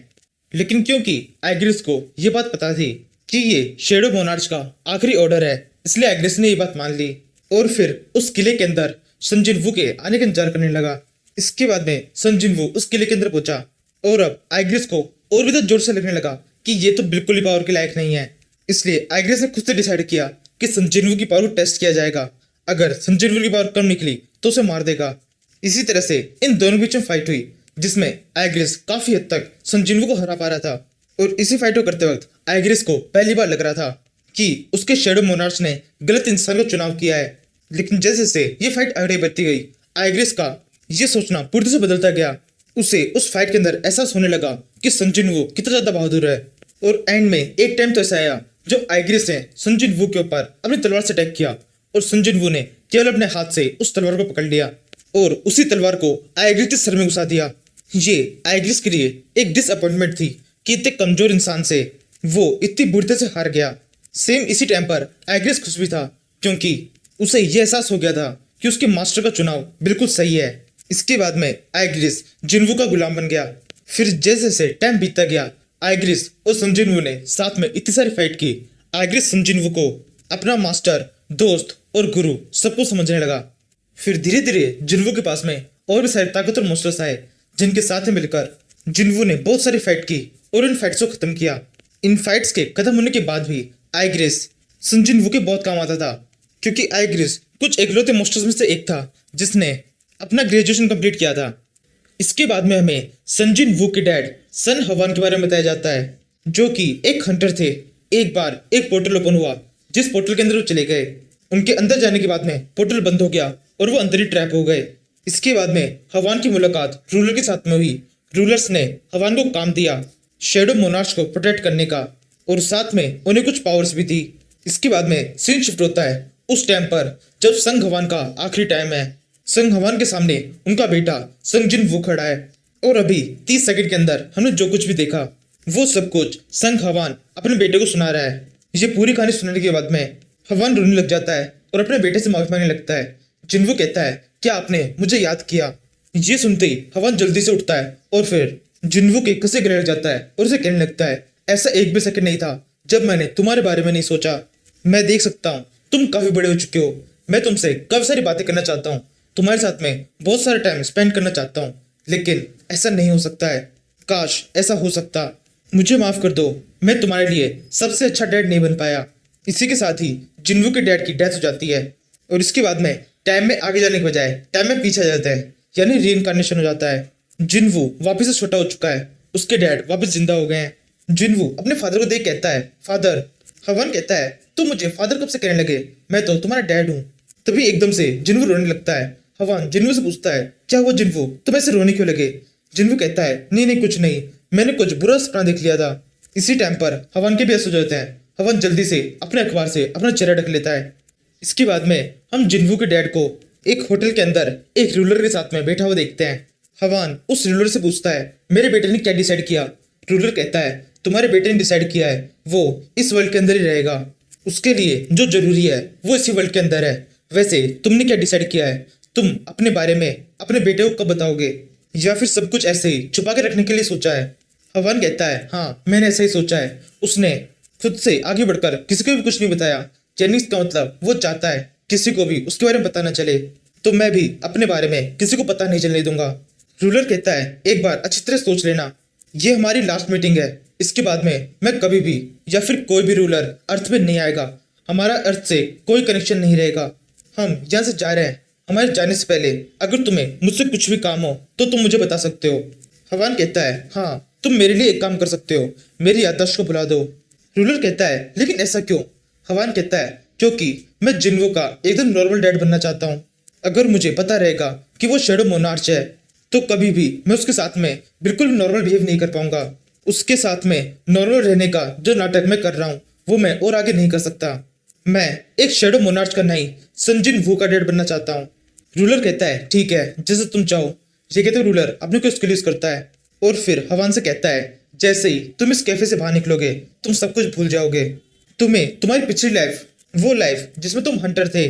लेकिन क्योंकि आइग्रिस को यह बात पता थी कि ये शेडो मोनार्च का आखिरी ऑर्डर है, इसलिए आइग्रिस ने ये बात मान ली और फिर उस किले के अंदर सन जिन्वू के आने का इंतजार करने लगा। इसके बाद में सन जिन्वू उस किले के अंदर पहुंचा और अब आइग्रिस को और भी जोर से लगने लगा कि ये तो बिल्कुल ही पावर के लायक नहीं है। इसलिए आइग्रिस ने खुद से डिसाइड किया कि सन जिन्वू की पावर टेस्ट किया जाएगा। अगर सन जिन्वू की पावर कम निकली तो उसे मार देगा। इसी तरह से इन दोनों के बीच में फाइट हुई जिसमें आइग्रिस काफी हद तक सन जिन्वू को हरा पा रहा था और इसी फाइट को करते वक्त आइग्रिस को पहली बार लग रहा था कि उसके शेडो मोनार्च ने गलत इंसान का चुनाव किया है। लेकिन जैसे जैसे ये फाइट आगे बढ़ती गई आइग्रिस का ये सोचना पूरी तरह से बदलता गया। उसे उस फाइट के अंदर एहसास होने लगा कि सन जिन्वू कितना ज्यादा बहादुर है। और एंड में एक टाइम तो ऐसा आया जब आइग्रिस ने सन जिन्वू के ऊपर अपनी तलवार से अटैक किया और सन जिन्वू ने केवल अपने हाथ से उस तलवार को पकड़ लिया और उसी तलवार को आइग्रिस के सर में घुसा दिया। ये आइग्रिस के लिए एक डिसअपॉइंटमेंट थी कि इतने कमजोर इंसान से वो इतनी बुरी से हार गया। सेम इसी टाइम पर आइग्रिस खुश भी था क्योंकि उसे यह एहसास हो गया था कि उसके मास्टर का चुनाव बिल्कुल सही है। इसके बाद में आइग्रिस जिन्वू का गुलाम बन गया। फिर जैसे जैसे टाइम बीतता गया आइग्रिस और सन जिन्वू ने साथ में इतनी सारी फाइट की। आइग्रिस सन जिन्वू को अपना मास्टर, दोस्त और गुरु सबको समझने लगा। फिर धीरे धीरे जिन्वू के पास में और भी सारे ताकतवर मॉन्स्टर्स आए जिनके साथ मिलकर जिन्वू ने बहुत सारी फाइट की और इन फाइट्स को खत्म किया। इन फाइट्स के खत्म होने के बाद भी आइग्रिस सन जिन वू के बहुत काम आता था, क्योंकि आइग्रिस कुछ इकलौते मोस्टर्स में से एक था जिसने अपना ग्रेजुएशन कंप्लीट किया था। इसके बाद में हमें सन जिन वू के डैड सन हवान के बारे में बताया जाता है, जो कि एक हंटर थे। एक बार एक पोर्टल ओपन हुआ, जिस पोर्टल के अंदर वो चले गए। उनके अंदर जाने के बाद में पोर्टल बंद हो गया और वो अंदर ही ट्रैप हो गए। इसके बाद में हवान की मुलाकात रूलर के साथ में हुई। रूलर्स ने हवान को काम दिया शेडो मोनार्च को प्रोटेक्ट करने का, और साथ में उन्हें कुछ पावर्स भी दी। इसके बाद में सीन शिफ्ट होता है उस टाइम पर जब संग हवान का आखिरी टाइम है। संग हवान के सामने उनका बेटा संग जिन वू खड़ा है, और अभी 30 सेकंड के अंदर हमने जो कुछ भी देखा वो सब कुछ संग हवान अपने बेटे को सुना रहा है। ये पूरी कहानी सुनने के बाद में हवान रोने लग जाता है और अपने बेटे से माफी मांगने लगता है। जिनवू कहता है, क्या आपने मुझे याद किया? ये सुनते ही हवान जल्दी से उठता है और फिर जिनवू के कसे गले लग जाता है और उसे कहने लगता है, ऐसा एक भी सेकंड नहीं था जब मैंने तुम्हारे बारे में नहीं सोचा। मैं देख सकता हूँ तुम काफी बड़े हो चुके हो। मैं तुमसे काफी सारी बातें करना चाहता हूँ, तुम्हारे साथ में बहुत सारा टाइम स्पेंड करना चाहता हूँ, लेकिन ऐसा नहीं हो सकता है। काश ऐसा हो सकता। मुझे माफ कर दो, मैं तुम्हारे लिए सबसे अच्छा डैड नहीं बन पाया। इसी के साथ ही जिनवू के डैड की डेथ हो जाती है, और इसके बाद में टाइम में आगे जाने के बजाय टाइम में पीछे जाता है, यानी रीइंकार्नेशन हो जाता है। जिनवू वापस से छोटा हो चुका है, उसके डैड वापस जिंदा हो गए हैं। जिनवू अपने फादर को देख कहता है, फादर। हवन कहता है, तुम मुझे फादर कब से कहने लगे? मैं तो तुम्हारा डैड हूँ। तभी एकदम से जिनवू रोने लगता है। हवन जिनवू से पूछता है, क्या हुआ जिनवू, तुम ऐसे रोने क्यों लगे? जिनवू कहता है, नहीं नहीं कुछ नहीं, मैंने कुछ बुरा सपना देख लिया था। इसी टाइम पर हवन के भी ऐसे हो जाते हैं। हवन जल्दी से अपने अखबार से अपना चेहरा ढक लेता है। इसके बाद में हम जिनवू के डैड को एक होटल के अंदर एक रूलर के साथ में बैठा हुआ देखते हैं। हवान उस रूलर से पूछता है, मेरे बेटे ने क्या डिसाइड किया? रूलर कहता है, तुम्हारे बेटे ने डिसाइड किया है वो इस वर्ल्ड के अंदर ही रहेगा। उसके लिए जो जरूरी है वो इसी वर्ल्ड के अंदर है। वैसे तुमने क्या डिसाइड किया है? तुम अपने बारे में अपने बेटे को कब बताओगे, या फिर सब कुछ ऐसे ही छुपा के रखने के लिए सोचा है? हवान कहता है, हाँ मैंने ऐसा ही सोचा है। उसने खुद से आगे बढ़कर किसी को भी कुछ नहीं बताया। जेनिक्स का मतलब वो चाहता है किसी को भी उसके बारे में पता न चले, तो मैं भी अपने बारे में किसी को पता नहीं चलने दूंगा। रूलर कहता है, एक बार अच्छी तरह सोच लेना, ये हमारी लास्ट मीटिंग है। इसके बाद में मैं कभी भी या फिर कोई भी रूलर अर्थ में नहीं आएगा। हमारा अर्थ से कोई कनेक्शन नहीं रहेगा। हम यहाँ से जा रहे हैं। हमारे जाने से पहले अगर तुम्हें मुझसे कुछ भी काम हो तो तुम मुझे बता सकते हो। हवान कहता है, हाँ तुम मेरे लिए एक काम कर सकते हो, मेरी याददाश्त को भुला दो। रूलर कहता है, लेकिन ऐसा क्यों? हवान कहता है, क्योंकि मैं जिनवू का एकदम नॉर्मल डैड बनना चाहता हूँ। अगर मुझे पता रहेगा कि वो शेडो मोनार्च है तो कभी भी मैं उसके साथ में बिल्कुल भी नॉर्मल बिहेव नहीं कर पाऊंगा। उसके साथ में नॉर्मल रहने का जो नाटक मैं कर रहा हूँ वो मैं और आगे नहीं कर सकता। मैं एक शेडो मोनार्च का नहीं सन जिन वू का डैड बनना चाहता हूँ। रूलर कहता है, ठीक है जैसे तुम चाहो। ये कहते रूलर अपने को एक्सक्यूज करता है और फिर हवान से कहता है, जैसे ही तुम इस कैफे से बाहर निकलोगे तुम सब कुछ भूल जाओगे। तुम्हें तुम्हारी पिछली लाइफ, वो लाइफ जिसमें तुम हंटर थे,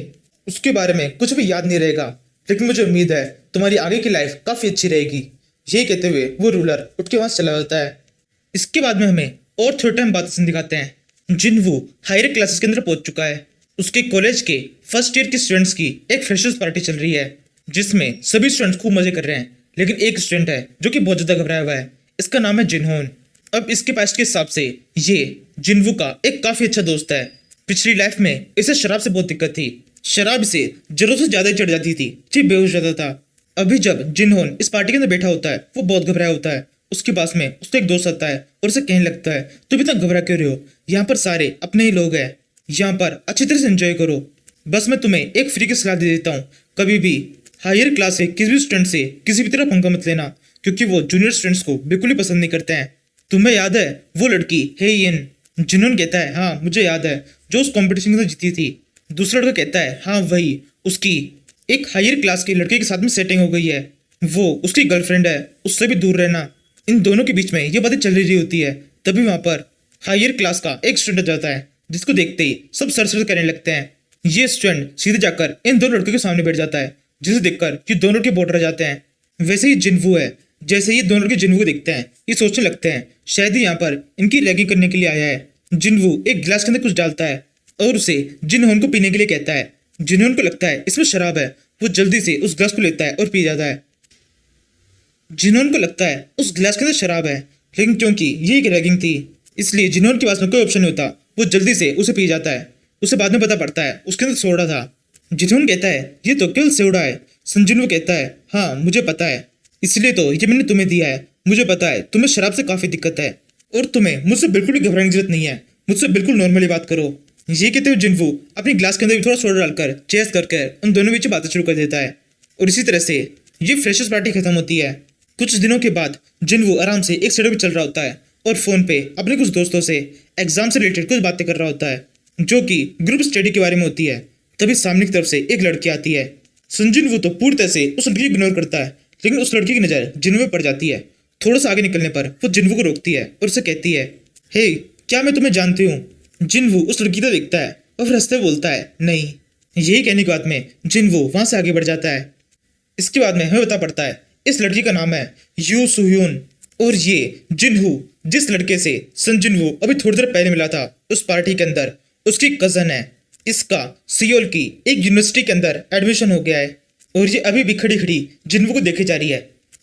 उसके बारे में कुछ भी याद नहीं रहेगा, लेकिन मुझे उम्मीद है तुम्हारी आगे की लाइफ काफी अच्छी रहेगी। यही कहते हुए वो रूलर उठ के वहां से चला जाता है। इसके बाद में हमें और थोड़ा टाइम बाद सीन दिखाते हैं। जिनवू हायर क्लासेस के अंदर पहुंच चुका है। उसके कॉलेज के फर्स्ट ईयर के स्टूडेंट्स की एक फ्रेशर्स पार्टी चल रही है, जिसमें सभी स्टूडेंट्स खूब मजे कर रहे हैं, लेकिन एक स्टूडेंट है जो कि बहुत ज्यादा घबराया हुआ है। इसका नाम है जिनहोन। अब इसके पास के हिसाब से ये जिनवू का एक काफी अच्छा दोस्त है। पिछली लाइफ में इसे शराब से बहुत दिक्कत थी। शराब से जरूरत से ज्यादा चढ़ जाती थी, जी बेहोश जाता था। अभी जब जिनहोन इस पार्टी के अंदर बैठा होता है वो बहुत घबराया होता है। उसके पास में उसका एक दोस्त आता है और उसे कहने लगता है, तुम इतना घबरा क्यों रहे हो? यहाँ पर सारे अपने ही लोग हैं, यहाँ पर अच्छी तरह से एंजॉय करो। बस मैं तुम्हें एक फ्री की सलाह दे देता हूँ, कभी भी हायर क्लास से किसी भी स्टूडेंट से किसी भी तरह पंगा मत लेना, क्योंकि वो जूनियर स्टूडेंट्स को बिल्कुल ही पसंद नहीं करते हैं। तुम्हें याद है वो लड़की हेयन? जिनहोन कहता है, हाँ मुझे याद है, जो उस कॉम्पिटिशन में जीती थी। दूसरा लड़का कहता है, हाँ वही, उसकी एक हायर क्लास के लड़के के साथ में सेटिंग हो गई है, वो उसकी गर्लफ्रेंड है, उससे भी दूर रहना। इन दोनों के बीच में ये बातें चल रही होती है। तभी वहां पर हायर क्लास का एक स्टूडेंट जाता है, जिसको देखते ही सब सर करने लगते हैं। ये स्टूडेंट सीधे जाकर इन दोनों लड़कों के सामने बैठ जाता है, जिसे देखकर ये दोनों लड़के बोट रह जाते हैं। वैसे ही जिनवू है, जैसे ये दोनों लड़के जिनवू को देखते हैं ये सोचने लगते हैं शायद ही यहाँ पर इनकी रैगिंग करने के लिए आया है। जिनवू एक गिलास के अंदर कुछ डालता है और उसे जिनहोन को पीने के लिए कहता है। जिनहोन को लगता है इसमें शराब है, वो जल्दी से उस गिलास को लेता है और पी जाता है। जिनहोन को लगता है उस गिलास के अंदर शराब है, लेकिन क्योंकि ये एक रैगिंग थी इसलिए जिनहोन के पास में कोई ऑप्शन नहीं होता, वो जल्दी से उसे पी जाता है। उसे बाद में पता पड़ता है उसके अंदर सोडा था। जिथुन कहता है ये तो केवल सोडा है। संजुनवू कहता है हाँ मुझे पता है, इसलिए तो ये मैंने तुम्हें दिया है। मुझे पता है तुम्हें शराब से काफी दिक्कत है और तुम्हें मुझसे बिल्कुल भी घबराने की जरूरत नहीं है। मुझसे बिल्कुल नॉर्मली बात करो। ये कहते हुए जिनवू अपनी ग्लास के अंदर भी थोड़ा सोडा डालकर चेस करके उन दोनों बीच बातें शुरू कर देता है और इसी तरह से ये फ्रेशर्स पार्टी खत्म होती है। कुछ दिनों के बाद जिनवू आराम से एक सड़क पर चल रहा होता है और फोन पे अपने कुछ दोस्तों से एग्जाम से रिलेटेड कुछ बातें कर रहा होता है जो कि ग्रुप स्टडी के बारे में होती है। तभी सामने की तरफ से एक लड़की आती है। संजिनवू तो पूरी तरह से उस लड़की को इग्नोर करता है, लेकिन उस लड़की की नजर जिनवू पे पड़ जाती है। थोड़ा सा आगे निकलने पर वो जिनवू को रोकती है और उसे कहती है हे क्या मैं तुम्हें जानती हूँ। जिनवू उस लड़की को देखता है और फिर हंसते बोलता है नहीं। यही कहने के बाद में जिनवू वहां से आगे बढ़ जाता है। इसके बाद में हमें पता पड़ता है इस लड़की का नाम है यू सुह्यून और ये जिनहू जिस लड़के से संजिनवू अभी थोड़ी देर पहले मिला था उस पार्टी के अंदर उसकी कजन है। इसका सियोल की एक यूनिवर्सिटी के अंदर एडमिशन हो गया है और ये अभी भी खड़ी खड़ी जिनवू को देखे जा रही है।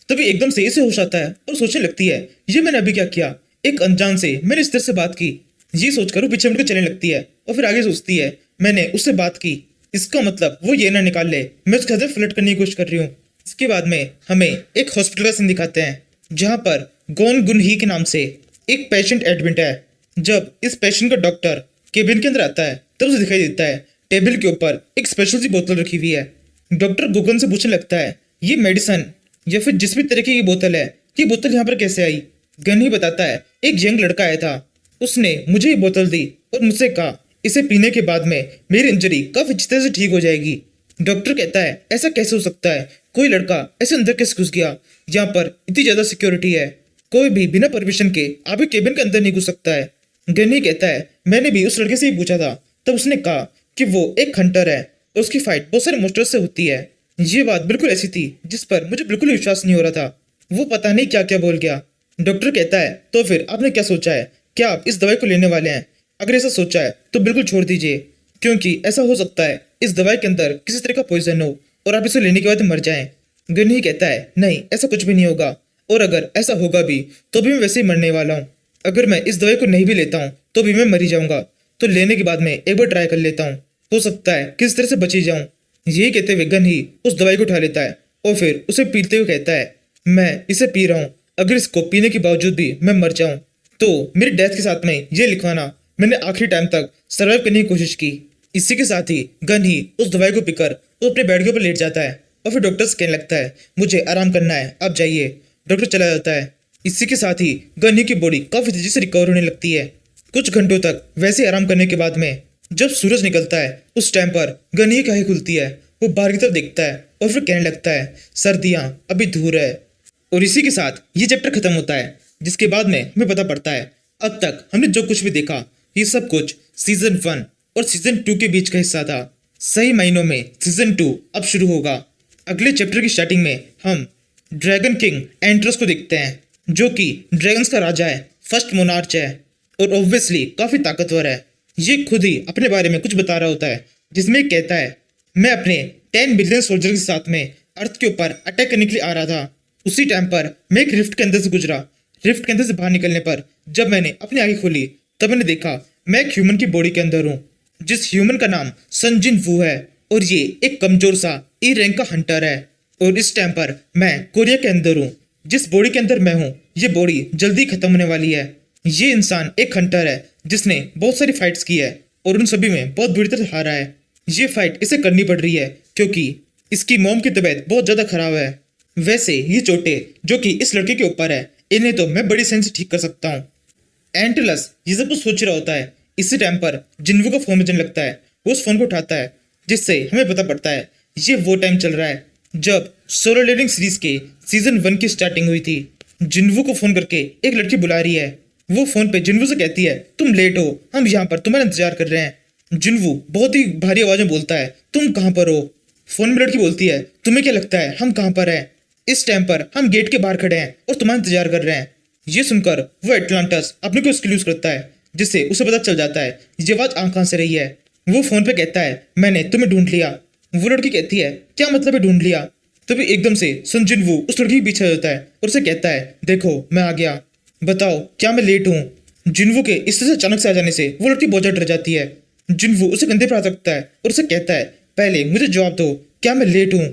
तभी एकदम से इसे होश आता है और सोचने लगती है ये मैंने अभी क्या किया, एक अनजान से मैंने इस तरह से बात की। ये सोचकर वो पीछे मुड़कर चलने लगती है और फिर आगे सोचती है मैंने उससे बात की, इसका मतलब वो ये ना निकाल ले मैं उसके हाथ फ्लर्ट करने की कोशिश कर रही हूँ। इसके बाद में हमें एक हॉस्पिटल का सीन दिखाते हैं जहाँ पर गोन गुन ही के नाम से एक पेशेंट एडमिट है। जब इस पेशेंट का डॉक्टर केबिन के अंदर आता है तब उसे दिखाई देता है टेबल के ऊपर एक स्पेशल सी बोतल रखी हुई है। डॉक्टर गुगन से पूछने लगता है ये मेडिसिन या फिर जिस भी तरीके की बोतल है ये बोतल यहाँ पर कैसे आई। गन ही बताता है एक यंग लड़का आया था, उसने मुझे ये बोतल दी और मुझसे कहा इसे पीने के बाद में मेरी इंजरी काफी अच्छी तरह से ठीक हो जाएगी। डॉक्टर कहता है ऐसा कैसे हो सकता है, कोई लड़का ऐसे अंदर कैसे घुस गया, यहाँ पर इतनी ज्यादा सिक्योरिटी है, कोई भी बिना परमिशन के आपके केबिन के अंदर नहीं घुस सकता है। गनी कहता है मैंने भी उस लड़के से ही पूछा था, तब उसने कहा कि वो एक हंटर है और उसकी फाइट बहुत सारे मोस्टर्स से होती है। ये बात बिल्कुल ऐसी थी जिस पर मुझे बिल्कुल विश्वास नहीं हो रहा था। वो पता नहीं क्या क्या बोल गया। डॉक्टर कहता है तो फिर आपने क्या सोचा है, क्या आप इस दवाई को लेने वाले हैं? अगर ऐसा सोचा है तो बिल्कुल छोड़ दीजिए, क्योंकि ऐसा हो सकता है इस दवाई के अंदर किसी तरह का पॉइजन हो और आप इसे लेने के बाद मर जाएं। गनी कहता है नहीं ऐसा कुछ भी नहीं होगा, और अगर ऐसा होगा भी तो भी मैं वैसे ही मरने वाला हूँ। अगर मैं इस दवाई को नहीं भी लेता हूँ तो भी मैं मरी जाऊंगा, तो लेने के बाद में एक बार ट्राई कर लेता हूँ, हो सकता है किस तरह से बची जाऊं। यही कहते हुए गन ही उस दवाई को उठा लेता है और फिर उसे पीते हुए कहता है मैं इसे पी रहा हूँ, अगर इसको पीने के बावजूद भी मैं मर जाऊं तो मेरी डेथ के साथ में ये लिखवाना मैंने आखिरी टाइम तक सर्वाइव करने की कोशिश की। इसी के साथ ही गन ही उस दवाई को पीकर वो अपने बेड के ऊपर लेट जाता है और फिर डॉक्टर से कहने लगता है मुझे आराम करना है, आप जाइए। डॉक्टर चला जाता है। इसी के साथ ही गन ही की बॉडी काफी तेजी से रिकवर होने लगती है। कुछ घंटों तक वैसे आराम करने के बाद में जब सूरज निकलता है उस टाइम पर गनी की आंखें खुलती है। वो बाहर की तरफ देखता है और फिर कहने लगता है सर्दियां अभी दूर है। और इसी के साथ ये चैप्टर खत्म होता है, जिसके बाद में हमें पता पड़ता है अब तक हमने जो कुछ भी देखा ये सब कुछ सीजन 1 और सीजन 2 के बीच का हिस्सा था। सही महीनों में सीजन 2 अब शुरू होगा। अगले चैप्टर की स्टार्टिंग में हम ड्रैगन किंग एंट्रस को देखते हैं, जो कि ड्रैगन्स का राजा है, फर्स्ट मोनार्च है और ऑब्वियसली काफी ताकतवर है। ये खुद ही अपने बारे में कुछ बता रहा होता है, जिसमें कहता है मैं अपने 10 बिलियन सोल्जर के साथ में अर्थ के ऊपर अटैक करने के लिए आ रहा था। उसी टाइम पर मैं एक रिफ्ट के अंदर से गुजरा। रिफ्ट के अंदर से बाहर निकलने पर जब मैंने अपनी आंखें खोली तब मैंने देखा मैं एक ह्यूमन की बॉडी के अंदर हूँ, जिस ह्यूमन का नाम संजिन वू है और ये एक कमजोर सा ई रैंक का हंटर है। और इस टाइम पर मैं कोरिया के अंदर हूँ। जिस बॉडी के अंदर मैं हूँ ये बॉडी जल्दी खत्म होने वाली है। ये इंसान एक हंटर है जिसने बहुत सारी फाइट्स की है और उन सभी में बहुत बुरी तरह हारा है। ये फाइट इसे करनी पड़ रही है क्योंकि इसकी मॉम की तबीयत बहुत ज्यादा खराब है। वैसे ये चोटें जो कि इस लड़के के ऊपर है इन्हें तो मैं बड़ी सेंस से ठीक कर सकता हूँ। एंटलस ये सब कुछ सोच रहा होता है। इसी टाइम पर जिन्वू का फोन बजने लगता है। वो उस फोन को उठाता है, जिससे हमें पता पड़ता है ये वो टाइम चल रहा है जब सोलो लेवलिंग सीरीज के सीजन 1 की स्टार्टिंग हुई थी। जिन्वू को फोन करके एक लड़की बुला रही है। वो फोन पे जिन्वू से कहती है तुम लेट हो, हम यहाँ पर तुम्हारा इंतजार कर रहे हैं। जिन्वू बहुत ही भारी आवाज में बोलता है तुम कहाँ पर हो? फोन में लड़की बोलती है तुम्हें क्या लगता है हम कहाँ पर हैं? इस टाइम पर हम गेट के बाहर खड़े हैं और तुम्हारा इंतजार कर रहे हैं। ये सुनकर वो एटलांटस अपने को एक्सक्यूज करता है, जिससे उसे पता चल जाता है ये आवाज कहाँ से रही है। वो फोन पे कहता है मैंने तुम्हें ढूंढ लिया। वो लड़की कहती है क्या मतलब है ढूंढ लिया? तभी एकदम से संजिन वू उस लड़की के पीछे आ जाता है और उसे कहता है देखो मैं आ गया, बताओ क्या मैं लेट हूँ? जिन्वू के इस तरह से अचानक से आ जाने से वो लड़की बहुत ज्यादा डर जाती है। जिनवू उसे कंधे पर हाथ रखता है और उसे कहता है, पहले मुझे जवाब दो, क्या मैं लेट हूँ?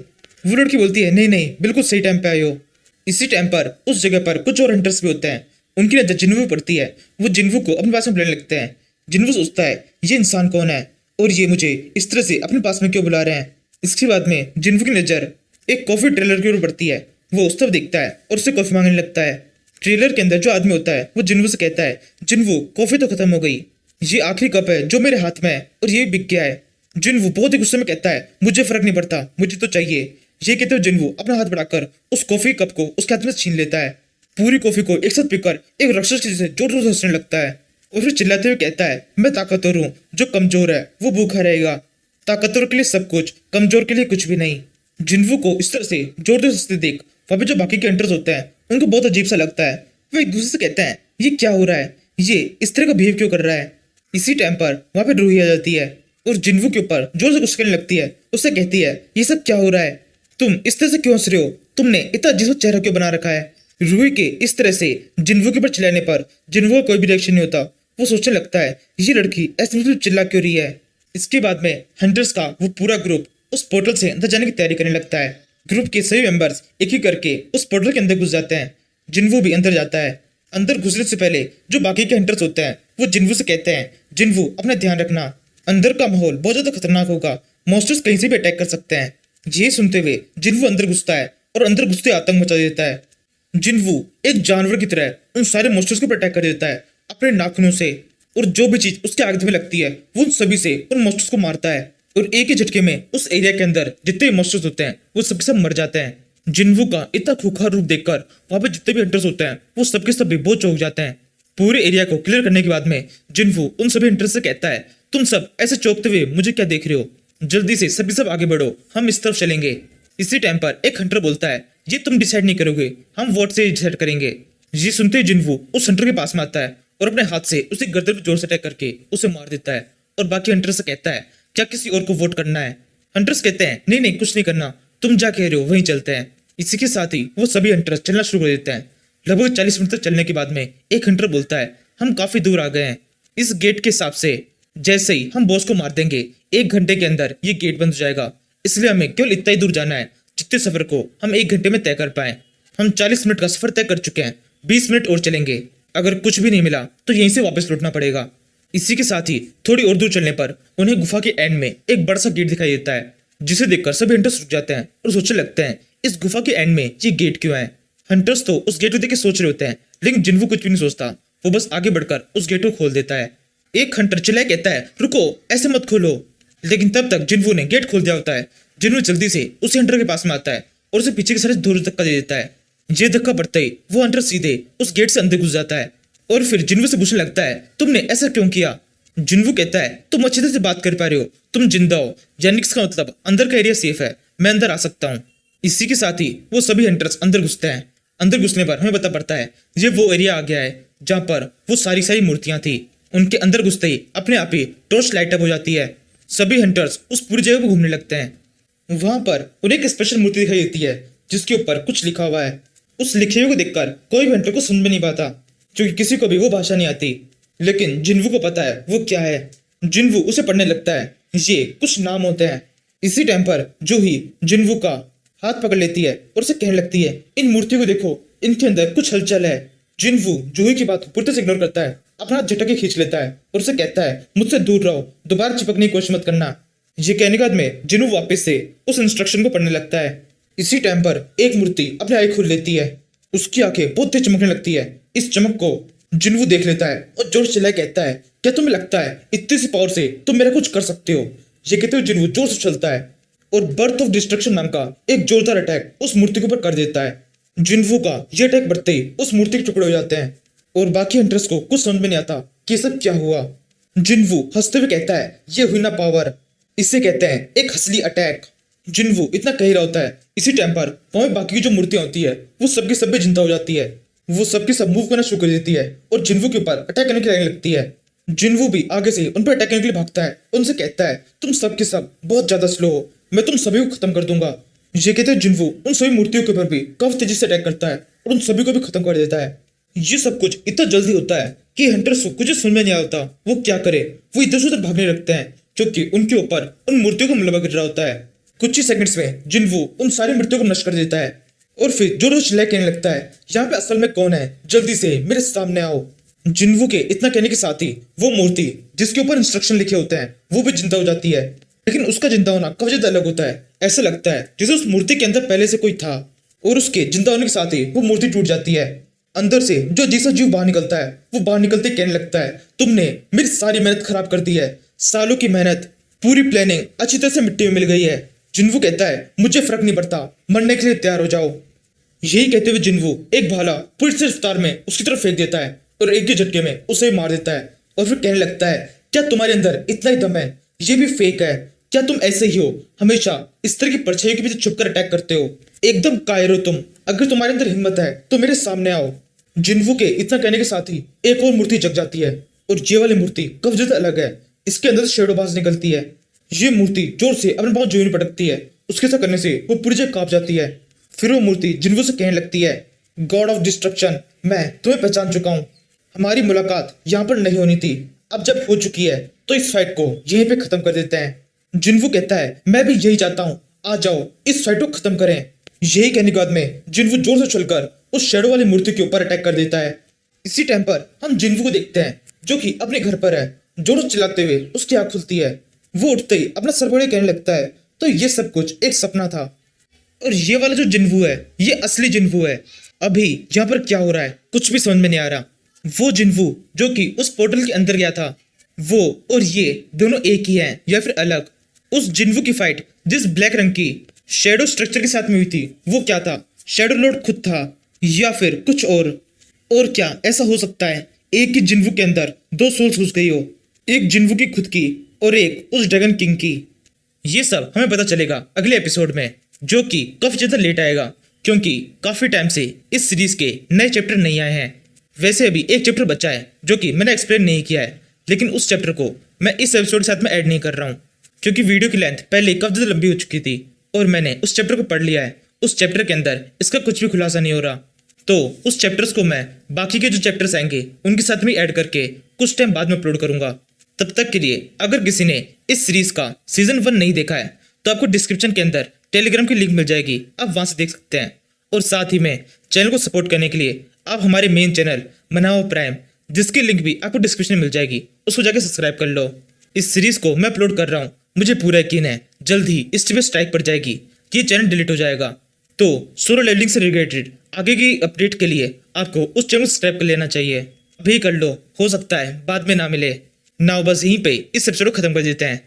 वो लड़की बोलती है, नहीं नहीं, बिल्कुल सही टाइम पे आए हो। इसी टाइम पर उस जगह पर कुछ और हंटर्स भी होते हैं। उनकी नजर जिन्वू पे पड़ती है। वो जिन्वू को अपने पास में बुलाने लगते हैं। जिन्वू सोचता है, ये इंसान कौन है और ये मुझे इस तरह से अपने पास में क्यों बुला रहे हैं। इसके बाद में जिन्वू की नजर एक कॉफी ट्रेलर की ओर पड़ती है। वो उस तरफ देखता है और उससे कॉफी मांगने लगता है। ट्रेलर के अंदर जो आदमी होता है वो जिन्वू से कहता है, जिन्वू कॉफी तो खत्म हो गई, ये आखिरी कप है जो मेरे हाथ में है और ये बिक गया है। जिन्वू बहुत ही गुस्से में कहता है, मुझे फर्क नहीं पड़ता, मुझे तो चाहिए। ये कहते हुए जिन्वू अपना हाथ बढ़ाकर उस कॉफी कप को उसके हाथ में से छीन लेता है। पूरी कॉफी को एक साथ पीकर एक राक्षस के जैसे जोर जोर से हंसने लगता है और फिर चिल्लाते हुए कहता है, मैं ताकतवर हूँ, जो कमजोर है वो भूखा रहेगा। ताकतवर के लिए सब कुछ, कमजोर के लिए कुछ भी नहीं। जिन्वू को इस तरह से जोर जोर से हंसते देख वहां पे जो बाकी के हंटर्स होते हैं उनको बहुत अजीब सा लगता है। वो एक दूसरे से कहते हैं, ये क्या हो रहा है, ये इस तरह का बिहेव क्यों कर रहा है। इसी टाइम पर वहां पे रूही आ जाती है और जिन्वू के ऊपर जोर से गुस्सा करने लगती है। उससे कहती है, ये सब क्या हो रहा है, तुम इस तरह से क्यों हंस रहे हो, तुमने इतना अजीब सा चेहरा क्यों बना रखा है। रूही के इस तरह से जिन्वू के ऊपर चिल्लाने पर जिन्वू का कोई भी रिएक्शन नहीं होता। वो सोचने लगता है, ये लड़की ऐसे मुझे चिल्ला क्यों रही है। इसके बाद में हंटर्स का वो पूरा ग्रुप उस पोर्टल से अंदर जाने की तैयारी करने लगता है। ग्रुप के सभी मेंबर्स एक ही करके उस पोर्टल के अंदर घुस जाते हैं। जिन्वू भी अंदर जाता है। अंदर घुसने से पहले जो बाकी के हंटर्स होते हैं वो जिन्वू से कहते हैं, जिन्वू अपना ध्यान रखना, अंदर का माहौल बहुत ज्यादा खतरनाक होगा, मॉन्स्टर्स कहीं से भी अटैक कर सकते हैं। ये सुनते हुए जिन्वू अंदर घुसता है और अंदर घुसते आतंक मचा देता है। जिन्वू एक जानवर की तरह उन सारे मॉन्स्टर्स को अटैक कर देता है अपने नाखूनों से, और जो भी चीज उसके आगे में लगती है वो उन सभी से उन मॉन्स्टर्स को मारता है और एक ही झटके में उस एरिया के अंदर जितने भी मॉन्स्टर्स होते हैं वो सब के सब मर जाते हैं। जिन्वू का इतना खूंखार रूप देखकर वहां पे जितने भी हंटर्स होते हैं वो सबके सब भी बहुत चौंक जाते हैं। पूरे एरिया को क्लियर करने के बाद में जिन्वू उन सभी हंटर्स से कहता है, तुम सब ऐसे चौंकते हुए मुझे क्या देख रहे हो, जल्दी से सभी सब आगे बढ़ो, हम इस तरफ चलेंगे। इसी टाइम पर एक हंटर बोलता है, ये तुम डिसाइड नहीं करोगे, हम वोट से डिसाइड करेंगे। ये सुनते ही जिन्वू उस हंटर के पास में आता है और अपने हाथ से उसे गर्दन पर जोर से अटैक करके उसे मार देता है और बाकी हंटर्स से कहता है, क्या किसी और को वोट करना है। हंटर्स कहते हैं, नहीं नहीं, कुछ नहीं करना, तुम जा कह रहे हो वहीं चलते हैं। इसी के साथ ही वो सभी हंटर्स चलना शुरू कर देते हैं। लगभग 40 मिनट तक चलने के बाद में एक हंटर बोलता है, हम काफी दूर आ गए हैं, इस गेट के हिसाब से जैसे ही हम बॉस को मार देंगे 1 घंटे के अंदर ये गेट बंद हो जाएगा, इसलिए हमें केवल इतना ही दूर जाना है जितने सफर को हम 1 घंटे में तय कर पाए। हम 40 मिनट का सफर तय कर चुके हैं, 20 मिनट और चलेंगे, अगर कुछ भी नहीं मिला तो यहीं से वापस लौटना पड़ेगा। इसी के साथ ही थोड़ी और दूर चलने पर उन्हें गुफा के एंड में एक बड़ा सा गेट दिखाई देता है, जिसे देखकर सभी हंटर्स रुक जाते हैं और सोचने लगते हैं, इस गुफा के एंड में ये गेट क्यों है। हंटर्स तो उस गेट को देख के सोच रहे होते हैं, लेकिन जिन्वू कुछ भी नहीं सोचता, वो बस आगे बढ़कर उस गेट को खोल देता है। एक हंटर चिल्लाए कहता है, रुको, ऐसे मत खोलो, लेकिन तब तक जिन्वू ने गेट खोल दिया होता है। जिन्वू जल्दी से उसी हंटर के पास में आता है और उसे पीछे की साइड दूर धक्का दे देता है। ये धक्का पड़ते ही वो हंटर सीधे उस गेट से अंदर घुस जाता है और फिर जिन्वू से पूछने लगता है, तुमने ऐसा क्यों किया। जिन्वू कहता है, तुम अच्छी तरह से बात कर पा रहे हो, तुम जिंदा हो, यानी इसका मतलब अंदर का एरिया सेफ है, मैं अंदर आ सकता हूँ। इसी के साथ ही वो सभी हंटर्स अंदर घुसते हैं। अंदर घुसने पर हमें पता पड़ता है ये वो एरिया आ गया है जहाँ पर वो सारी सारी मूर्तियां थी। उनके अंदर घुसते ही अपने आप ही टॉर्च लाइट अप हो जाती है। सभी हंटर्स उस पूरी जगह को घूमने लगते हैं। वहां पर उन्हें एक स्पेशल मूर्ति दिखाई देती है जिसके ऊपर कुछ लिखा हुआ है। उस लिखे हुए को देखकर कोई भी हंटर को समझ में नहीं पाता, क्योंकि किसी को भी वो भाषा नहीं आती, लेकिन जिन्वू को पता है वो क्या है। जिन्वू उसे पढ़ने लगता है, ये कुछ नाम होते हैं। इसी टाइम पर जूही जिन्वू का हाथ पकड़ लेती है और उसे कहने लगती है, इन मूर्तियों को देखो, इनके अंदर कुछ हलचल है। जिन्वू जूही की बात को पूरी तरह से इग्नोर करता है, अपना हाथ झटक के खींच लेता है और उसे कहता है, मुझसे दूर रहो, दोबारा चिपकने की कोशिश मत करना। ये कहने के बाद में जिन्वू वापस से उस इंस्ट्रक्शन को पढ़ने लगता है। इसी टाइम पर एक मूर्ति अपने आई खोल लेती है, उसकी आंखें बहुत तेज चमकने लगती है। इस चमक को जिन्वू देख लेता है और जोर से चिल्लाए कहता है, क्या तुम्हें लगता है इतनी सी पावर से तुम मेरा कुछ कर सकते हो। ये कहते हुए जिन्वू जोर से चलता है और बर्थ ऑफ डिस्ट्रक्शन नाम का एक जोरदार अटैक उस मूर्ति के ऊपर कर देता है। जिन्वू का ये अटैक बढ़ते ही उस मूर्ति के टुकड़े हो जाते हैं और बाकी हंटर्स को कुछ समझ में नहीं आता कि ये सब क्या हुआ। जिन्वू हंसते हुए कहता है, ये हुई ना पावर, इसे कहते हैं एक हंसली अटैक। जिन्वू इतना कह रहा होता है, इसी टाइम पर वहां बाकी की जो मूर्तियां होती है वो सबकी सब भी जिंदा हो जाती है। वो सबकी सब मूव करना शुरू कर देती है और जिन्वू के ऊपर अटैक करने की लगने लगती है। जिन्वू भी आगे से उन पर अटैक करने के लिए भागता है, उनसे कहता है, तुम सबके सब बहुत ज्यादा स्लो हो, मैं तुम सभी को खत्म कर दूंगा। ये कहते हैं जिन्वू उन सभी मूर्तियों के ऊपर भी काफी तेजी से अटैक करता है और उन सभी को भी खत्म कर देता है। ये सब कुछ इतना जल्दी होता है कि हंटर्स को कुछ समझ में नहीं आता वो क्या करे। वो इधर से उधर भागने लगते हैं क्योंकि उनके ऊपर उन मूर्तियों का मलबा गिर रहा होता है। कुछ ही सेकंड्स में जिन्वू उन सारी मूर्तियों को नष्ट कर देता है और फिर जोर से चिल्लाए कहने लगता है, यहाँ पे असल में कौन है, जल्दी से मेरे सामने आओ। जिन्वू के इतना कहने के साथ ही वो मूर्ति जिसके ऊपर इंस्ट्रक्शन लिखे होते हैं वो भी जिंदा हो जाती है। लेकिन उसका जिंदा होना काफी ज्यादा अलग होता है। ऐसा लगता है जैसे उस मूर्ति के अंदर पहले से कोई था और उसके जिंदा होने के साथ ही वो मूर्ति टूट जाती है। अंदर से जो जीसा जीव बाहर निकलता है वो बाहर निकलते कहने लगता है, तुमने मेरी सारी मेहनत खराब कर दी है, सालों की मेहनत, पूरी प्लानिंग अच्छी तरह से मिट्टी में मिल गई है। जिन्वू कहता है, मुझे फर्क नहीं पड़ता, मरने के लिए तैयार हो जाओ। यही कहते हुए जिन्वू एक भाला पूरी से रफ्तार में उसकी तरफ फेंक देता है और एक ही झटके में उसे मार देता है और फिर कहने लगता है, क्या तुम्हारे अंदर इतना ही दम है? ये भी फेक है। क्या तुम ऐसे ही हो, हमेशा इस तरह की परछाइयों के पीछे छुपकर अटैक करते हो? एकदम कायर हो तुम। अगर तुम्हारे अंदर हिम्मत है तो मेरे सामने आओ। जिन्वू के इतना कहने के साथ ही एक और मूर्ति जग जाती है और ये वाली मूर्ति काफी ज्यादा अलग है। इसके अंदर से शेडो बाज निकलती है। ये मूर्ति जोर से अपने बहुत जोर में पटकती है। उसके साथ करने से वो पूरी जगह कांप जाती है। फिर वो मूर्ति जिन्वू से कहने लगती है, गॉड ऑफ डिस्ट्रक्शन, मैं तुम्हें पहचान चुका हूँ। हमारी मुलाकात यहाँ पर नहीं होनी थी, अब जब हो चुकी है तो इस फाइट को यहीं पे खत्म कर देते हैं। जिन्वू कहता है, मैं भी यही चाहता हूँ, आ जाओ इस फाइट को खत्म करें। यही कहने के बाद में जिन्वू जोर से चलकर उस शेडो वाली मूर्ति के ऊपर अटैक कर देता है। इसी टाइम पर हम जिन्वू को देखते हैं जो कि अपने घर पर है। जोर से चिल्लाते हुए उसकी आंख खुलती है। वो उठते ही अपना सर बड़े कहने लगता है, तो ये सब कुछ एक सपना था और ये वाला जो जिन्वू है ये असली जिन्वू है। अभी यहाँ पर क्या हो रहा है कुछ भी समझ में नहीं आ रहा। वो जिन्वू जो कि उस पोर्टल के अंदर गया था, वो और ये दोनों एक ही हैं या फिर अलग? उस जिन्वू की फाइट जिस ब्लैक रंग की शेडो स्ट्रक्चर के साथ में हुई थी वो क्या था? शेडो लॉर्ड खुद था या फिर कुछ और क्या ऐसा हो सकता है एक ही जिन्वू के अंदर दो सोल्स घुस गई हो, एक जिन्वू की खुद की और एक उस ड्रैगन किंग की? ये सब हमें पता चलेगा अगले एपिसोड में, जो कि काफी ज्यादा लेट आएगा क्योंकि काफी टाइम से इस सीरीज के नए चैप्टर नहीं आए हैं। वैसे अभी एक चैप्टर बचा है जो कि मैंने एक्सप्लेन नहीं किया है, लेकिन उस चैप्टर को मैं इस एपिसोड के साथ में ऐड नहीं कर रहा हूँ क्योंकि वीडियो की लेंथ पहले काफी ज्यादा लंबी हो चुकी थी और मैंने उस चैप्टर को पढ़ लिया है। उस चैप्टर के अंदर इसका कुछ भी खुलासा नहीं हो रहा, तो उस चैप्टर्स को मैं बाकी के जो चैप्टर्स आएंगे उनके साथ में ऐड करके कुछ टाइम बाद में अपलोड करूंगा। तब तक के लिए अगर किसी ने इस सीरीज का सीजन 1 नहीं देखा है तो आपको डिस्क्रिप्शन के अंदर टेलीग्राम की लिंक मिल जाएगी, आप वहां से देख सकते हैं। और साथ ही में चैनल को सपोर्ट करने के लिए आप हमारे मेन चैनल मनाओ प्राइम, जिसकी लिंक भी आपको डिस्क्रिप्शन में मिल जाएगी, उसको जाके सब्सक्राइब कर लो। इस सीरीज को मैं अपलोड कर रहा हूँ, मुझे पूरा यकीन है जल्द ही इस पे स्ट्राइक पड़ जाएगी कि ये चैनल डिलीट हो जाएगा। तो सोलो लेवलिंग से रिलेटेड आगे की अपडेट के लिए आपको उस चैनल को सब्सक्राइब कर लेना चाहिए। अभी कर लो, हो सकता है बाद में ना मिले ना। बस यहीं पे इस एपिसोड को खत्म कर देते हैं।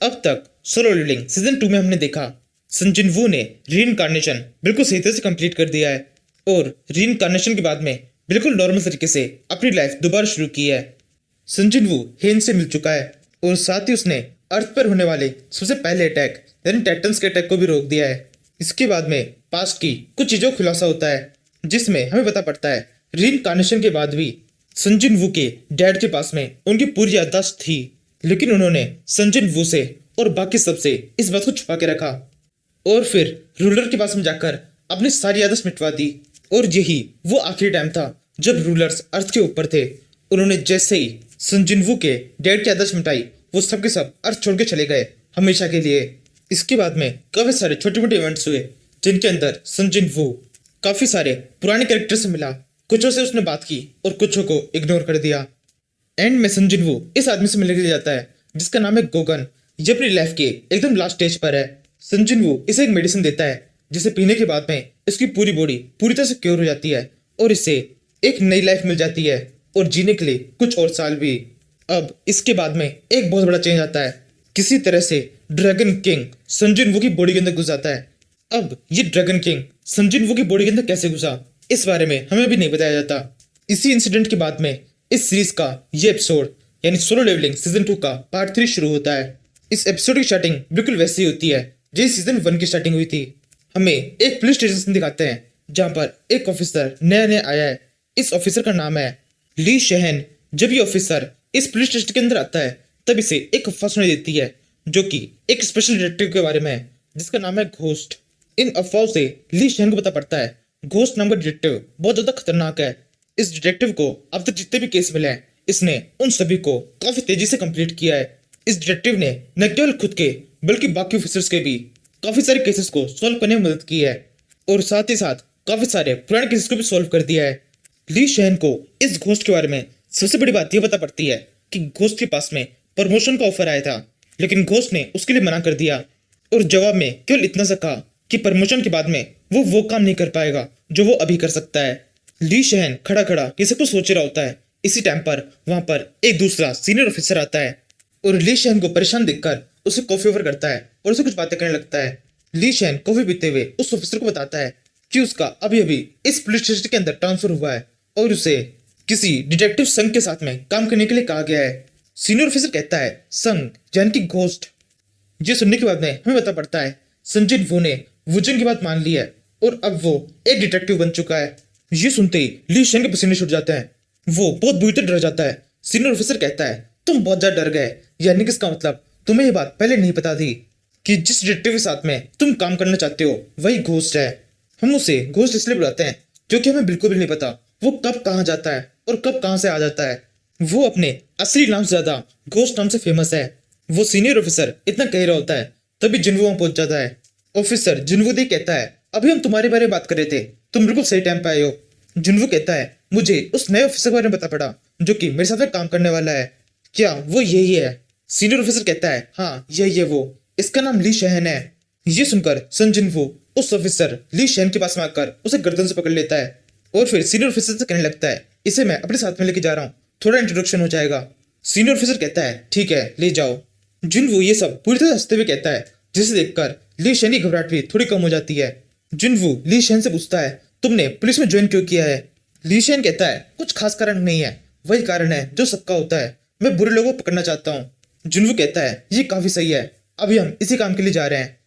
अब तक सोलो लेवलिंग सीजन 2 में हमने देखा सन जिन्वू ने रीइंकार्नेशन बिल्कुल सही तरह से कंप्लीट कर दिया है और रीइंकार्नेशन के बाद में बिल्कुल नॉर्मल तरीके से अपनी लाइफ दोबारा शुरू की है। सन जिन्वू हेन से मिल चुका है और साथ ही उसने अर्थ पर होने वाले सबसे पहले अटैक यानी टाइटन्स के अटैक को भी रोक दिया है। इसके बाद में पास्ट की कुछ चीजों का खुलासा होता है जिसमें हमें पता पड़ता है रीइंकार्नेशन के बाद भी सन जिन्वू के डैड के पास में उनकी पूरी याददाश्त थी, लेकिन उन्होंने सन जिन्वू से और बाकी सबसे इस बात को छुपा के रखा और फिर रूलर के पास में जाकर अपनी सारी याददाश्त मिटवा दी। और यही वो आखिरी टाइम था जब रूलर्स अर्थ के ऊपर थे। उन्होंने जैसे ही सन जिन्वू के डैड की याददाश्त मिटाई वो सब के सब अर्थ छोड़ के चले गए हमेशा के लिए। इसके बाद में काफी सारे छोटे मोटे इवेंट्स हुए जिनके अंदर सन जिन्वू काफी सारे पुराने कैरेक्टर से मिला, कुछों से उसने बात की और कुछों को इग्नोर कर दिया। एंड में सन जिन्वू इस आदमी से मिलने के लिए जाता है जिसका नाम है गोगन। ये अपनी लाइफ के एकदम लास्ट स्टेज पर है। सन जिन्वू इसे एक मेडिसिन देता है जिसे पीने के बाद में इसकी पूरी बॉडी पूरी तरह से क्योर हो जाती है और इसे एक नई लाइफ मिल जाती है और जीने के लिए कुछ और साल भी। अब इसके बाद में एक बहुत बड़ा चेंज आता है। किसी तरह से ड्रैगन किंग सन जिन्वू की बॉडी के अंदर घुस जाता है। अब ये ड्रैगन किंग सन जिन्वू की बॉडी के अंदर कैसे घुसा इस बारे में हमें अभी नहीं बताया जाता। इसी इंसिडेंट के बाद में इस सीरीज का ये एपिसोड यानी सोलो लेवलिंग सीजन 2 का पार्ट 3 शुरू होता है। इस एपिसोड की स्टार्टिंग बिल्कुल वैसी ही होती है जैसे सीजन 1 की स्टार्टिंग हुई थी। हमें एक पुलिस स्टेशन दिखाते हैं जहां पर एक ऑफिसर नया नया आया है। इस ऑफिसर का नाम है ली शेहन। जब ये ऑफिसर इस पुलिस स्टेशन के अंदर आता है तब इसे एक अफवाह सुनाई देती है जो कि एक स्पेशल डिटेक्टिव के बारे में है जिसका नाम है घोस्ट। इन अफवाहों से ली शेहन को पता पड़ता है घोस्ट नाम का डिटेक्टिव बहुत ज्यादा खतरनाक है। इस डिटेक्टिव को अब तक जितने भी केस मिले हैं इसने उन सभी को काफी तेजी से कंप्लीट किया है। इस डिटेक्टिव ने न केवल खुद के बल्कि बाकी ऑफिसर्स के भी काफी सारे केसेस को सॉल्व करने में मदद की है और साथ ही साथ काफी सारे पुराने केसेस को भी सॉल्व कर दिया है। ली शहन को इस घोस्ट के बारे में सबसे बड़ी बात यह पता पड़ती है कि घोस्ट के पास में प्रमोशन का ऑफर आया था, लेकिन घोस्ट ने उसके लिए मना कर दिया और जवाब में केवल इतना सा कहा कि प्रमोशन के बाद में वो काम नहीं कर पाएगा जो वो अभी कर सकता है। ली शहन खड़ा खड़ा किसी को सोच रहा होता है। इसी टाइम पर वहां पर एक दूसरा सीनियर ऑफिसर आता है और ली शहन को परेशान देखकर उसे कॉफी ऑफर करता है और उसे कुछ बातें करने लगता है। ली शहन कॉफी पीते हुए उस ऑफिसर को बताता है कि उसका अभी अभी इस पुलिस स्टेशन के अंदर ट्रांसफर हुआ है और उसे किसी डिटेक्टिव संघ के साथ में काम करने के लिए कहा गया है। सीनियर ऑफिसर कहता है संघ यानी कि घोस्ट। ये सुनने के बाद में हमें पता पड़ता है संजय वो ने वुजन की बात मान ली है और अब वो एक डिटेक्टिव बन चुका है। ये सुनते ही ली शहन के पसीने छूट जाते हैं। वो बहुत बुरी तरह डर जाता है। सीनियर ऑफिसर कहता है तुम बहुत ज्यादा डर गए, यानी कि इसका मतलब तुम्हें ये बात पहले नहीं पता थी कि जिस डिटेक्टिव के साथ में तुम काम करना चाहते हो वही घोस्ट है। हम उसे घोस्ट इसलिए बुलाते हैं क्योंकि हमें बिल्कुल भी नहीं पता वो कब कहाँ जाता है और कब कहाँ से आ जाता है। वो अपने असली नाम से ज्यादा घोस्ट नाम से फेमस है। वो सीनियर ऑफिसर इतना कह रहा होता है तभी जिन्वो वहां पहुंच जाता है। ऑफिसर जिन्वो दे कहता है अभी हम तुम्हारे बारे में बात कर रहे थे, तुम बिल्कुल सही टाइम पे आए हो। जिन्वो कहता है मुझे उस नए ऑफिसर के बारे में पता पड़ा जो कि मेरे साथ में काम करने वाला है, क्या वो यही है? सीनियर ऑफिसर कहता है हाँ यही है वो, इसका नाम ली शहन है। ये सुनकर सन जिन्वो उस ऑफिसर ली शहन के पास में आकर उसे गर्दन से पकड़ लेता है और फिर सीनियर ऑफिसर से कहने लगता है इसे मैं अपने साथ में लेके जा रहा हूँ, थोड़ा इंट्रोडक्शन हो जाएगा। सीनियर ऑफिसर कहता है ठीक है ले जाओ। जिन्वो ये सब पूरी तरह हंसते हुए कहता है जिसे देखकर ली शहन की घबराहट भी थोड़ी कम हो जाती है। जिन्वो ली शहन से पूछता है तुमने पुलिस में ज्वाइन क्यों किया है? ली शहन कहता है कुछ खास कारण नहीं है, वही कारण है जो सबका होता है, मैं बुरे लोगों को पकड़ना चाहता हूँ। जिन्वो कहता है ये काफी सही है, अभी हम इसी काम के लिए जा रहे हैं।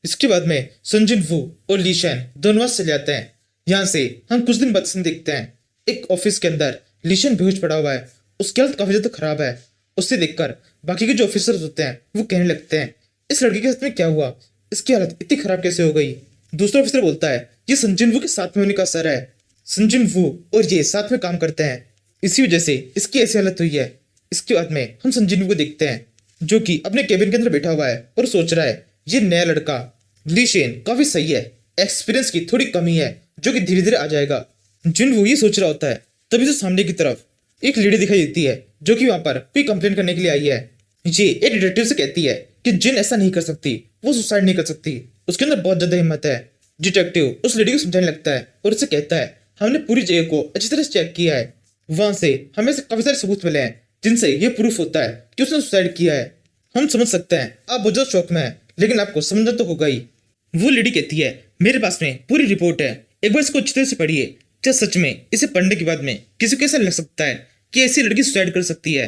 इसके बाद में सन जिन्वो और ली शहन दोनों वहां से चले जाते हैं। यहाँ से हम कुछ दिन बाद सीन देखते हैं एक ऑफिस के अंदर ली शहन बेहोश पड़ा हुआ है, उसकी हालत काफी ज्यादा खराब है। उसे देखकर बाकी के जो ऑफिसर्स होते हैं वो कहने लगते हैं इस लड़के के साथ में क्या हुआ, इसकी हालत इतनी खराब कैसे हो गई? दूसरा ऑफिसर बोलता है ये सन जिन्वो के साथ में होने का असर है, सन जिन्वो और ये साथ में काम करते हैं, इसी वजह से इसकी ऐसी हालत हुई है। इसके बाद में हम सन जिन्वो को देखते हैं जो कि अपने केबिन के अंदर बैठा हुआ है और सोच रहा है ये नया लड़का ली शहन काफी सही है, एक्सपीरियंस की थोड़ी कमी है जो कि धीरे धीरे आ जाएगा। जिन्वो ये सोच रहा होता है तभी से सामने की तरफ एक लेडी दिखाई देती है जो कि वहां पर कोई कंप्लेन करने के लिए आई है। ये एक डिटेक्टिव से कहती है कि जिन ऐसा नहीं कर सकती, वो सुसाइड नहीं कर सकती, उसके अंदर बहुत ज्यादा हिम्मत है। डिटेक्टिव उस लेडी को समझाने लगता है और उससे कहता है हमने पूरी जगह को अच्छी तरह से चेक किया है, वहां से हमें से काफी सारे सबूत मिले हैं जिनसे ये प्रूफ होता है कि उसने सुसाइड किया है। हम समझ सकते हैं आप बहुत ज्यादा शौक में है, लेकिन आपको समझना तो होगा ही। वो लेडी कहती है मेरे पास में पूरी रिपोर्ट है, एक बार इसको अच्छी तरह से पढ़िए, क्या सच में इसे पढ़ने के बाद में किसी को ऐसा लग सकता है कि ऐसी लड़की सुसाइड कर सकती है?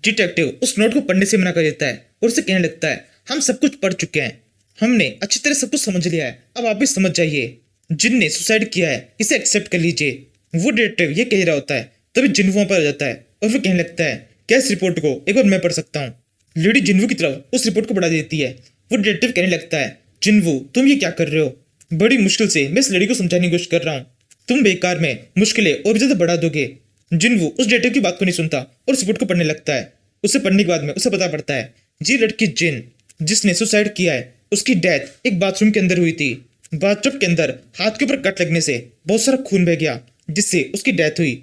डिटेक्टिव उस नोट को पढ़ने से मना कर देता है और उसे कहने लगता है हम सब कुछ पढ़ चुके हैं, हमने अच्छी तरह सब कुछ समझ लिया है, अब आप भी समझ जाइए, जिनने सुसाइड किया है इसे एक्सेप्ट कर लीजिए। वो डिटेक्टिव ये कह रहा होता है तभी जिन्वो वहां पर आ जाता है और फिर कहने लगता है क्या इस रिपोर्ट को एक बार मैं पढ़ सकता हूँ? लेडी जिन्वो की तरफ उस रिपोर्ट को बढ़ा देती है। वो डिटेक्टिव कहने लगता है जिन्वो तुम ये क्या कर रहे हो, बड़ी मुश्किल से मैं इस लड़ी को समझाने की कोशिश कर रहा हूँ, तुम बेकार में मुश्किलें और भी ज्यादा बढ़ा दोगे। जिन्वो उस डिटेक्टिव की बात को नहीं सुनता और उस रिपोर्ट को पढ़ने लगता है। उसे पढ़ने के बाद में उसे पता पड़ता है ये लड़की जिन जिसने सुसाइड किया है उसकी डेथ एक बाथरूम के अंदर हुई थी। बाथटब के अंदर हाथ के ऊपर कट लगने से बहुत सारा खून बह गया जिससे उसकी डेथ हुई।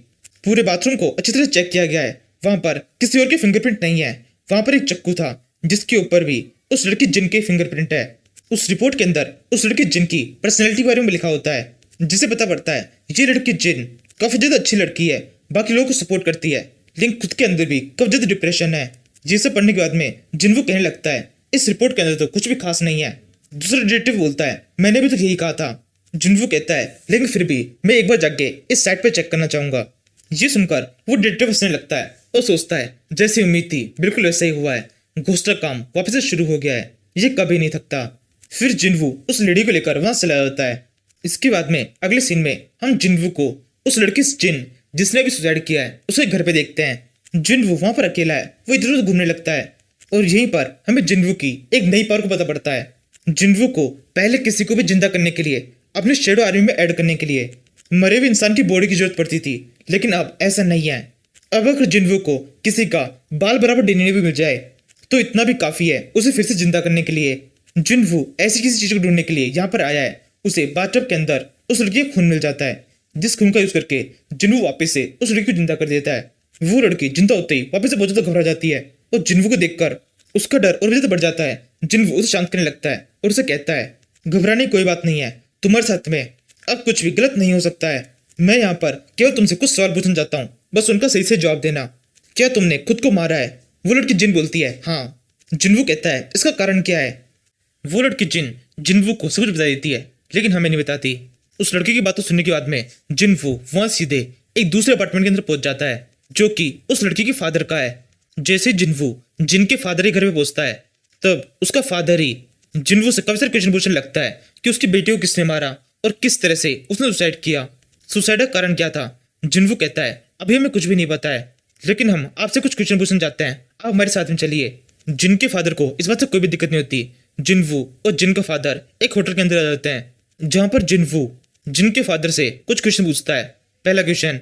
पूरे बाथरूम को अच्छी तरह चेक किया गया है, वहां पर किसी और के फिंगरप्रिंट नहीं है, वहां पर एक चक्कू था जिसके ऊपर भी उस लड़की जिन के फिंगरप्रिंट है। उस रिपोर्ट के अंदर उस लड़की जिन की पर्सनैलिटी के बारे में लिखा होता है जिसे पता पड़ता है ये लड़की जिन काफी ज्यादा अच्छी लड़की है, बाकी लोगों को सपोर्ट करती है, लेकिन खुद के अंदर भी काफी ज्यादा डिप्रेशन है। जिसे पढ़ने के बाद में जिन्वो कहने लगता है इस रिपोर्ट के अंदर तो कुछ भी खास नहीं है। दूसरा डिटेक्टिव बोलता है मैंने भी तो यही कहा था। जिन्वो कहता है लेकिन फिर भी मैं एक बार जाके इस साइट पे चेक करना चाहूंगा। ये सुनकर वो डिटेक्टिव हंसने लगता है और सोचता है जैसी उम्मीद थी बिल्कुल वैसा ही हुआ है, घोस्ट का काम वापस से शुरू हो गया है, ये कभी नहीं थकता। फिर जिन्वो उस लेडी को लेकर वहां चला जाता है। इसके बाद में अगले सीन में हम जिन्वो को उस लड़की जिन जिसने भी सुसाइड किया है उसे घर पे देखते हैं। जिन्वो वहां पर अकेला है, वो इधर उधर घूमने लगता है और यहीं पर हमें जिन्वो की एक नई पावर को पता पड़ता है। जिन्वो को पहले किसी को भी जिंदा करने के लिए अपने शेडो आर्मी में ऐड करने के लिए मरे हुए इंसान की बॉडी की जरूरत पड़ती थी, लेकिन अब ऐसा नहीं है। अब अगर जिन्वू को किसी का बाल बराबर डीएनए भी मिल जाए तो इतना भी काफी है उसे फिर से जिंदा करने के लिए। जिन्वू ऐसी किसी चीज को ढूंढने के लिए यहाँ पर आया है। उसे बाथटब के अंदर उस लड़की का खून मिल जाता है, जिस खून का यूज करके जिन्वू वापस से उस लड़की को जिंदा कर देता है। वो लड़की जिंदा होते ही वापस से बहुत ज्यादा घबरा जाती है और जिन्वू को देखकर उसका डर और भी ज्यादा बढ़ जाता है। जिन्वू उसे शांत करने लगता है और उसे कहता है, घबराने की कोई बात नहीं है, तुम्हारे साथ में अब कुछ भी गलत नहीं हो सकता है। मैं यहाँ पर केवल तुमसे कुछ सवाल पूछना चाहता हूँ, बस उनका सही से जवाब देना। क्या तुमने खुद को मारा है? वो लड़की जिन बोलती है, हाँ। जिन्वू कहता है, इसका कारण क्या है? वो लड़की जिन्वू को सब कुछ बता देती है, लेकिन हमें नहीं बताती। उस लड़की की बातों सुनने के बाद में जिन्वू वहां सीधे एक दूसरे अपार्टमेंट के अंदर पहुंच जाता है, जो कि उस लड़की के फादर का है। जैसे जिन्वू जिनके फादर के घर में पहुंचता है, तब उसका फादर ही जिन्वू से काफी सारे क्वेश्चन पूछने लगता है कि उसकी बेटी को किसने मारा और किस तरह से उसने सुसाइड किया, सुसाइड का कारण क्या था। जिन्वू कहता है, अभी हमें कुछ भी नहीं पता है, लेकिन हम आपसे कुछ क्वेश्चन पूछना चाहते हैं, आप हमारे साथ में चलिए। जिनके फादर को इस बात से कोई भी दिक्कत नहीं होती। जिन्वू और जिन का फादर एक होटल के अंदर आ जाते हैं, जहां पर जिन्वू जिनके फादर से कुछ क्वेश्चन पूछता है। पहला क्वेश्चन,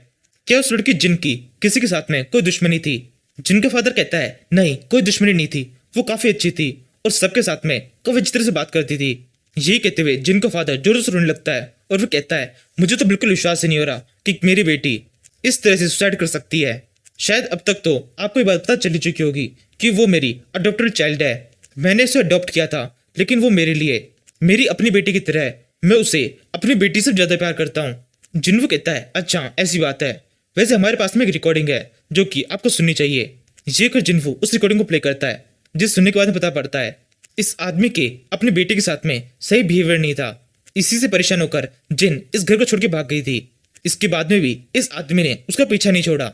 क्या उस लड़की जिन की किसी के साथ में कोई दुश्मनी थी? जिनका फादर कहता है, नहीं, कोई दुश्मनी नहीं थी, वो काफी अच्छी थी और सबके साथ में काफी अच्छी तरह से बात करती थी। यही कहते हुए जिनका फादर जोर से रोने लगता है और वो कहता है, मुझे तो बिल्कुल विश्वास ही नहीं हो रहा कि मेरी बेटी इस तरह से सुसाइड कर सकती है। शायद अब तक तो आपको ये बात पता चली चुकी होगी कि वो मेरी अडॉप्टेड चाइल्ड है। मैंने उसे अडॉप्ट किया था, लेकिन वो मेरे लिए मेरी अपनी बेटी की तरह है। मैं उसे अपनी बेटी से ज्यादा प्यार करता हूँ। जिन्वू कहता है, अच्छा ऐसी बात है। वैसे हमारे पास में एक रिकॉर्डिंग है जो कि आपको सुननी चाहिए। ये कर जिन्वू उस रिकॉर्डिंग को प्ले करता है, जिस सुनने के बाद में पता पड़ता है इस आदमी के अपनी बेटी के साथ में सही बिहेवियर नहीं था। इसी से परेशान होकर जिन इस घर को छोड़ के भाग गई थी। इसके बाद में भी इस आदमी ने उसका पीछा नहीं छोड़ा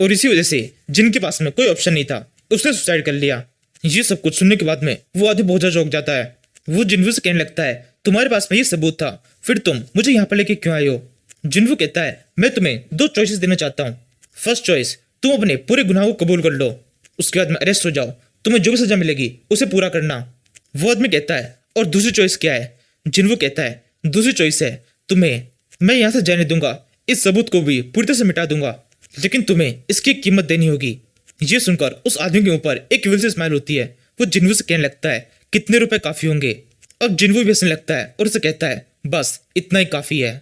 और इसी वजह से जिन के पास में कोई ऑप्शन नहीं था, उसने सुसाइड कर लिया। ये सब कुछ सुनने के बाद में वो आदमी बहुत ज्यादा चौंक जाता है। वो जिन्वू से कहने लगता है, तुम्हारे पास में ये सबूत था, फिर तुम मुझे यहाँ पर लेके क्यों आए हो? जिन्वू कहता है, मैं तुम्हें दो चॉइसेस देना चाहता हूँ। फर्स्ट चॉइस, तुम अपने पूरे गुनाहों को कबूल कर लो, उसके बाद में अरेस्ट हो जाओ, तुम्हें जो भी सजा मिलेगी उसे पूरा करना। वो आदमी कहता है, और दूसरी चॉइस क्या है? जिन्वू कहता है, दूसरी चॉइस है तुम्हें मैं यहाँ से जाने दूंगा, इस सबूत को भी पूरी तरह से मिटा दूंगा, लेकिन तुम्हें इसकी कीमत देनी होगी। ये सुनकर उस आदमी के ऊपर एक विल से स्माइल होती है। वो जिन्वू से कहने लगता है, कितने रुपए काफी होंगे? अब जिन्वू भी हंसने लगता है और उसे कहता है, बस इतना ही काफी है।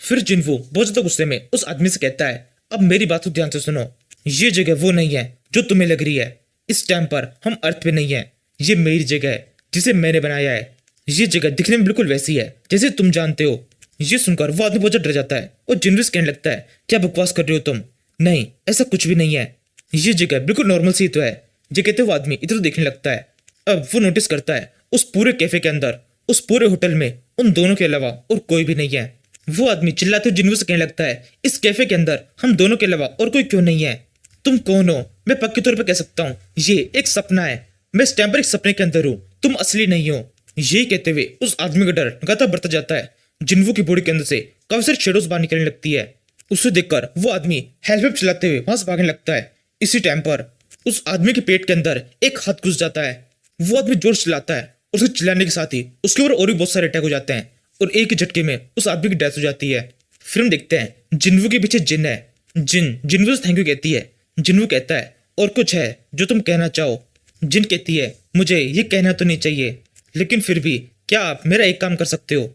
फिर जिन्वू बहुत ज्यादा गुस्से में उस आदमी से कहता है, अब मेरी बात को ध्यान से सुनो, ये जगह वो नहीं है जो तुम्हें लग रही है। इस टाइम पर हम अर्थ पे नहीं है, ये मेरी जगह है जिसे मैंने बनाया है। ये जगह दिखने में बिल्कुल वैसी है जैसे तुम जानते हो। ये सुनकर वो आदमी बहुत डर जाता है और जिन्वू से कहने लगता है, क्या बकवास कर रहे हो तुम? नहीं, ऐसा कुछ भी नहीं है, ये जगह बिल्कुल नॉर्मल सी तो है। ये कहते हुए आदमी इधर देखने लगता है। अब वो नोटिस करता है उस पूरे कैफे के अंदर, उस पूरे होटल में उन दोनों के अलावा और कोई भी नहीं है। वो आदमी चिल्लाते हुए जिन्वू से कहने लगता है, इस कैफे के अंदर हम दोनों के अलावा और कोई क्यों नहीं है? तुम कौन हो? मैं पक्के तौर पर कह सकता हूँ ये एक सपना है। मैं इस टाइम पर एक सपने के अंदर हूँ, तुम असली नहीं हो। यही कहते हुए उस आदमी का डर लगातार बढ़ता जाता है। जिन्वू की बॉडी के अंदर से काफी सारी शेडोज बाहर निकलने लगती है। उसे देखकर वो आदमी हेल्प चलाते हुए वहां से भागने लगता है। इसी टाइम पर उस आदमी के पेट के अंदर एक हाथ घुस जाता है। वो आदमी जोर से चिल्लाता है, उसके चिल्लाने के साथ ही उसके ऊपर और भी बहुत सारे अटैक हो जाते हैं और एक ही झटके में उस आदमी की डेथ हो जाती है। फिर हम देखते हैं जिन्वू के पीछे जिन है। जिन्वू से थैंक यू कहती है। जिन्वू कहता है, और कुछ है जो तुम कहना चाहो? जिन कहती है, मुझे ये कहना तो नहीं चाहिए, लेकिन फिर भी क्या आप मेरा एक काम कर सकते हो?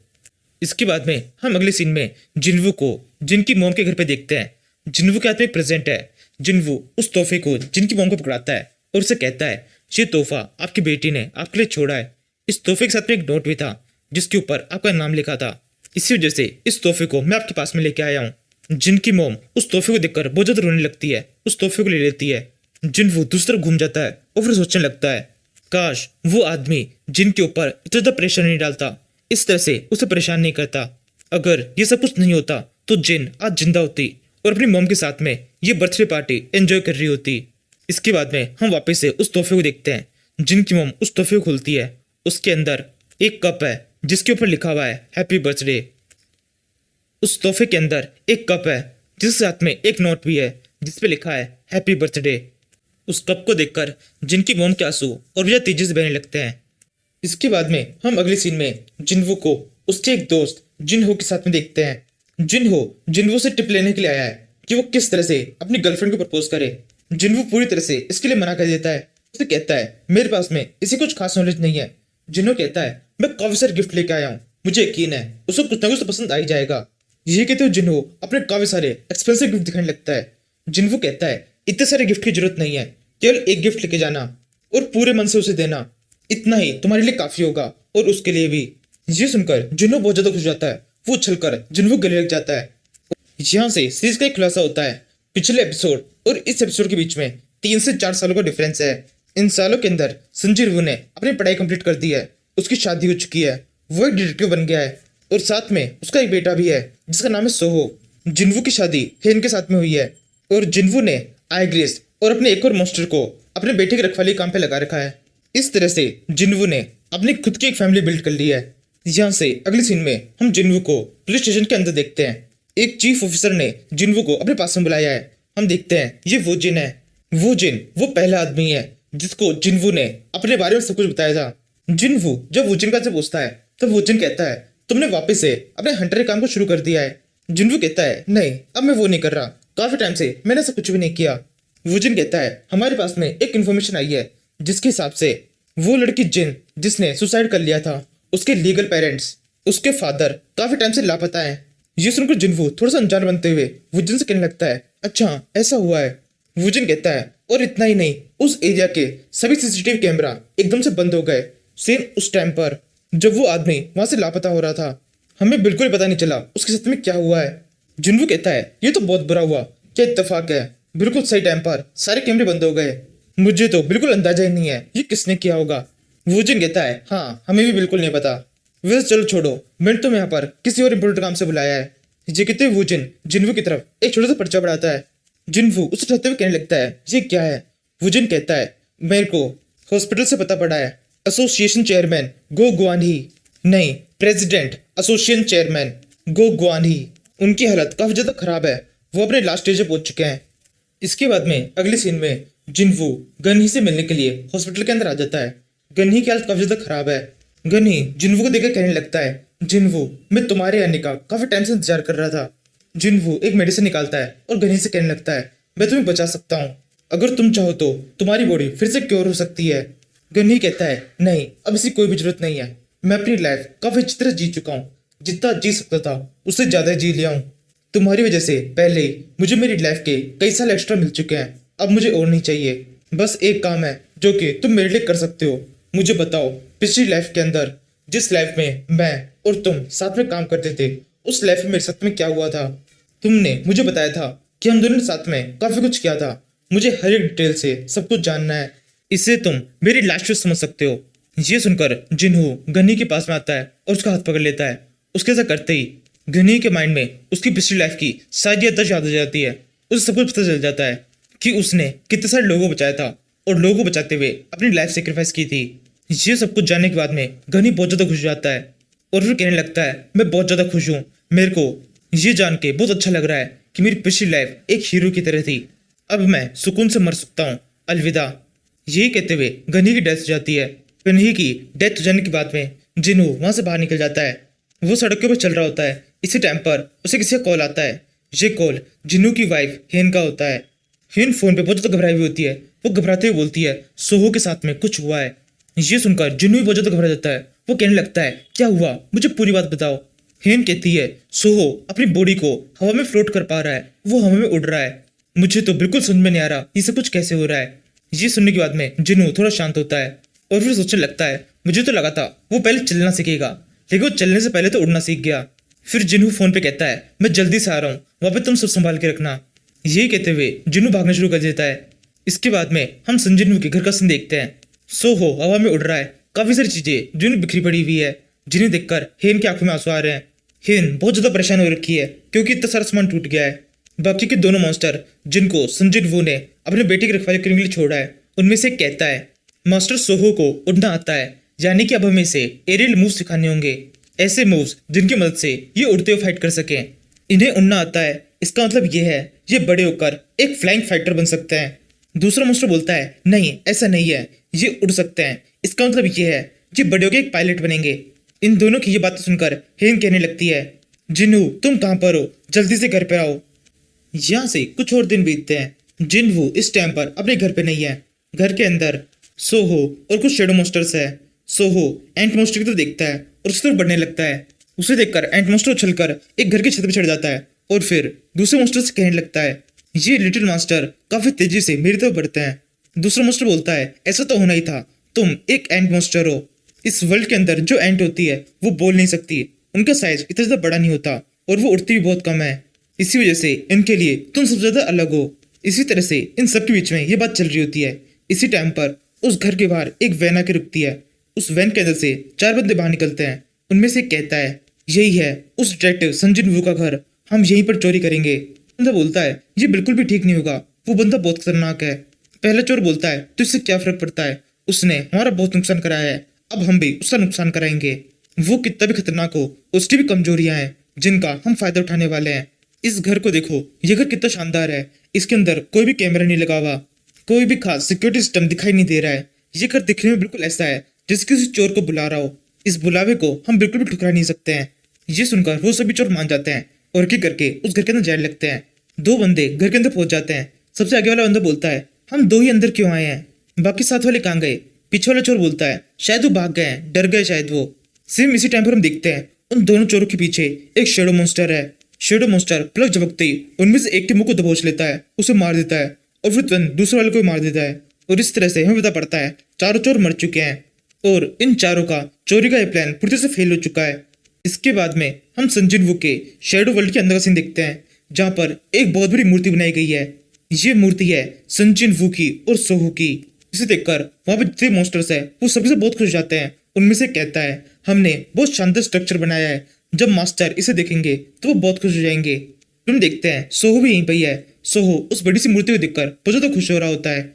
इसके बाद में हम अगले सीन में जिन्वू को जिनकी मॉम के घर पे देखते हैं। जिन्वू के हाथ में एक प्रेजेंट है। जिन्वू उस तोहफे को जिनकी मॉम को पकड़ाता है और उसे कहता है, ये तोहफा आपकी बेटी ने आपके लिए छोड़ा है। इस तोहफे के साथ में एक नोट भी था जिसके ऊपर आपका नाम लिखा था। इसी वजह से इस तोहफे को मैं आपके पास में लेके आया हूँ। जिनकी मॉम उस तोहफे को देखकर बहुत ज्यादा रोने लगती है, उस तोहफे को ले लेती है। जिन्वू दूसरी तरफ घूम जाता है और फिर सोचने लगता है, काश वो आदमी जिनके ऊपर इतना ज्यादा प्रेशर नहीं डालता, इस तरह से उसे परेशान नहीं करता। अगर ये सब कुछ नहीं होता तो जिन आज जिंदा होती और अपनी मॉम के साथ में ये बर्थडे पार्टी एंजॉय कर रही होती। इसके बाद में हम वापस से उस तोहफे को देखते हैं। जिनकी मॉम उस तोहफे को खोलती है। उसके अंदर एक कप है जिसके ऊपर लिखा हुआ है हैप्पी बर्थडे। उस तोहफे के अंदर एक कप है जिसके साथ में एक नोट भी है जिसपे लिखा है हैप्पी बर्थडे। उस कप को देखकर जिनकी मॉम के आंसू और भी तेजी से बहने लगते हैं। इसके बाद में हम अगले सीन में जिन्वू को उसके एक दोस्त जिनहो के साथ में देखते हैं। जिनहो जिन्वो से टिप लेने के लिए आया है कि वो किस तरह से अपनी गर्लफ्रेंड को प्रपोज करे। जिन्वो पूरी तरह से इसके लिए मना कर देता है। उसे कहता है मेरे पास में इसे कुछ खास नॉलेज नहीं है। जिन्हो कहता है मैं काफी सारे गिफ्ट लेके आया हूँ, मुझे यकीन है उसको कुछ ना कुछ तो पसंद आ ही जाएगा। ये कहते हुए जिन्हो अपने काफी सारे एक्सपेंसिव गिफ्ट दिखाने लगता है। जिन्हो कहता है इतने सारे गिफ्ट की जरूरत नहीं है, केवल एक गिफ्ट लेके जाना और पूरे मन से उसे देना, इतना ही तुम्हारे लिए काफी होगा और उसके लिए भी। ये सुनकर जिन्हो बहुत ज्यादा खुश हो जाता है। वो उछलकर जिन्हो गले लग जाता है। यहाँ से सीरीज का एक खुलासा होता है। पिछले एपिसोड और इस एपिसोड के बीच में 3 से 4 सालों का डिफरेंस है। इन सालों के अंदर संजीव ने अपनी पढ़ाई कंप्लीट कर दी है, उसकी शादी हो चुकी है, वो एक डिटेक्टिव बन गया है और साथ में उसका एक बेटा भी है जिसका नाम है सोहो। जिन्वू की शादी हेन के साथ में हुई है और जिन्वू ने आइग्रेस और अपने एक और मॉन्स्टर को अपने बेटे की रखवाली काम पे लगा रखा है। इस तरह से जिन्वू ने अपनी खुद की एक फैमिली बिल्ड कर ली है। यहाँ से अगली सीन में हम जिन्वू को पुलिस स्टेशन के अंदर देखते हैं। एक चीफ ऑफिसर ने जिन्वू को अपने पास में बुलाया है। हम देखते हैं ये वो जिन है। वो पहला आदमी है जिसको जिन्वू ने अपने बारे में सब कुछ बताया था। जिन्वू जब वुजिन का से पूछता है तब वुजिन कहता है तुमने वापस से अपने हंटर के काम को शुरू कर दिया है। जिन्वू कहता है नहीं, अब मैं वो नहीं कर रहा, काफी टाइम से मैंने ऐसा कुछ भी नहीं किया। वुजिन कहता है हमारे पास में एक इन्फॉर्मेशन आई है जिसके हिसाब से वो लड़की जिन जिसने सुसाइड कर लिया था, उसके लीगल पेरेंट्स, उसके फादर काफी टाइम से लापता है। ये सुनकर जिन्वू थोड़ा सा अनजान बनते हुए वुजिन से कहने लगता है अच्छा ऐसा हुआ है। वुजिन कहता है और इतना ही नहीं, उस एरिया के सभी सीसीटीवी कैमरा एकदम से बंद हो गए, सेम उस टाइम पर जब वो आदमी वहां से लापता हो रहा था। हमें बिल्कुल पता नहीं चला उसके साथ में क्या हुआ है। जिन्वू कहता है ये तो बहुत बुरा हुआ, क्या इत्तेफाक है, बिल्कुल सही टाइम पर सारे कैमरे बंद हो गए, मुझे तो बिल्कुल अंदाजा ही नहीं है ये किसने किया होगा। वुजिन कहता है हाँ हमें भी बिल्कुल नहीं पता, वैसे चलो छोड़ो, मैंने तुम्हें यहाँ पर किसी और इम्पोर्टेंट काम से बुलाया है। ये कहते हुए वुजिन जिन्वू की तरफ एक छोटा सा पर्चा बढ़ाता है। जिन्वू उसे उठाते हुए कहने लगता है ये क्या है। वुजिन कहता है मेरे को हॉस्पिटल से पता पड़ा है, एसोसिएशन चेयरमैन गो गुआन ही, नहीं प्रेसिडेंट एसोसिएशन चेयरमैन गो गुआन ही, उनकी हालत काफी ज्यादा खराब है, वो अपने लास्ट स्टेज पे पहुंच चुके हैं। इसके बाद में अगले सीन में जिन्वू गनही से मिलने के लिए हॉस्पिटल के अंदर आ जाता है। गनही की हालत काफी ज्यादा खराब है। गनही जिन्वू को देखकर कहने लगता है जिन्वू मैं तुम्हारे आने का काफी टाइम से इंतजार कर रहा था। जिन्वू एक मेडिसिन निकालता है और गनही से कहने लगता है मैं तुम्हें बचा सकता हूँ, अगर तुम चाहो तो तुम्हारी बॉडी फिर से क्योर हो सकती है। गनही कहता है नहीं अब इसकी कोई भी जरूरत नहीं है, मैं अपनी लाइफ काफी अच्छी तरह जी चुका हूँ, जितना जी सकता था उससे ज्यादा जी लिया हूँ। तुम्हारी वजह से पहले ही मुझे मेरी लाइफ के कई साल एक्स्ट्रा मिल चुके हैं, अब मुझे और नहीं चाहिए। बस एक काम है जो कि तुम मेरे लिए कर सकते हो, मुझे बताओ पिछली लाइफ के अंदर जिस लाइफ में मैं और तुम साथ में काम करते थे उस लाइफ में मेरे साथ में क्या हुआ था। तुमने मुझे बताया था कि हम दोनों ने साथ में काफी कुछ किया था, मुझे हर एक डिटेल से सब कुछ जानना है, इससे तुम मेरी लास्ट समझ सकते हो। ये सुनकर जिन्हू गन्नी के पास में आता है और उसका हाथ पकड़ लेता है। उसके ऐसा करते ही गन्नी के माइंड में उसकी पिछली लाइफ की सारी यादें याद आ जाती है। उसे सब कुछ पता चल जाता है कि उसने कितने सारे लोगों को बचाया था और लोगों को बचाते हुए अपनी लाइफ सेक्रीफाइस की थी। ये सब कुछ जानने के बाद में गन्नी बहुत ज्यादा खुश हो जाता है और फिर कहने लगता है मैं बहुत ज्यादा खुश हूँ, मेरे को ये जान के बहुत अच्छा लग रहा है कि मेरी पिछली लाइफ एक हीरो की तरह थी, अब मैं सुकून से मर सकता हूँ, अलविदा। यही कहते हुए गन्ही की डेथ हो जाती है। गन्ही की डेथ हो जाने के बाद में जिन्हू वहां से बाहर निकल जाता है। वो सड़क के ऊपर चल रहा होता है। इसी टाइम पर उसे किसी का कॉल आता है। ये कॉल जिन्हू की वाइफ हेन का होता है। हेन फोन पे बहुत ज्यादा घबराई हुई होती है। वो घबराते हुए बोलती है सोहो के साथ में कुछ हुआ है। ये सुनकर जिन्हू भी बहुत ज्यादा घबरा जाता है। वो कहने लगता है क्या हुआ, मुझे पूरी बात बताओ। हेन कहती है सोहो अपनी बॉडी को हवा में फ्लोट कर पा रहा है, वो हवा में उड़ रहा है, मुझे तो बिल्कुल समझ में नहीं आ रहा ये सब कुछ कैसे हो रहा है। ये सुनने के बाद में जिन्हू थोड़ा शांत होता है और फिर सोचने लगता है मुझे तो लगा था वो पहले चलना सीखेगा, लेकिन वो चलने से पहले तो उड़ना सीख गया। फिर जिन्हू फोन पे कहता है मैं जल्दी से आ रहा हूँ, वहां पे तुम सब संभाल के रखना। यही कहते हुए जिन्हू भागना शुरू कर देता है। इसके बाद में हम संजिन्हू के घर का सीन देखते हैं। सोहो हवा में उड़ रहा है, काफी सारी चीजें जिन्हें बिखरी पड़ी हुई है, जिन्हें देखकर हेन की आंखों में आंसू आ रहे हैं। हेन बहुत ज्यादा परेशान हो रखी है क्योंकि इतना सारा सामान टूट गया है। बाकी के दोनों मॉन्स्टर जिनको संजिन्हू ने अपने बेटे की रखवाली करने के लिए छोड़ा है, उनमें से एक कहता है मास्टर सोहो को उड़ना आता है, यानी कि अब हमें इसे एरियल मूव सिखाने होंगे, ऐसे मूव्स जिनकी मदद से ये उड़ते हुए फाइट कर सकें। इन्हें उड़ना आता है, इसका मतलब ये है ये बड़े होकर एक फ्लाइंग फाइटर बन सकते हैं। दूसरा मॉन्स्टर बोलता है नहीं ऐसा नहीं है, ये उड़ सकते हैं, इसका मतलब ये है ये बड़े होकर एक पायलट बनेंगे। इन दोनों की ये बातें सुनकर हेन कहने लगती है जिन्हू तुम कहाँ पर हो, जल्दी से घर पे आओ। यहाँ से कुछ और दिन बीतते हैं। जिन्हू इस टाइम पर अपने घर पे नहीं है। घर के अंदर सोहो और कुछ शेडो मॉन्स्टर्स है। सोहो एंट मॉन्स्टर की तरफ देखता है और उसकी तरफ बढ़ने लगता है। उसे देखकर एंट मॉन्स्टर उछलकर एक घर की छत पर चढ़ जाता है और फिर दूसरे मॉन्स्टर से कहने लगता है, ये लिटिल मास्टर काफी तेजी से मेरी तरफ बढ़ते हैं। दूसरा मॉन्स्टर बोलता है, ऐसा तो होना ही था, तुम एक एंट मॉन्स्टर हो। इस वर्ल्ड के अंदर जो एंट होती है वो बोल नहीं सकती, उनका साइज इतना ज्यादा बड़ा नहीं होता और वो उड़ती भी बहुत कम है। इसी वजह से इनके लिए तुम सबसे ज्यादा अलग हो। इसी तरह से इन सबके बीच में ये बात चल रही होती है। इसी टाइम पर उस घर के बाहर एक वैन आके रुकती है। उस वैन के अंदर से 4 बंदे बाहर निकलते हैं। उनमें से एक कहता है, यही है उस डिटेक्टिव संजन वू का घर, हम यहीं पर चोरी करेंगे। बंदा बोलता है, ये बिल्कुल भी ठीक नहीं होगा, वो बंदा बहुत खतरनाक है। पहला चोर बोलता है, तो इससे क्या फर्क पड़ता है, उसने हमारा बहुत नुकसान कराया है, अब हम भी उसका नुकसान कराएंगे। वो कितना भी खतरनाक हो, उसकी भी कमजोरियां हैं जिनका हम फायदा उठाने वाले हैं। इस घर को देखो, ये घर कितना शानदार है। इसके अंदर कोई भी कैमरा नहीं लगा हुआ, कोई भी खास सिक्योरिटी सिस्टम दिखाई नहीं दे रहा है। ये घर दिखने में बिल्कुल ऐसा है जैसे किसी चोर को बुला रहा हो। इस बुलावे को हम बिल्कुल भी ठुकरा नहीं सकते हैं। ये सुनकर वो सभी चोर मान जाते हैं और की करके उस घर के अंदर जाने लगते हैं। 2 बंदे घर के अंदर पहुंच जाते हैं। सबसे आगे वाला बंदा बोलता है, हम 2 ही अंदर क्यों आए हैं, बाकी साथ वाले कहाँ गए। पीछे वाला चोर बोलता है, शायद वो भाग गए हैं, डर गए शायद वो। सेम इसी टाइम पर हम देखते हैं उन दोनों चोरों के पीछे एक शेडो मॉन्स्टर है। शेडो मॉन्स्टर प्लग झपकते ही उनमें से एक के मुंह को दबोच लेता है, उसे मार देता है और फिर तुरंत दूसरे वाले को भी मार देता है। और इस तरह से हमें पता पड़ता है चारों चोर मर चुके हैं और इन चारों का चोरी का ये प्लान पूरी तरह से फेल हो चुका है। इसके बाद में हम संजिन वू के शेडो वर्ल्ड के अंदर का सीन देखते हैं, जहाँ पर एक बहुत बड़ी मूर्ति बनाई गई है। ये मूर्ति है संजिन वू की और सोहू की। इसे देखकर वहां पे जितने मॉन्स्टर्स है वो सभी से बहुत खुश हो जाते हैं। उनमें से कहता है, हमने बहुत शानदार स्ट्रक्चर बनाया है, जब मास्टर इसे देखेंगे तो वो बहुत खुश हो जाएंगे। तुम देखते हैं सोहू भी यहीं पर ही है। सोहू उस बड़ी सी मूर्ति को देखकर बहुत ज्यादा खुश हो रहा होता है।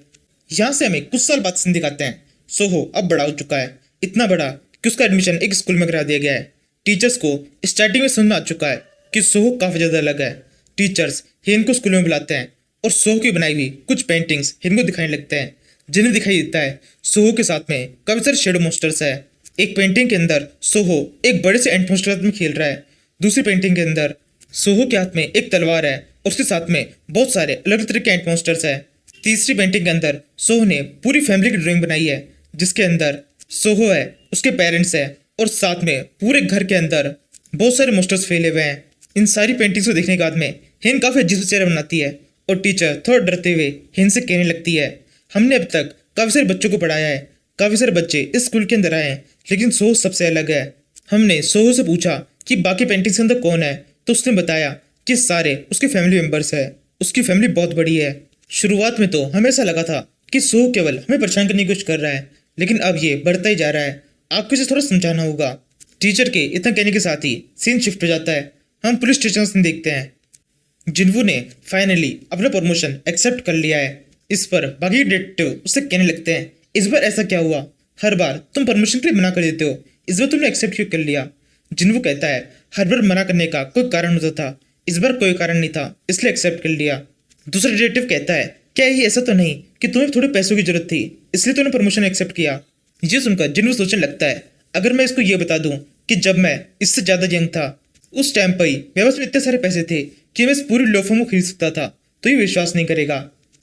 यहाँ से हमें कुछ साल बाद सीन दिखाते हैं। सोहो अब बड़ा हो चुका है, इतना बड़ा कि उसका एडमिशन एक स्कूल में करा दिया गया है। टीचर्स को स्टार्टिंग में समझ में आ चुका है कि सोहो काफी ज्यादा अलग है। टीचर्स हेन को स्कूल में बुलाते हैं और सोहो की बनाई हुई कुछ पेंटिंग्स हेन को दिखाने लगते हैं, जिन्हें दिखाई देता है सोहो के साथ में काफी सारे शेडो मॉन्स्टर्स है। एक पेंटिंग के अंदर सोहो एक बड़े से एंट मॉन्स्टर में खेल रहा है। दूसरी पेंटिंग के अंदर सोहो के हाथ में एक तलवार है और उसके साथ में बहुत सारे अलग अलग तरह के एंट मॉन्स्टर्स है। तीसरी पेंटिंग के अंदर सोहो ने पूरी फैमिली की ड्राइंग बनाई है, जिसके अंदर सोहो है, उसके पेरेंट्स है और साथ में पूरे घर के अंदर बहुत सारे मॉन्स्टर्स फैले हुए हैं। इन सारी पेंटिंग्स को देखने के बाद में हेन काफी अजीब सा चेहरा बनाती है और टीचर थोड़ा डरते हुए हेन से कहने लगती है, हमने अब तक काफी सारे बच्चों को पढ़ाया है, काफी सारे बच्चे इस स्कूल के अंदर आए हैं, लेकिन सोहो सबसे अलग है। हमने सोहो से पूछा कि बाकी पेंटिंग्स के अंदर कौन है, तो उसने बताया कि सारे उसके फैमिली मेंबर्स है। उसकी फैमिली बहुत बड़ी है। शुरुआत में तो हमें ऐसा लगा था कि सोहो केवल हमें परेशान करने की कोशिश कर रहा है, लेकिन अब ये बढ़ता ही जा रहा है, आपको इसे थोड़ा समझाना होगा। टीचर के इतना कहने के साथ ही सीन शिफ्ट हो जाता है। हम पुलिस स्टेशन से देखते हैं। जिन्वू ने फाइनली अपना प्रमोशन एक्सेप्ट कर लिया है। इस पर बाकी डिटेक्टिव उससे कहने लगते हैं, इस बार ऐसा क्या हुआ, हर बार तुम प्रमोशन के लिए मना कर देते हो, इस बार तुमने एक्सेप्ट क्यों कर लिया। जिन्वू कहता है, हर बार मना करने का कोई कारण होता था, इस बार कोई कारण नहीं था, इसलिए एक्सेप्ट कर लिया। दूसरा डिटेक्टिव कहता है, क्या ये ऐसा तो नहीं कि तुम्हें थोड़े पैसों की जरूरत थी, इसलिए तुमने प्रमोशन एक्सेप्ट किया। ये सुनकर जिन्वू सोचने लगता है, अगर मैं इसको ये बता दूं कि जब मैं इससे ज्यादा यंग था, उस टाइम पर ही मेरे पास में इतने सारे पैसे थे कि मैं इस पूरी लॉ फर्म को खरीद सकता था, तो ये विश्वास नहीं करेगा।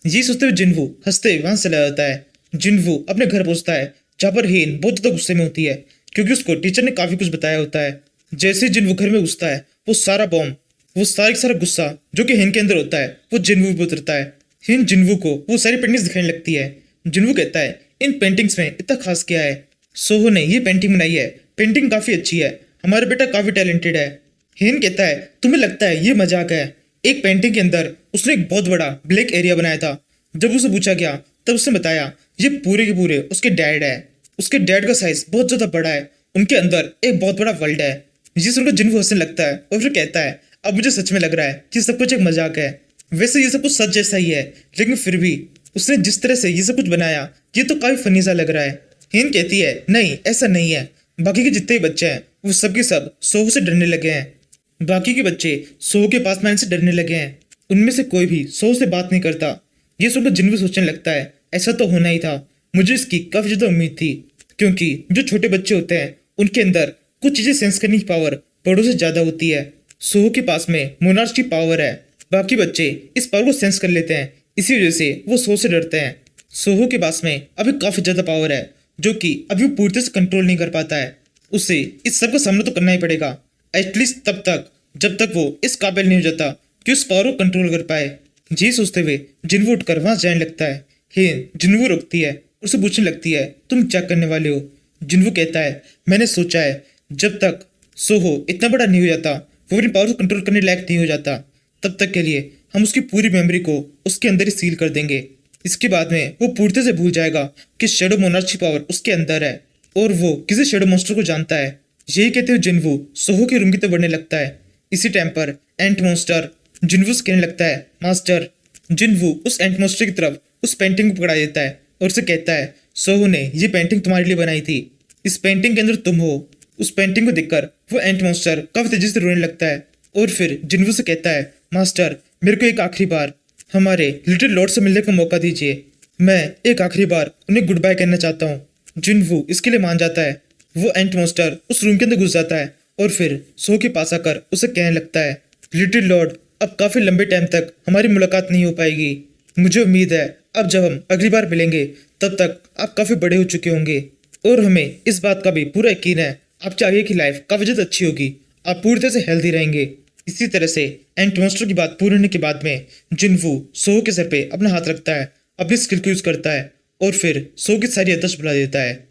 ये सोचते हुए जिन्वू हंसते वहां से चला जाता है। जिन्वू अपने घर पहुंचता है, जहाँ पर हेन बहुत ज्यादा गुस्से में होती है क्योंकि उसको टीचर ने काफी कुछ बताया होता है। जैसे ही जिन्वू घर में घुसता है, वो सारा बॉम्ब, वो सारा का सारा गुस्सा जो कि हेन के अंदर होता है वो जिन्वू पे उतरता है। हेन जिन्वू को वो सारी पेंटिंग्स दिखाने लगती है। जिन्वू कहता है, इन पेंटिंग्स में इतना खास क्या है। सोहो ने ये पेंटिंग बनाई है, पेंटिंग काफी अच्छी है, हमारा बेटा काफी टैलेंटेड है। हेन कहता है, तुम्हें लगता है ये मजाक है। एक पेंटिंग के अंदर उसने एक बहुत बड़ा ब्लैक एरिया बनाया था। जब उसे पूछा गया तब उसने बताया ये पूरे के पूरे उसके डैड है। उसके डैड का साइज बहुत ज्यादा बड़ा है, उनके अंदर एक बहुत बड़ा वर्ल्ड है। ये सुनकर जिन्वू हंसने लगता है और फिर कहता है, अब मुझे सच में लग रहा है कि सब कुछ एक मजाक है। वैसे ये सब कुछ सच जैसा ही है, लेकिन फिर भी उसने जिस तरह से ये सब कुछ बनाया ये तो काफी फनी सा लग रहा है। हेन कहती है, नहीं ऐसा नहीं है, बाकी के जितने भी बच्चे हैं वो सब के सब सोहो से डरने लगे हैं। बाकी के बच्चे सोहो के पास में से डरने लगे हैं, उनमें से कोई भी सोहो से बात नहीं करता। ये सुनकर जिन्वू सोचने लगता है, ऐसा तो होना ही था, मुझे इसकी काफी ज्यादा उम्मीद थी, क्योंकि जो छोटे बच्चे होते हैं उनके अंदर कुछ चीजें सेंस करने की पावर बड़ों से ज्यादा होती है। सोहो के पास में मोनार्च की पावर है। बाकी बच्चे इस पावर को सेंस कर लेते हैं, इसी वजह से वो सोहो से डरते हैं। सोहो के पास में अभी काफी ज्यादा पावर है जो कि अभी वो पूरी तरह से कंट्रोल नहीं कर पाता है। उसे इस सब का सामना तो करना ही पड़ेगा, एटलीस्ट तब तक जब तक वो इस काबिल नहीं हो जाता कि उस पावर को कंट्रोल कर पाए। ये सोचते हुए जिन्वो उठकर वहां जाने लगता है। जिन्वो रुकती है, उसे पूछने लगती है तुम क्या करने वाले हो। जिन्वो कहता है मैंने सोचा है जब तक सोहो इतना बड़ा नहीं हो जाता, वो अपनी पावर को कंट्रोल करने लायक नहीं हो जाता, तब तक के लिए हम उसकी पूरी मेमोरी को उसके अंदर ही सील कर देंगे। इसके बाद में वो पूरी तरह से भूल जाएगा कि शैडो मोनार्च की पावर उसके अंदर है और वो किसी शैडो मॉन्स्टर को जानता है। यही कहते हुए जिन्वो सोहो के रूम की तरफ बढ़ने लगता है। इसी टाइम पर एंट मॉन्स्टर जिन्वो से कहने लगता है मास्टर। जिन्वो उस एंट मॉन्स्टर की तरफ उस पेंटिंग को पकड़ा देता है और उसे कहता है सोहो ने ये पेंटिंग तुम्हारे लिए बनाई थी, इस पेंटिंग के अंदर तुम हो। उस पेंटिंग को देखकर वो एंट मॉन्स्टर काफी तेजी से रोने लगता है और फिर जिन्वो से कहता है मास्टर मेरे को एक आखिरी बार हमारे लिटिल लॉर्ड से मिलने का मौका दीजिए, मैं एक आखिरी बार उन्हें गुड बाय कहना चाहता हूँ। जिन्वो इसके लिए मान जाता है। वो एंट मॉन्स्टर उस रूम के अंदर घुस जाता है और फिर सो के पास आकर उसे कहने लगता है लिटिल लॉर्ड अब काफी लंबे टाइम तक हमारी मुलाकात नहीं हो पाएगी। मुझे उम्मीद है अब जब हम अगली बार मिलेंगे तब तक आप काफी बड़े हो चुके होंगे और हमें इस बात का भी पूरा यकीन है आपकी आगे की लाइफ काफी ज्यादा अच्छी होगी, आप पूरी तरह से हेल्दी रहेंगे। इसी तरह से एंट मॉन्स्टर की बात पूरी होने के बाद में जिन्वो सोहो के सर पे अपना हाथ रखता है, अपनी स्किल को यूज करता है और फिर सोहो की सारी याददाश्त भुला देता है।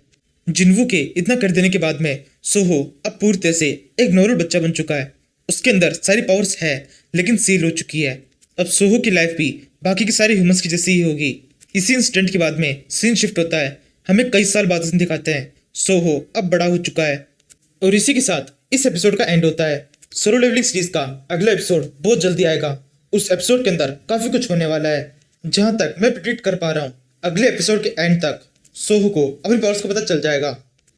जिन्वो के इतना कर देने के बाद में सोहो अब पूरी तरह से एक नॉर्मल बच्चा बन चुका है। उसके अंदर सारी पावर्स है लेकिन सील हो चुकी है। अब सोहो की लाइफ भी बाकी की सारी ह्यूमंस की जैसी ही होगी। इसी इंसिडेंट के बाद में सीन शिफ्ट होता है, हमें कई साल बाद दिखाते हैं सोहो अब बड़ा हो चुका है और इसी के साथ इस एपिसोड का एंड होता है। सोलो लेवलिंग सीरीज का अगला एपिसोड बहुत जल्दी आएगा। उस एपिसोड के अंदर काफी कुछ होने वाला है। जहां तक मैं प्रिडिक्ट कर पा रहा हूँ अगले एपिसोड के एंड तक सोहो को अपनी पावर्स का पता चल जाएगा।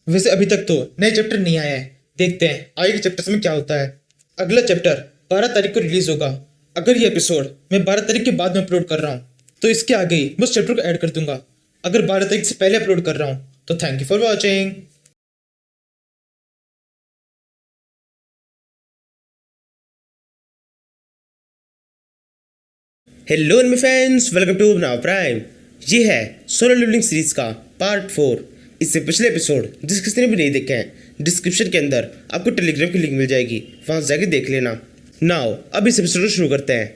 वैसे अभी तक तो नए चैप्टर नहीं आए हैं, देखते हैं आगे के चैप्टर्स में क्या होता है। अगला चैप्टर 12 तारीख को रिलीज होगा। अगर ये एपिसोड मैं 12 तारीख के बाद में अपलोड कर रहा हूँ तो इसके आगे ही मैं उस चैप्टर को ऐड कर दूंगा। अगर 12 तारीख से पहले अपलोड कर रहा हूँ तो thank you for watching. Hello anime fans, welcome to now prime. ये है सोलो लेवलिंग सीरीज का पार्ट 4। इससे पिछले एपिसोड जिस किसी ने भी नहीं देखे हैं डिस्क्रिप्शन के अंदर आपको टेलीग्राम की लिंक मिल जाएगी, वहां जाके देख लेना। नाउ अब इस एपिसोड को शुरू करते हैं।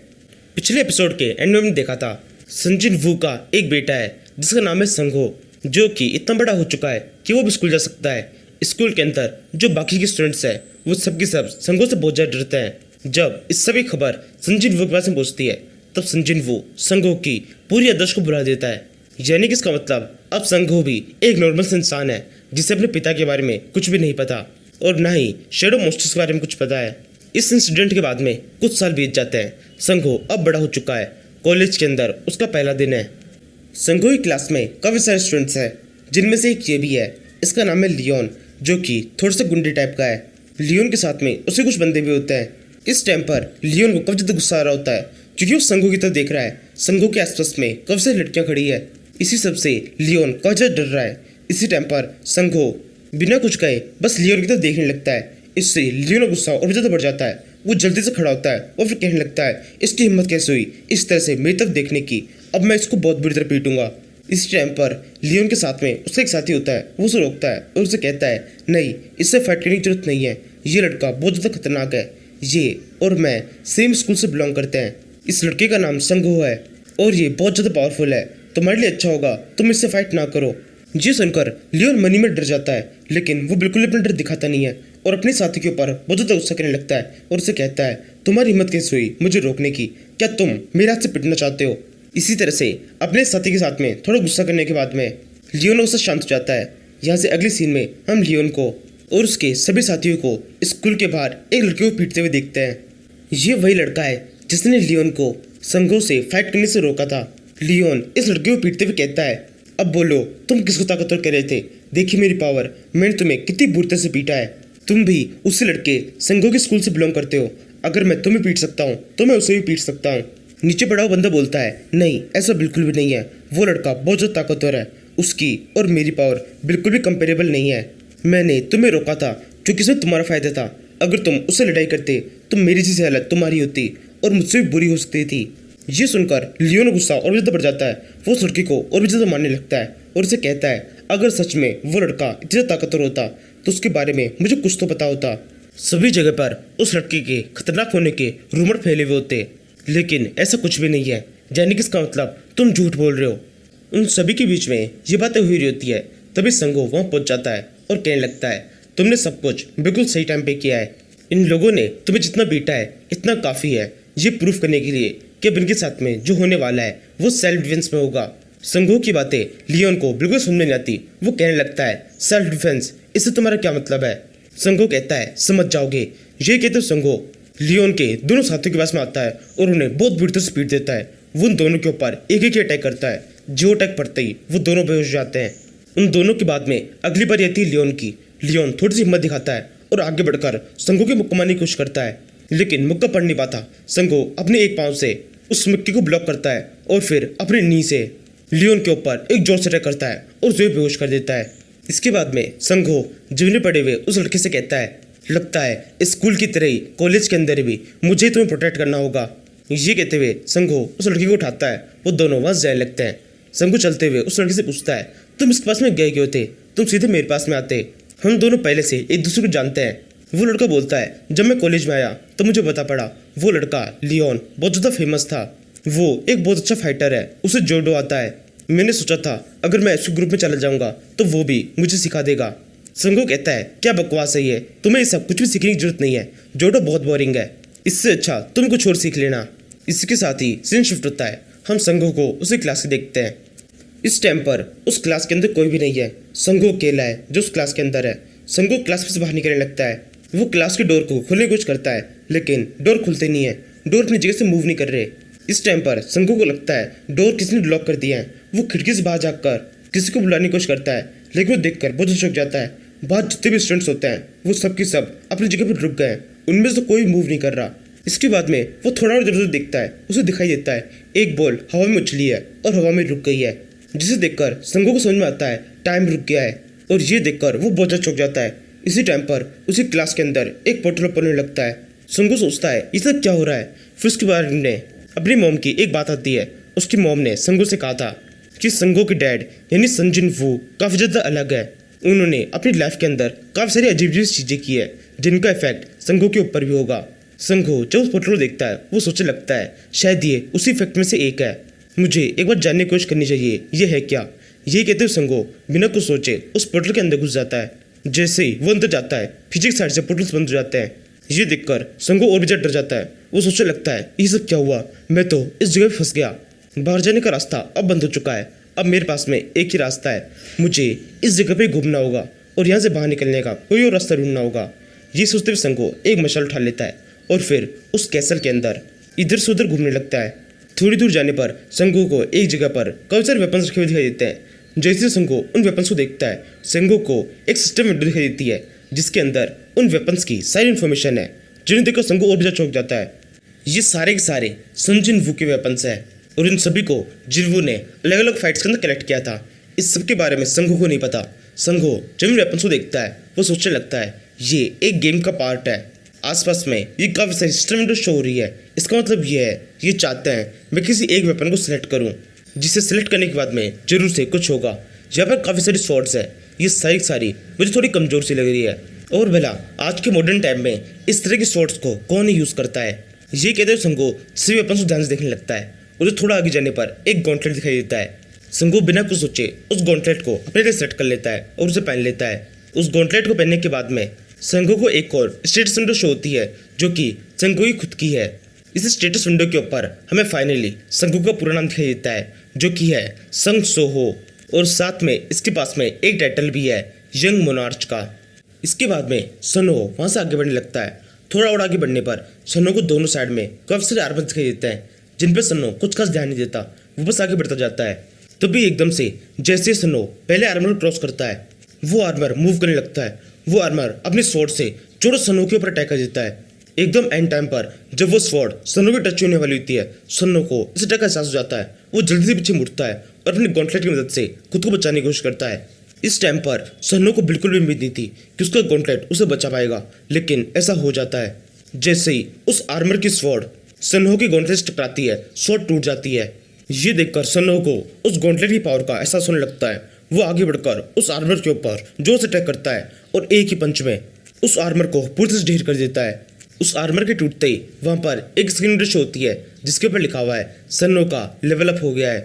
पिछले एपिसोड के एंड में हमने देखा था संजिन वू का एक बेटा है जिसका नाम है संगो, जो कि इतना बड़ा हो चुका है कि वो भी स्कूल जा सकता है। स्कूल के अंदर जो बाकी के स्टूडेंट्स हैं वो सबके सब संगो से बहुत ज़्यादा डरते हैं। जब इस सभी खबर संजिन वू के पास में पहुँचती है तब संजिन वू संगो की पूरी आदर्श को भुला देता है। यानी कि इसका मतलब अब संगो भी एक नॉर्मल से इंसान है जिसे अपने पिता के बारे में कुछ भी नहीं पता और ना ही शैडो मॉन्स्टर्स के बारे में कुछ पता है। इस इंसिडेंट के बाद में कुछ साल बीत जाते हैं। संगो अब बड़ा हो चुका है। कॉलेज के अंदर उसका पहला दिन है। संगो की क्लास में काफ़ी सारे स्टूडेंट्स हैं जिनमें से एक ये भी है, इसका नाम है लियोन, जो कि थोड़ा सा गुंडे टाइप का है। लियोन के साथ में उसके कुछ बंदे भी होते हैं। इस टाइम पर लियोन को काफ़ी ज़्यादा गुस्सा आ रहा होता है क्योंकि वो संगो की तरफ देख रहा है। संगो के आसपास में काफ़ी सारी लड़कियाँ खड़ी है। इसी सब से लियोन काफ़ी ज़्यादा डर रहा है। इसी टाइम पर संगो बिना कुछ कहे बस लियोन की तरफ देखने लगता है। इससे लियोन का गुस्सा और भी ज़्यादा बढ़ जाता है। वो जल्दी से खड़ा होता है और फिर कहने लगता है इसकी हिम्मत कैसे हुई इस तरह से मेरी तरफ देखने की, अब मैं इसको बहुत बुरी तरह पीटूंगा। इस टाइम पर लियोन के साथ में उसका एक साथी होता है, वो उसे रोकता है और उसे कहता है नहीं, इससे फाइट करने की जरूरत नहीं है, ये लड़का बहुत ज़्यादा खतरनाक है। ये और मैं सेम स्कूल से बिलोंग करते हैं। इस लड़के का नाम संगो है और ये बहुत ज़्यादा पावरफुल है, तुम्हारे लिए अच्छा होगा तुम इससे फाइट ना करो। ये सुनकर लियोन मनी में डर जाता है, लेकिन वो बिल्कुल अपना डर दिखाता नहीं है और अपने साथी के ऊपर बहुत ज़्यादा गुस्सा करने लगता है और उसे कहता है तुम्हारी हिम्मत कैसे हुई मुझे रोकने की, क्या तुम मेरे हाथ से पिटना चाहते हो। इसी तरह से अपने साथी के साथ में थोड़ा गुस्सा करने के बाद में लियोन उससे शांत हो जाता है। यहाँ से अगली सीन में हम लियोन को और उसके सभी साथियों को स्कूल के बाहर एक लड़के को पीटते हुए देखते हैं। ये वही लड़का है जिसने लियोन को संगो से फाइट करने से रोका था। लियोन इस लड़के को पीटते हुए कहता है अब बोलो तुम किसको ताकतवर कर रहे थे, देखिए मेरी पावर, मैंने तुम्हें कितनी बुरी तरह से पीटा है। तुम भी उससे लड़के संगो के स्कूल से बिलोंग करते हो, अगर मैं तुम्हें पीट सकता हूँ तो मैं उसे भी पीट सकता हूँ। नीचे पड़ा हुआ बंदा बोलता है नहीं, ऐसा बिल्कुल भी नहीं है, वो लड़का बहुत ज़्यादा ताकतवर है, उसकी और मेरी पावर बिल्कुल भी कंपेरेबल नहीं है। मैंने तुम्हें रोका था क्योंकि इसमें तुम्हारा फायदा था, अगर तुम उससे लड़ाई करते तो मेरी जैसी हालत तुम्हारी होती और मुझसे भी बुरी हो सकती थी। ये सुनकर लियोन गुस्सा और भी ज्यादा बढ़ जाता है। वो उस लड़के को और भी ज्यादा मारने लगता है और उसे कहता है अगर सच में वो लड़का इतना ताकतवर होता तो उसके बारे में मुझे कुछ तो पता होता। सभी जगह पर उस लड़के के खतरनाक होने के रूमर फैले हुए होते, लेकिन ऐसा कुछ भी नहीं है। यानी कि इसका मतलब तुम झूठ बोल रहे हो। उन सभी के बीच में ये बातें हुई रही होती है, तभी संगो वहाँ पहुंच जाता है और कहने लगता है तुमने सब कुछ बिल्कुल सही टाइम पे किया है। इन लोगों ने तुम्हें जितना बीटा है इतना काफ़ी है ये प्रूफ करने के लिए कि अब इनके साथ में जो होने वाला है वो सेल्फ डिफेंस में होगा। संगो की बातें लियोन को बिल्कुल समझ में नहीं आती। वो कहने लगता है सेल्फ डिफेंस, इससे तुम्हारा क्या मतलब है? संगो कहता है समझ जाओगे। ये कहते संगो लियोन के दोनों साथियों के पास में आता है और उन्हें बहुत बुरी तरह से पीट देता है। वो उन दोनों के ऊपर एक एक अटैक करता है। जो अटैक पड़ते ही वो दोनों बेहोश हो जाते हैं। उन दोनों के बाद में अगली बार आती है लियोन की। लियोन थोड़ी सी हिम्मत दिखाता है और आगे बढ़कर संगो के मुक्का मारने की कोशिश करता है, लेकिन मुक्का पड़ नहीं पाता। संगो अपने एक पांव से उस मिक्की को ब्लॉक करता है और फिर अपने नी से लियोन के ऊपर एक जोर से अटैक करता है और उसे बेहोश कर देता है। इसके बाद में संगो जमीन पड़े हुए उस लड़के से कहता है लगता है स्कूल की तरह ही कॉलेज के अंदर भी मुझे तुम्हें प्रोटेक्ट करना होगा। ये कहते हुए संगो उस लड़की को उठाता है। वो दोनों वहां जाने लगते हैं। संगो चलते हुए उस लड़की से पूछता है तुम इसके पास में गए क्यों थे? तुम सीधे मेरे पास में आते। हम दोनों पहले से एक दूसरे को जानते हैं। वो लड़का बोलता है जब मैं कॉलेज में आया तो मुझे पता पड़ा वो लड़का लियोन बहुत ज़्यादा फेमस था। वो एक बहुत अच्छा फाइटर है, उसे जोडो आता है। मैंने सोचा था अगर मैं उसके ग्रुप में चला जाऊंगा तो वो भी मुझे सिखा देगा। संगो कहता है क्या बकवास है ये, तुम्हें ये सब कुछ भी सीखने की जरूरत नहीं है, जोडो बहुत बोरिंग है, इससे अच्छा तुम कुछ और सीख लेना। इसके साथ ही सीन शिफ्ट होता है। हम संगो को उसी क्लास से देखते हैं। इस टाइम पर उस क्लास के अंदर कोई भी नहीं है। संगो अकेला है जो उस क्लास के अंदर है। संगो क्लास से बाहर निकलने लगता है। वो क्लास के डोर को खोलने की कोशिश करता है, लेकिन डोर खुलते नहीं है। डोर अपनी जगह से मूव नहीं कर रहे। इस टाइम पर संगो को लगता है डोर किसी ने ब्लॉक कर दिया है। वो खिड़की से बाहर जाकर किसी को बुलाने की कोशिश करता है, लेकिन वो देखकर बहुत चौंक जाता है। बाहर जितने भी स्टूडेंट्स होते हैं वो सब के सब अपनी जगह पर रुक गए हैं। उनमें से कोई मूव नहीं कर रहा। इसके बाद में वो थोड़ा और इधर उधर देखता है। उसे दिखाई देता है एक बॉल हवा में उछली है और हवा में रुक गई है, जिसे देखकर संगो को समझ में आता है टाइम रुक गया है। और ये देखकर वो बहुत चौंक जाता है। इसी टाइम पर उसी क्लास के अंदर एक पोर्टल ओपन होने लगता है। संगो सोचता है ये सब क्या हो रहा है। फिर उसके बारे में अपनी मॉम की एक बात आती है। उसकी मॉम ने संगो से कहा था कि संगो के डैड यानी संजिन वू काफ़ी ज़्यादा अलग है। उन्होंने अपनी लाइफ के अंदर काफ़ी सारी अजीब अजीब चीज़ें की है जिनका इफेक्ट संगो के ऊपर भी होगा। संगो जब उस पोर्टल को देखता है वो सोचने लगता है शायद ये उसी इफेक्ट में से एक है। मुझे एक बार जानने की कोशिश करनी चाहिए ये है क्या। ये कहते हुए संगो बिना कुछ सोचे उस पोर्टल के अंदर घुस जाता है। जैसे ही वो अंदर जाता है फिजिक्स साइड से पोर्टल्स बंद हो जाते हैं। ये देखकर संगो और भी ज़्यादा डर जाता है। वो सोचने लगता है ये सब क्या हुआ, मैं तो इस जगह पे फंस गया। बाहर जाने का रास्ता अब बंद हो चुका है। अब मेरे पास में एक ही रास्ता है, मुझे इस जगह पे घूमना होगा और यहाँ से बाहर निकलने का कोई और रास्ता ढूंढना होगा। ये सोचते हुए संगो एक मशाल उठा लेता है और फिर उस कैसल के अंदर इधर से उधर घूमने लगता है। थोड़ी दूर जाने पर संगो को एक जगह पर काफी सारे वेपन्स रखे हुए दिखाई देते हैं। जैसे संगो उन वेपन्स को देखता है, संगो को एक सिस्टम विंडो दिखाई देती है जिसके अंदर उन वेपन्स की सारी इन्फॉर्मेशन है, जिन्हें देखकर संगो और भी ज्यादा चौंक जाता है। ये सारे के सारे संजिन वू के वेपन्स है और इन सभी को जिनवू ने अलग अलग फाइट्स के अंदर कलेक्ट किया था। इस सब के बारे में संगो को नहीं पता। संगो जब इन वेपन्स को देखता है वो सोचने लगता है ये एक गेम का पार्ट है। आसपास में ये काफ़ी सारी सिस्टम विंडो शो हो रही है। इसका मतलब ये है ये चाहते हैं मैं किसी एक वेपन को सिलेक्ट करूं, जिसे सिलेक्ट करने के बाद में जरूर से कुछ होगा। यहाँ पर काफ़ी सारी स्वॉर्ड्स है, ये सारी मुझे थोड़ी कमज़ोर सी लग रही है। और भला आज के मॉडर्न टाइम में इस तरह की स्वॉर्ड्स को कौन ही यूज़ करता है। ये कहते हुए संगो सभी वेपन्स को ध्यान से देखने लगता है। उसे थोड़ा आगे जाने पर एक गॉन्टलेट दिखाई देता है। संगो बिना कुछ सोचे उस गॉन्टलेट को अपने लिए सेट कर लेता है और उसे पहन लेता है। उस गॉन्टलेट को पहनने के बाद में संगो को एक और स्टेटस विंडो शो होती है जो कि संगो की खुद की है। इस स्टेटस विंडो के ऊपर हमें फाइनली संगो का पूरा नाम दिखाई देता है जो कि है संग सोहो, और साथ में इसके पास में एक टाइटल भी है यंग मोनार्च का। इसके बाद में सनो वहाँ से आगे बढ़ने लगता है। थोड़ा और आगे बढ़ने पर सनो को दोनों साइड में काफी सारे आर्मर दिखाई देते हैं जिन पर सनो कुछ खास ध्यान नहीं देता, वो बस आगे बढ़ता जाता है। तभी एकदम से जैसे सनो पहले आर्मर को क्रॉस करता है वो आर्मर मूव करने लगता है। वो आर्मर अपने स्वॉर्ड से जोरो सनो के ऊपर अटैक कर देता है। एकदम एंड टाइम पर जब वो स्वॉर्ड सनो की टच होने वाली होती है, सनो को इस अटैक का एहसास हो जाता है। वो जल्दी से पीछे मुड़ता है और अपने गॉन्टलेट की मदद से खुद को बचाने की कोशिश करता है। इस टाइम पर सन्नो को बिल्कुल भी उम्मीद नहीं थी कि उसका गॉन्टलेट उसे बचा पाएगा, लेकिन ऐसा हो जाता है। जैसे ही उस आर्मर की स्वॉर्ड सन्नो की गॉन्टलेट से टकराती है, स्वॉर्ड टूट जाती है। ये देखकर सन्नो को उस गॉन्टलेट की पावर का एहसास होने लगता है। वो आगे बढ़कर उस आर्मर के ऊपर जोर से अटैक करता है और एक ही पंच में उस आर्मर को पूरी तरह से ढेर कर देता है। उस आर्मर के टूटते ही वहां पर एक स्क्रीन शो होती है जिसके ऊपर लिखा हुआ है सन्नो का लेवल अप हो गया है।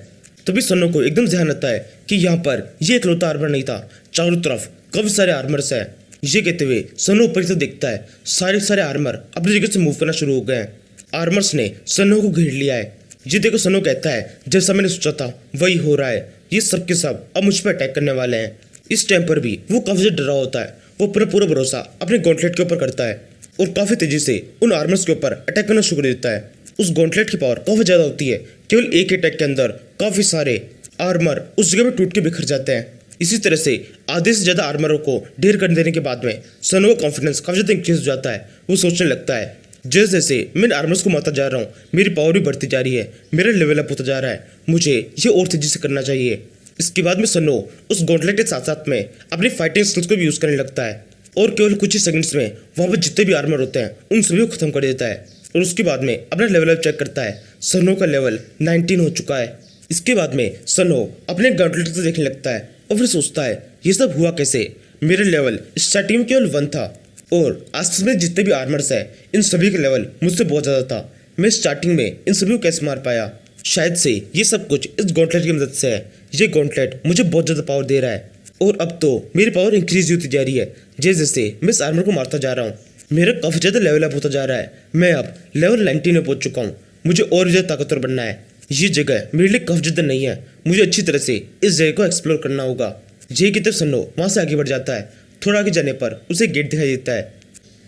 तभी सन्नो को एकदम ध्यान आता है कि यहाँ पर ये इकलौता आर्मर नहीं था, चारों तरफ काफी सारे आर्मर्स है। ये कहते हुए सन्नो ऊपर से देखता है, सारे आर्मर अपनी जगह से मूव करना शुरू हो गए हैं। आर्मर्स ने सन्नो को घेर लिया है। ये देखो सन्नो कहता है जैसा मैंने सोचा था वही हो रहा है, ये सब के सब अब मुझ पर अटैक करने वाले हैं। इस टाइम पर भी वो काफी ज्यादा डरा होता है। वो पूरा भरोसा अपने गॉन्टलेट के ऊपर करता है और काफी तेजी से उन आर्मर्स के ऊपर अटैक करना शुरू कर देता है। उस गॉन्टलेट की पावर काफी ज्यादा होती है, केवल एक अटैक के अंदर काफी सारे आर्मर उस जगह पे टूट के बिखर जाते हैं। इसी तरह से आधे से ज्यादा आर्मरों को ढेर कर देने के बाद में सन्नो का कॉन्फिडेंस काफी ज्यादा इंक्रीज हो जाता है। वो सोचने लगता है जैसे जैसे मैं इन आर्मर्स को मारता जा रहा हूँ मेरी पावर भी बढ़ती जा रही है, मेरा लेवल अप होता जा रहा है, मुझे ये और तेजी से करना चाहिए। इसके बाद में सन्नो उस गॉन्टलेट के साथ साथ में अपनी फाइटिंग स्किल्स को भी यूज करने लगता है और केवल कुछ ही सेकंड्स में वहाँ पर जितने भी आर्मर होते हैं उन सभी को खत्म कर देता है। और उसके बाद में अपना लेवल अप चेक करता है। सन्नो का लेवल 19 हो चुका है। इसके बाद में सन्नो अपने गॉन्टलेट को देखने लगता है और फिर सोचता है ये सब हुआ कैसे। मेरा लेवल स्टार्टिंग में केवल 1 था और आसपास में जितने भी आर्मर्स है इन सभी का लेवल मुझसे बहुत ज़्यादा था। मैं स्टार्टिंग में इन सभी को कैसे मार पाया? शायद से ये सब कुछ इस गॉन्टलेट की मदद से है। ये गॉन्टलेट मुझे बहुत ज़्यादा पावर दे रहा है और अब तो मेरी पावर इंक्रीज होती जा रही है। जैसे जैसे मैं इस आर्मर को मारता जा रहा हूँ मेरा काफ़ी ज़्यादा लेवल अप होता जा रहा है। मैं अब लेवल 19 में पहुँच चुका हूँ। मुझे और भी ज़्यादा ताकतवर बनना है। ये जगह मेरे लिए काफ़ी ज़्यादा नहीं है, मुझे अच्छी तरह से इस जगह को एक्सप्लोर करना होगा। ये की तरफ सन्नो वहाँ से आगे बढ़ जाता है। थोड़ा आगे जाने पर उसे गेट दिखाई देता है।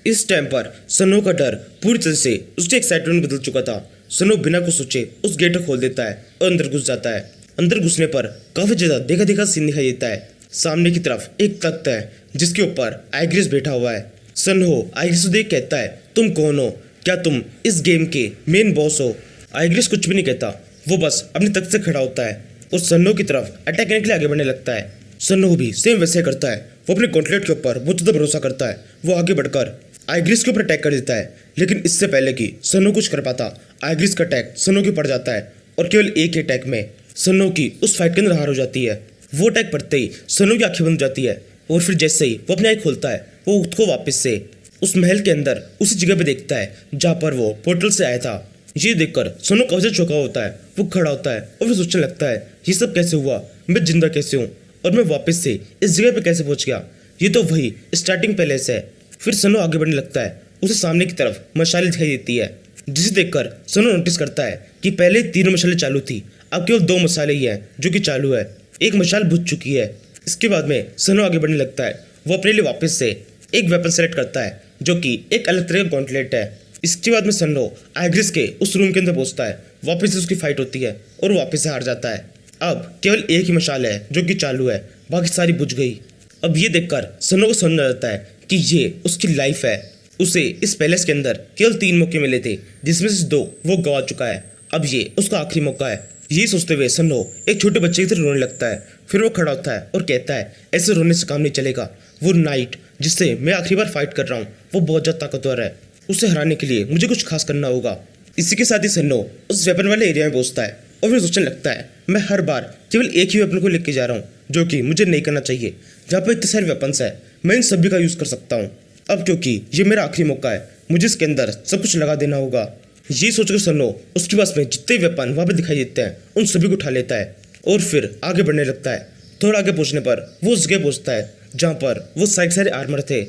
इस टाइम पर सन्नो का डर पूरी तरह से उसके एक्साइटमेंट में बदल चुका था। सन्नो बिना कुछ सोचे उस गेट को खोल देता है और अंदर घुस जाता है। अंदर घुसने पर काफी ज्यादा देखा सीन दिखाई देता है। सामने की तरफ एक तख्त है जिसके ऊपर आइग्रिस बैठा हुआ है। सन्नो आइग्रिस को देख कहता है तुम कौन हो? क्या तुम इस गेम के मेन बॉस हो? आइग्रिस कुछ भी नहीं कहता, वो बस अपने तख्त से खड़ा होता है और सन्नो की तरफ अटैक करने के लिए आगे बढ़ने लगता है। सन्नो भी सेम वैसे करता है। वो अपने गॉन्टलेट के ऊपर बहुत ज़्यादा भरोसा करता है। वो आगे बढ़कर आइग्रिस के ऊपर अटैक कर देता है, लेकिन इससे पहले कि सन्नो कुछ कर पाता आइग्रिस का अटैक सन्नो के पड़ जाता है और केवल एक ही अटैक में सन्नो की उस फाइट के अंदर हार हो जाती है। वो अटैक पड़ते ही सन्नो की आंखें बंद हो जाती है और फिर जैसे ही वो अपनी आँख खोलता है वो खुद को वापस से उस महल के अंदर उसी जगह पे देखता है जहाँ पर वो पोर्टल से आया था। ये देखकर सन्नो काफी चौंका होता है। वो खड़ा होता है और फिर सोचने लगता है ये सब कैसे हुआ, मैं जिंदा कैसे हूँ और मैं वापस से इस जगह पे कैसे पहुंच गया? ये तो वही स्टार्टिंग पैलेस है। फिर सन्नो आगे बढ़ने लगता है। उसे सामने की तरफ मशाल दिखाई देती है, जिसे देखकर सन्नो नोटिस करता है कि पहले 3 मशालें चालू थी, अब केवल 2 मशाले ही हैं जो कि चालू है। एक मशाल बुझ चुकी है। इसके बाद में सन्नो आगे बढ़ने लगता है। वो अपने लिए वापस से एक वेपन सेलेक्ट करता है जो कि एक अलग तरह का गॉन्टलेट है। इसके बाद में सन्नो आइग्रिस के उस रूम के अंदर पहुंचता है। वापस से उसकी फाइट होती है और वापस से हार जाता है। अब केवल एक ही मशाल है जो कि चालू है, बाकी सारी बुझ गई। अब ये देखकर सन्नो को समझ आ जाता है कि ये उसकी लाइफ है। उसे इस पैलेस के अंदर केवल 3 मौके मिले थे जिसमें से 2 वो गवा चुका है। अब ये उसका आखिरी मौका है। ये सोचते हुए सन्नो एक छोटे बच्चे की तरह रोने लगता है। फिर वो खड़ा होता है और कहता है ऐसे रोने से काम नहीं चलेगा। वो नाइट जिससे मैं आखिरी बार फाइट कर रहा हूँ वो बहुत ज़्यादा ताकतवर है, उसे हराने के लिए मुझे कुछ खास करना होगा। इसी के साथ ही सन्नो उस वेपन वाले एरिया में पहुंचता है और फिर सोचने लगता है मैं हर बार केवल एक ही वेपन को लेके जा रहा हूँ जो कि मुझे नहीं करना चाहिए। जहाँ पर इतने सारे वेपन्स है मैं इन सभी का यूज़ कर सकता हूँ। अब क्योंकि ये मेरा आखिरी मौका है मुझे इसके अंदर सब कुछ लगा देना होगा। ये सोचकर सन्नो उसके पास में जितने वेपन वहाँ पर दिखाई देते हैं उन सभी को उठा लेता है और फिर आगे बढ़ने लगता है। थोड़ा आगे पहुँचने पर वो उस जगह पहुँचता है जहाँ पर वो सारे आर्मर थे।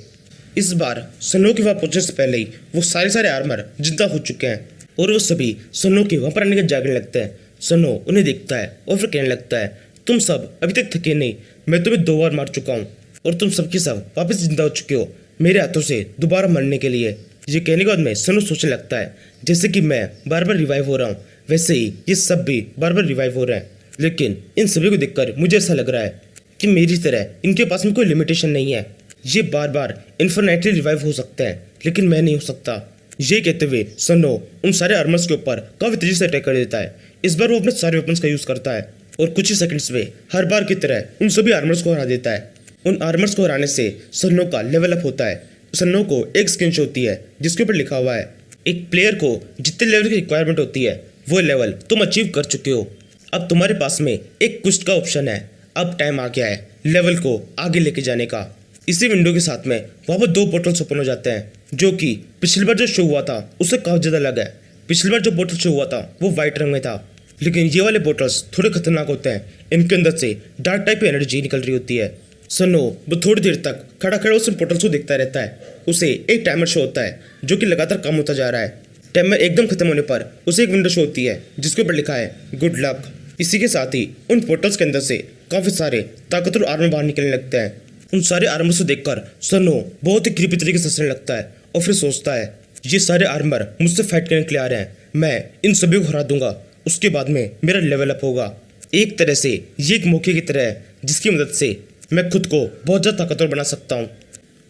इस बार सन्नो के वहाँ पहुँचने से पहले ही वो सारे आर्मर जिंदा हो चुके हैं और वो सभी सन्नो के वहाँ पर आने के जागने लगते हैं। सन्नो उन्हें देखता है और फिर कहने लगता है तुम सब अभी तक थके नहीं, मैं तुम्हें 2 बार मार चुका हूँ और तुम सबके सब वापस जिंदा हो चुके हो मेरे हाथों से दोबारा मरने के लिए। ये कहने के बाद में सन्नो सोचने लगता है जैसे कि मैं बार बार रिवाइव हो रहा हूँ वैसे ही ये सब भी बार बार रिवाइव हो रहे हैं, लेकिन इन सभी को देखकर मुझे ऐसा लग रहा है कि मेरी तरह इनके पास में कोई लिमिटेशन नहीं है। ये बार बार इन्फिनिटली रिवाइव हो सकते हैं लेकिन मैं नहीं हो सकता। ये कहते हुए सन्नो उन सारे आर्मर्स के ऊपर काफी तेजी से अटैक कर देता है। इस बार वो अपने सारे वेपन्स का यूज करता है और कुछ ही सेकंड्स में हर बार की तरह उन सभी आर्मर्स को हरा देता है। उन आर्मर्स को हराने से सन्नो का लेवल अप होता है। सन्नो को एक स्क्रीन शो होती है जिसके ऊपर लिखा हुआ है एक प्लेयर को जितने लेवल की रिक्वायरमेंट होती है वो लेवल तुम अचीव कर चुके हो। अब तुम्हारे पास में एक क्वेस्ट का ऑप्शन है। अब टाइम आ गया है लेवल को आगे लेके जाने का। इसी विंडो के साथ में वहाँ पर 2 पोर्टल्स ओपन हो जाते हैं जो कि पिछली बार जो शो हुआ था उससे काफ़ी ज़्यादा अलग है। पिछली बार जो पोर्टल शो हुआ था वो वाइट रंग में था, लेकिन ये वाले पोर्टल्स थोड़े खतरनाक होते हैं। इनके अंदर से डार्क टाइप की एनर्जी निकल रही होती है। सनो वो थोड़ी देर तक खड़ा खड़ा उस पोर्टल्स को देखता रहता है। उसे एक टाइमर शो होता है जो कि लगातार कम होता जा रहा है। टाइमर एकदम खत्म होने पर उसे एक विंडो शो होती है जिसके ऊपर लिखा है गुड लक। इसी के साथ ही उन पोर्टल्स के अंदर से काफ़ी सारे ताकतवर आर्मर बाहर निकलने लगते हैं। उन सारे आर्मर को देखकर सनो बहुत ही क्रीपी तरीके से हंसने लगता है और फिर सोचता है ये सारे आर्मर मुझसे फाइट करने के लिए आ रहे हैं, मैं इन सभी को हरा दूंगा, उसके बाद में मेरा लेवल अप होगा। एक तरह से ये एक मौके की तरह है जिसकी मदद से मैं खुद को बहुत ज़्यादा ताकतवर बना सकता हूँ।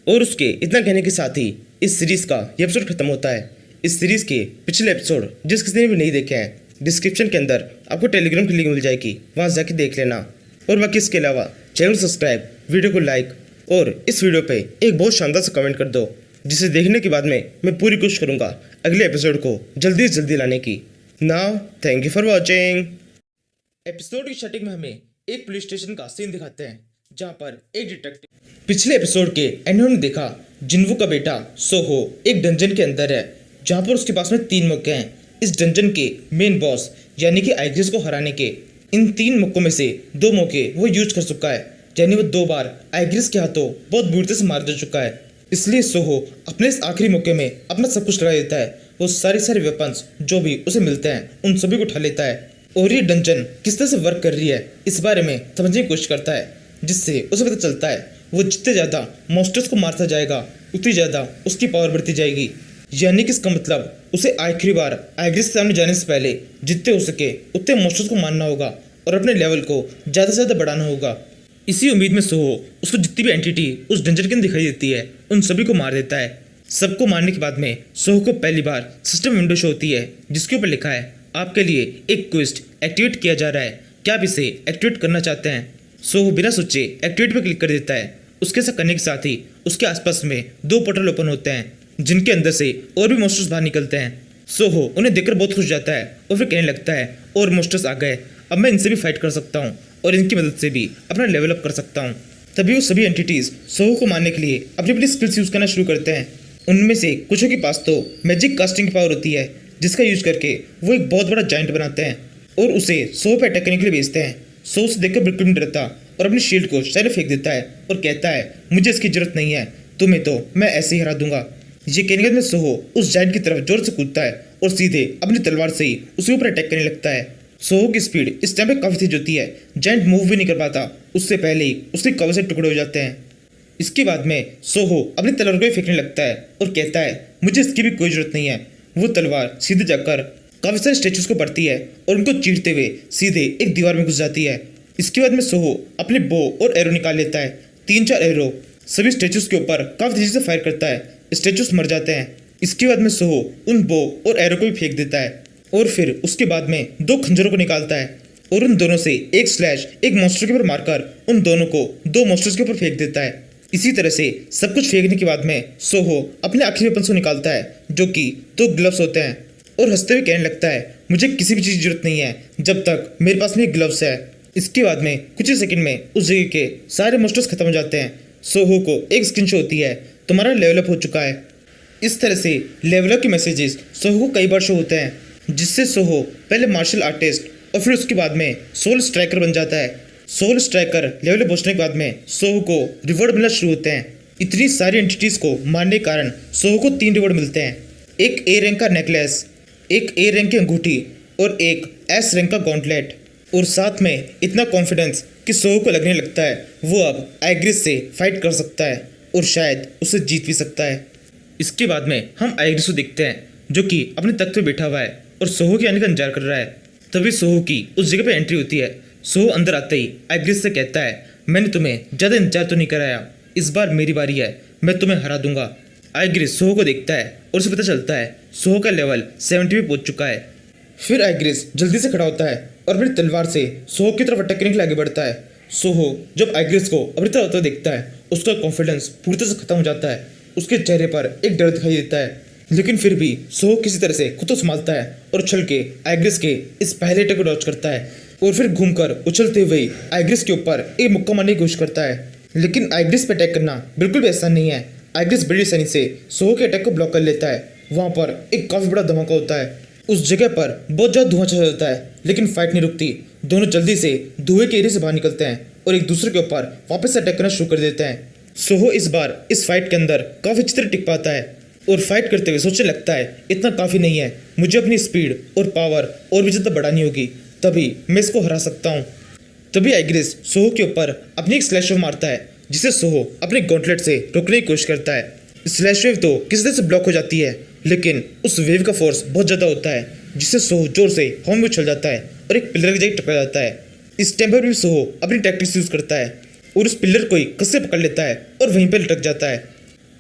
और उसके इतना कहने के साथ ही इस सीरीज़ का ये एपिसोड खत्म होता है। इस सीरीज़ के पिछले एपिसोड जिस किसी ने भी नहीं देखे हैं डिस्क्रिप्शन के अंदर आपको टेलीग्राम की लिंक मिल जाएगी, वहाँ जाके देख लेना। और बाकी इसके अलावा चैनल सब्सक्राइब, वीडियो को लाइक और इस वीडियो पे एक बहुत शानदार सा कमेंट कर दो, जिसे देखने के बाद में मैं पूरी कोशिश करूँगा अगले एपिसोड को जल्दी से जल्दी लाने की। Now thank you for watching. Episode की स्टार्टिंग में हमें एक पुलिस स्टेशन का सीन दिखाते हैं जहां पर एक डिटेक्टिव पिछले एपिसोड के एंड में देखा जिन्वू का बेटा सोहो एक डंजन के अंदर है जहां पर उसके पास में 3 मौके हैं इस डंजन के मेन बॉस यानी कि आइग्रिस को हराने के। इन 3 मौकों में से 2 मौके वो यूज कर चुका है, यानी वो 2 बार आइग्रिस के हाथों बहुत बुरी तरह से मार दे चुका है। इसलिए सोहो अपने इस आखिरी मौके में अपना सब कुछ लगा देता है। वो सारे वेपन्स जो भी उसे मिलते हैं उन सभी को उठा लेता है और ये डंजन किस तरह से वर्क कर रही है इस बारे में समझने की कोशिश करता है, जिससे उसे पता चलता है वो जितने ज़्यादा मॉन्स्टर्स को मारता जाएगा उतनी ज़्यादा उसकी पावर बढ़ती जाएगी। यानी कि इसका मतलब उसे आखिरी बार आइग्रिस के सामने जाने से पहले जितने हो सके उतने मॉन्स्टर्स को मारना होगा और अपने लेवल को ज़्यादा से ज़्यादा बढ़ाना होगा। इसी उम्मीद में सोहो उसको जितनी भी एंटिटी उस डंजन के अंदर दिखाई देती है उन सभी को मार देता है। सबको मारने के बाद में सोहो को पहली बार सिस्टम विंडो शो होती है जिसके ऊपर लिखा है आपके लिए एक क्वेस्ट एक्टिवेट किया जा रहा है, क्या आप इसे एक्टिवेट करना चाहते हैं। सोहो बिना सोचे एक्टिवेट पर क्लिक कर देता है। उसके साथ करने के साथ ही उसके आसपास में 2 पोर्टल ओपन होते हैं जिनके अंदर से और भी मॉन्स्टर्स बाहर निकलते हैं। सोहो उन्हें देखकर बहुत खुश हो जाता है और फिर कहने लगता है और मॉन्स्टर्स आ गए, अब मैं इनसे भी फाइट कर सकता हूँ और इनकी मदद से भी अपना लेवल अप कर सकता हूँ। तभी वो सभी एंटिटीज सोहो को मारने के लिए अपनी अपनी स्किल्स यूज करना शुरू करते हैं। उनमें से कुछों के पास तो मैजिक कास्टिंग की पावर होती है जिसका यूज करके वो एक बहुत बड़ा जाइंट बनाते हैं और उसे सोहो पे अटैक करने के लिए भेजते हैं। सोहो उसे देखकर बिल्कुल नहीं डरता और अपनी शील्ड को साइड में फेंक देता है और कहता है मुझे इसकी जरूरत नहीं है, तुम्हें तो मैं ऐसे ही हरा दूंगा। ये कहने के बाद में सोहो उस जाइंट की तरफ जोर से कूदता है और सीधे अपनी तलवार से ही उसके ऊपर अटैक करने लगता है। सोहो की स्पीड इस टाइम पे काफी तेज होती है, जाइंट मूव भी नहीं कर पाता, उससे पहले ही उसके कवर से टुकड़े हो जाते हैं। इसके बाद में सोहो अपनी तलवार को फेंकने लगता है और कहता है मुझे इसकी भी कोई जरूरत नहीं है। वो तलवार सीधे जाकर काफी सारे स्टेचूज को पड़ती है और उनको चीरते हुए सीधे एक दीवार में घुस जाती है। इसके बाद में सोहो अपने बो और एरो निकाल लेता है। 3-4 एरो सभी स्टेचूज के ऊपर काफी तेजी से फायर करता है, स्टेचूज मर जाते हैं। इसके बाद में सोहो उन बो और एरो को भी फेंक देता है और फिर उसके बाद में 2 खंजरों को निकालता है और उन दोनों से एक स्लैश एक मॉन्स्टर के ऊपर मारकर उन दोनों को 2 मॉन्स्टर्स के ऊपर फेंक देता है। इसी तरह से सब कुछ फेंकने के बाद में सोहो अपने आखिरी वेपन को निकालता है जो कि 2 ग्लव्स होते हैं और हंसते हुए कहने लगता है मुझे किसी भी चीज़ की जरूरत नहीं है जब तक मेरे पास में ग्लव्स है। इसके बाद में कुछ ही सेकंड में उस जगह के सारे मॉन्स्टर्स खत्म हो जाते हैं। सोहो को एक स्क्रीन शो होती है तुम्हारा लेवल अप हो चुका है। इस तरह से लेवल अप के मैसेजेस सोहो को कई बार शो होते हैं जिससे सोहो पहले मार्शल आर्टिस्ट और फिर उसके बाद में सोल स्ट्राइकर बन जाता है। सोल स्ट्राइकर लेवल पे पहुंचने के बाद में सोहो को रिवॉर्ड मिलना शुरू होते हैं। इतनी सारी एंटिटीज को मारने के कारण सोहो को 3 रिवॉर्ड मिलते हैं, एक ए रैंक का नेकलेस, एक ए रैंक की अंगूठी और एक एस रैंक का गॉन्टलेट। और साथ में इतना कॉन्फिडेंस कि सोहो को लगने लगता है वो अब आइग्रिस से फाइट कर सकता है और शायद उसे जीत भी सकता है। इसके बाद में हम आइग्रिस को देखते हैं जो कि अपने तख्त पे बैठा हुआ है और सोहो के आने का इंतजार कर रहा है। तभी सोहो की उस जगह पे एंट्री होती है। सोहो अंदर आते ही आइग्रिस से कहता है मैंने तुम्हें ज़्यादा इंतजार तो नहीं कराया, इस बार मेरी बारी है, मैं तुम्हें हरा दूंगा। आइग्रिस सोहो को देखता है और उसे पता चलता है सोहो का लेवल 70 पे पहुंच चुका है। फिर आइग्रिस जल्दी से खड़ा होता है और अपनी तलवार से सोहो की तरफ अटैक करने के लिए आगे बढ़ता है। सोहो जब आइग्रिस को अपनी तरफ आता देखता है उसका कॉन्फिडेंस पूरी तरह से खत्म हो जाता है। उसके चेहरे पर एक डर दिखाई देता है, लेकिन फिर भी सोहो किसी तरह से खुद को संभालता है और उछल के आइग्रिस के इस पहले अटैक को डॉच करता है और फिर घूमकर उछलते हुए आइग्रिस के ऊपर एक मुक्का मारने की कोशिश करता है। लेकिन आइग्रिस पे अटैक करना बिल्कुल भी आसान नहीं है। आइग्रिस बड़ी आसानी से सोहो के अटैक को ब्लॉक कर लेता है। वहाँ पर एक काफी बड़ा धमाका होता है। उस जगह पर बहुत ज़्यादा धुआं छा जाता है, लेकिन फाइट नहीं रुकती। दोनों जल्दी से धुएं के एरिया से बाहर निकलते हैं और एक दूसरे के ऊपर वापस से अटैक करना शुरू कर देते हैं। सोहो इस बार इस फाइट के अंदर काफी अच्छी तरह टिक पाता है और फाइट करते हुए सोचने लगता है इतना काफी नहीं है, मुझे अपनी स्पीड और पावर और भी ज़्यादा बढ़ानी होगी, तभी मैं इसको हरा सकता हूँ। तभी आइग्रिस सोहो के ऊपर अपनी एक स्लैश वेव मारता है, जिसे सोहो अपने गॉन्टलेट से रोकने की कोशिश करता है। स्लैश वेव तो किसी तरह से ब्लॉक हो जाती है, लेकिन उस वेव का फोर्स बहुत ज़्यादा होता है, जिससे सोहो जोर से हवा में उछल जाता है और एक पिलर की जगह टकरा जाता है। इस टाइम पर भी सोहो अपनी टैक्टिक्स यूज करता है और उस पिलर को ही कस से पकड़ लेता है और वहीं पर लटक जाता है।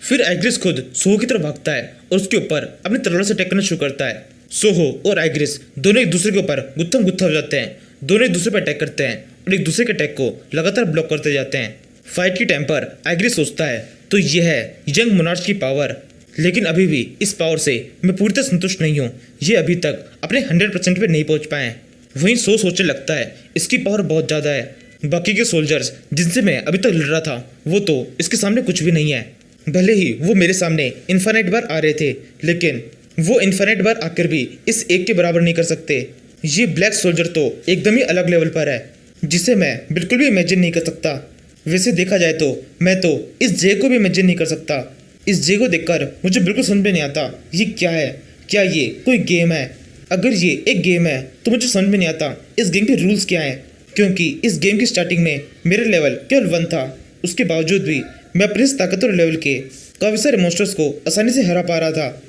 फिर आइग्रिस खुद सोहो की तरफ भागता है और उसके ऊपर अपनी तलवार से अटैक करना शुरू करता है। सोहो और आइग्रिस दोनों एक दूसरे के ऊपर गुत्थम गुत्था हो जाते हैं। दोनों एक दूसरे पर अटैक करते हैं और एक दूसरे के अटैक को लगातार ब्लॉक करते जाते हैं। फाइट के टाइम पर आइग्रिस सोचता है तो यह है यंग मोनार्च की पावर, लेकिन अभी भी इस पावर से मैं पूरी तरह संतुष्ट नहीं हूँ। ये अभी तक अपने 100% पे नहीं पहुँच पाए। वहीं सोचने लगता है इसकी पावर बहुत ज़्यादा है। बाकी के सोल्जर्स जिनसे मैं अभी तक लड़ रहा था वो तो इसके सामने कुछ भी नहीं है। भले ही वो मेरे सामने इन्फाइनाइट बार आ रहे थे, लेकिन वो इन्फाइनाइट बार आकर भी इस एक के बराबर नहीं कर सकते। ये ब्लैक सोल्जर तो एकदम ही अलग लेवल पर है, जिसे मैं बिल्कुल भी इमेजिन नहीं कर सकता। वैसे देखा जाए तो मैं तो इस जे को भी इमेजिन नहीं कर सकता। इस जे को देखकर मुझे बिल्कुल समझ में नहीं आता ये क्या है। क्या ये कोई गेम है? अगर ये एक गेम है तो मुझे समझ में नहीं आता इस गेम के रूल्स क्या हैं, क्योंकि इस गेम की स्टार्टिंग में मेरा लेवल केवल 1 था। उसके बावजूद भी मैं अपने इस ताकतवर लेवल के काफ़ी सारे मॉन्स्टर्स को आसानी से हरा पा रहा था।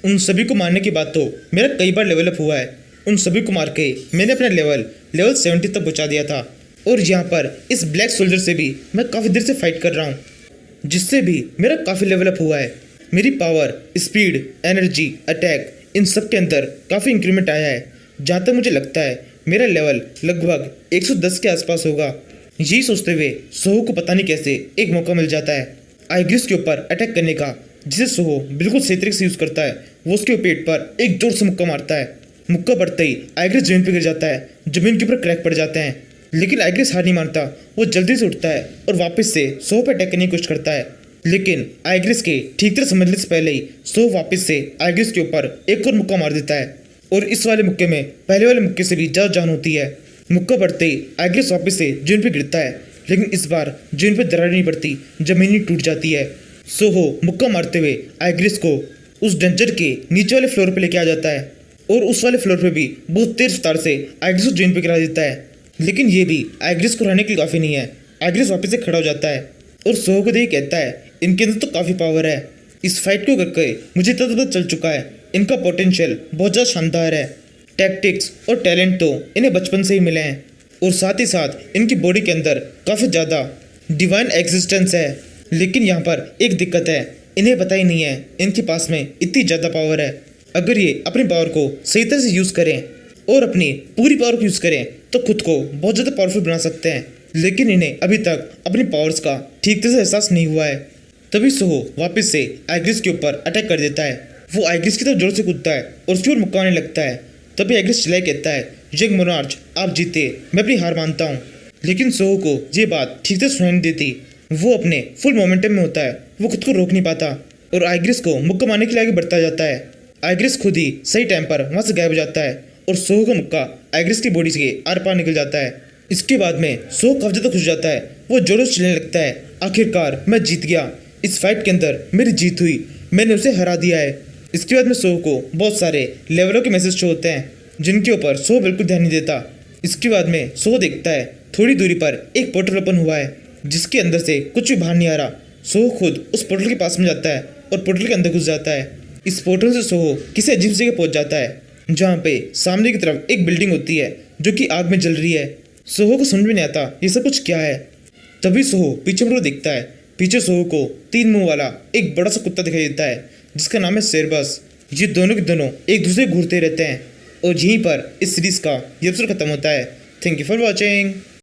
उन सभी को मारने के बाद तो मेरा कई बार लेवल अप हुआ है। उन सभी को मार के मैंने अपना लेवल 70 तक पहुंचा दिया था। और यहाँ पर इस ब्लैक सोल्जर से भी मैं काफ़ी देर से फाइट कर रहा हूँ, जिससे भी मेरा काफ़ी लेवल अप हुआ है। मेरी power, speed, energy, attack in सब के अंदर काफ़ी इंक्रीमेंट आया है। जहाँ तक मुझे लगता है मेरा लेवल लगभग 110 के आसपास होगा। यही सोचते हुए सोहो को पता नहीं कैसे एक मौका मिल जाता है आइग्रिस के ऊपर अटैक करने का, जिसे सोहो बिल्कुल सही तरीके से यूज़ करता है। वो उसके पेट पर एक जोर से मुक्का मारता है। मुक्का पड़ते ही आइग्रिस जमीन पर गिर जाता है। जमीन के ऊपर क्रैक पड़ जाते हैं, लेकिन आइग्रिस हार नहीं मानता। वो जल्दी से उठता है और वापस से सोहो पर अटैक करने की कोशिश करता है, लेकिन आइग्रिस के ठीक तरह समझने से पहले ही सोहो वापस से आइग्रिस के ऊपर एक और मुक्का मार देता है। और इस वाले मुक्के में पहले वाले मुक्के से भी ज़्यादा जान होती है। मुक्का पड़ते ही आइग्रिस वापस से जमीन पर गिरता है, लेकिन इस बार जमीन पर दरार नहीं पड़ती, जमीन ही टूट जाती है। सोहो मुक्का मारते हुए आइग्रिस को उस डंजर के नीचे वाले फ्लोर पर लेके आ जाता है और उस वाले फ्लोर पर भी बहुत तेज रफ्तार से आइग्रिस को जमीन पर गिरा देता है। लेकिन ये भी आइग्रिस को रहने के लिए काफ़ी नहीं है। आइग्रिस वापस से खड़ा हो जाता है और सोहो को देख कहता है इनके अंदर तो काफ़ी पावर है। इस फाइट को करके मुझे इतना पता चल चुका है इनका पोटेंशियल बहुत ज़्यादा शानदार है। टैक्टिक्स और टैलेंट तो इन्हें बचपन से ही मिले हैं, और साथ ही साथ इनकी बॉडी के अंदर काफ़ी ज़्यादा डिवाइन एग्जिस्टेंस है। लेकिन यहाँ पर एक दिक्कत है, इन्हें पता ही नहीं है इनके पास में इतनी ज़्यादा पावर है। अगर ये अपनी पावर को सही तरह से यूज़ करें और अपनी पूरी पावर को यूज़ करें तो खुद को बहुत ज़्यादा पावरफुल बना सकते हैं, लेकिन इन्हें अभी तक अपनी पावर्स का ठीक तरह से एहसास नहीं हुआ है। तभी सोहो वापस से आइग्रिस के ऊपर अटैक कर देता है। वो आइग्रिस की तरफ जोर से कूदता है और उसकी ओर मुक्का आने लगता है। तभी आइग्रिस चिल्लाए कहता है यंग मोनार्च आप जीते, मैं अपनी हार मानता हूँ। लेकिन सोहो को ये बात ठीक से सुनाई नहीं देती। वो अपने फुल मोमेंटम में होता है, वो खुद को रोक नहीं पाता और आइग्रिस को मुक्का मारने के लिए आगे बढ़ता जाता है। आइग्रिस खुद ही सही टाइम पर वहाँ से गायब हो जाता है और सोहो का मुक्का आइग्रिस की बॉडी से आर पार निकल जाता है। इसके बाद में सोहो काफी ज़्यादा खुश हो जाता है। वो जोरों से चिल्लाने लगता है आखिरकार मैं जीत गया, इस फाइट के अंदर मेरी जीत हुई, मैंने उसे हरा दिया है। इसके बाद में सोहो को बहुत सारे लेवलों के मैसेज शो होते हैं, जिनके ऊपर सोहो बिल्कुल ध्यान नहीं देता। इसके बाद में सोहो देखता है थोड़ी दूरी पर एक पोर्टल ओपन हुआ है, जिसके अंदर से कुछ भी बाहर नहीं आ रहा। सोहो खुद उस पोर्टल के पास में जाता है और पोर्टल के अंदर घुस जाता है। इस पोर्टल से सोहो किसी अजीब जगह पहुंच जाता है, जहाँ पे सामने की तरफ एक बिल्डिंग होती है जो कि आग में जल रही है। सोहो को समझ में नहीं आता ये सब कुछ क्या है। तभी सोहो पीछे मुड़ देखता है। पीछे सोहो को 3 मुंह वाला एक बड़ा सा कुत्ता दिखाई देता है, जिसका नाम है सेरबस। ये दोनों के दोनों एक दूसरे को घूरते रहते हैं और यहीं पर इस सीरीज का ये एपिसोड खत्म होता है। Thank you for watching.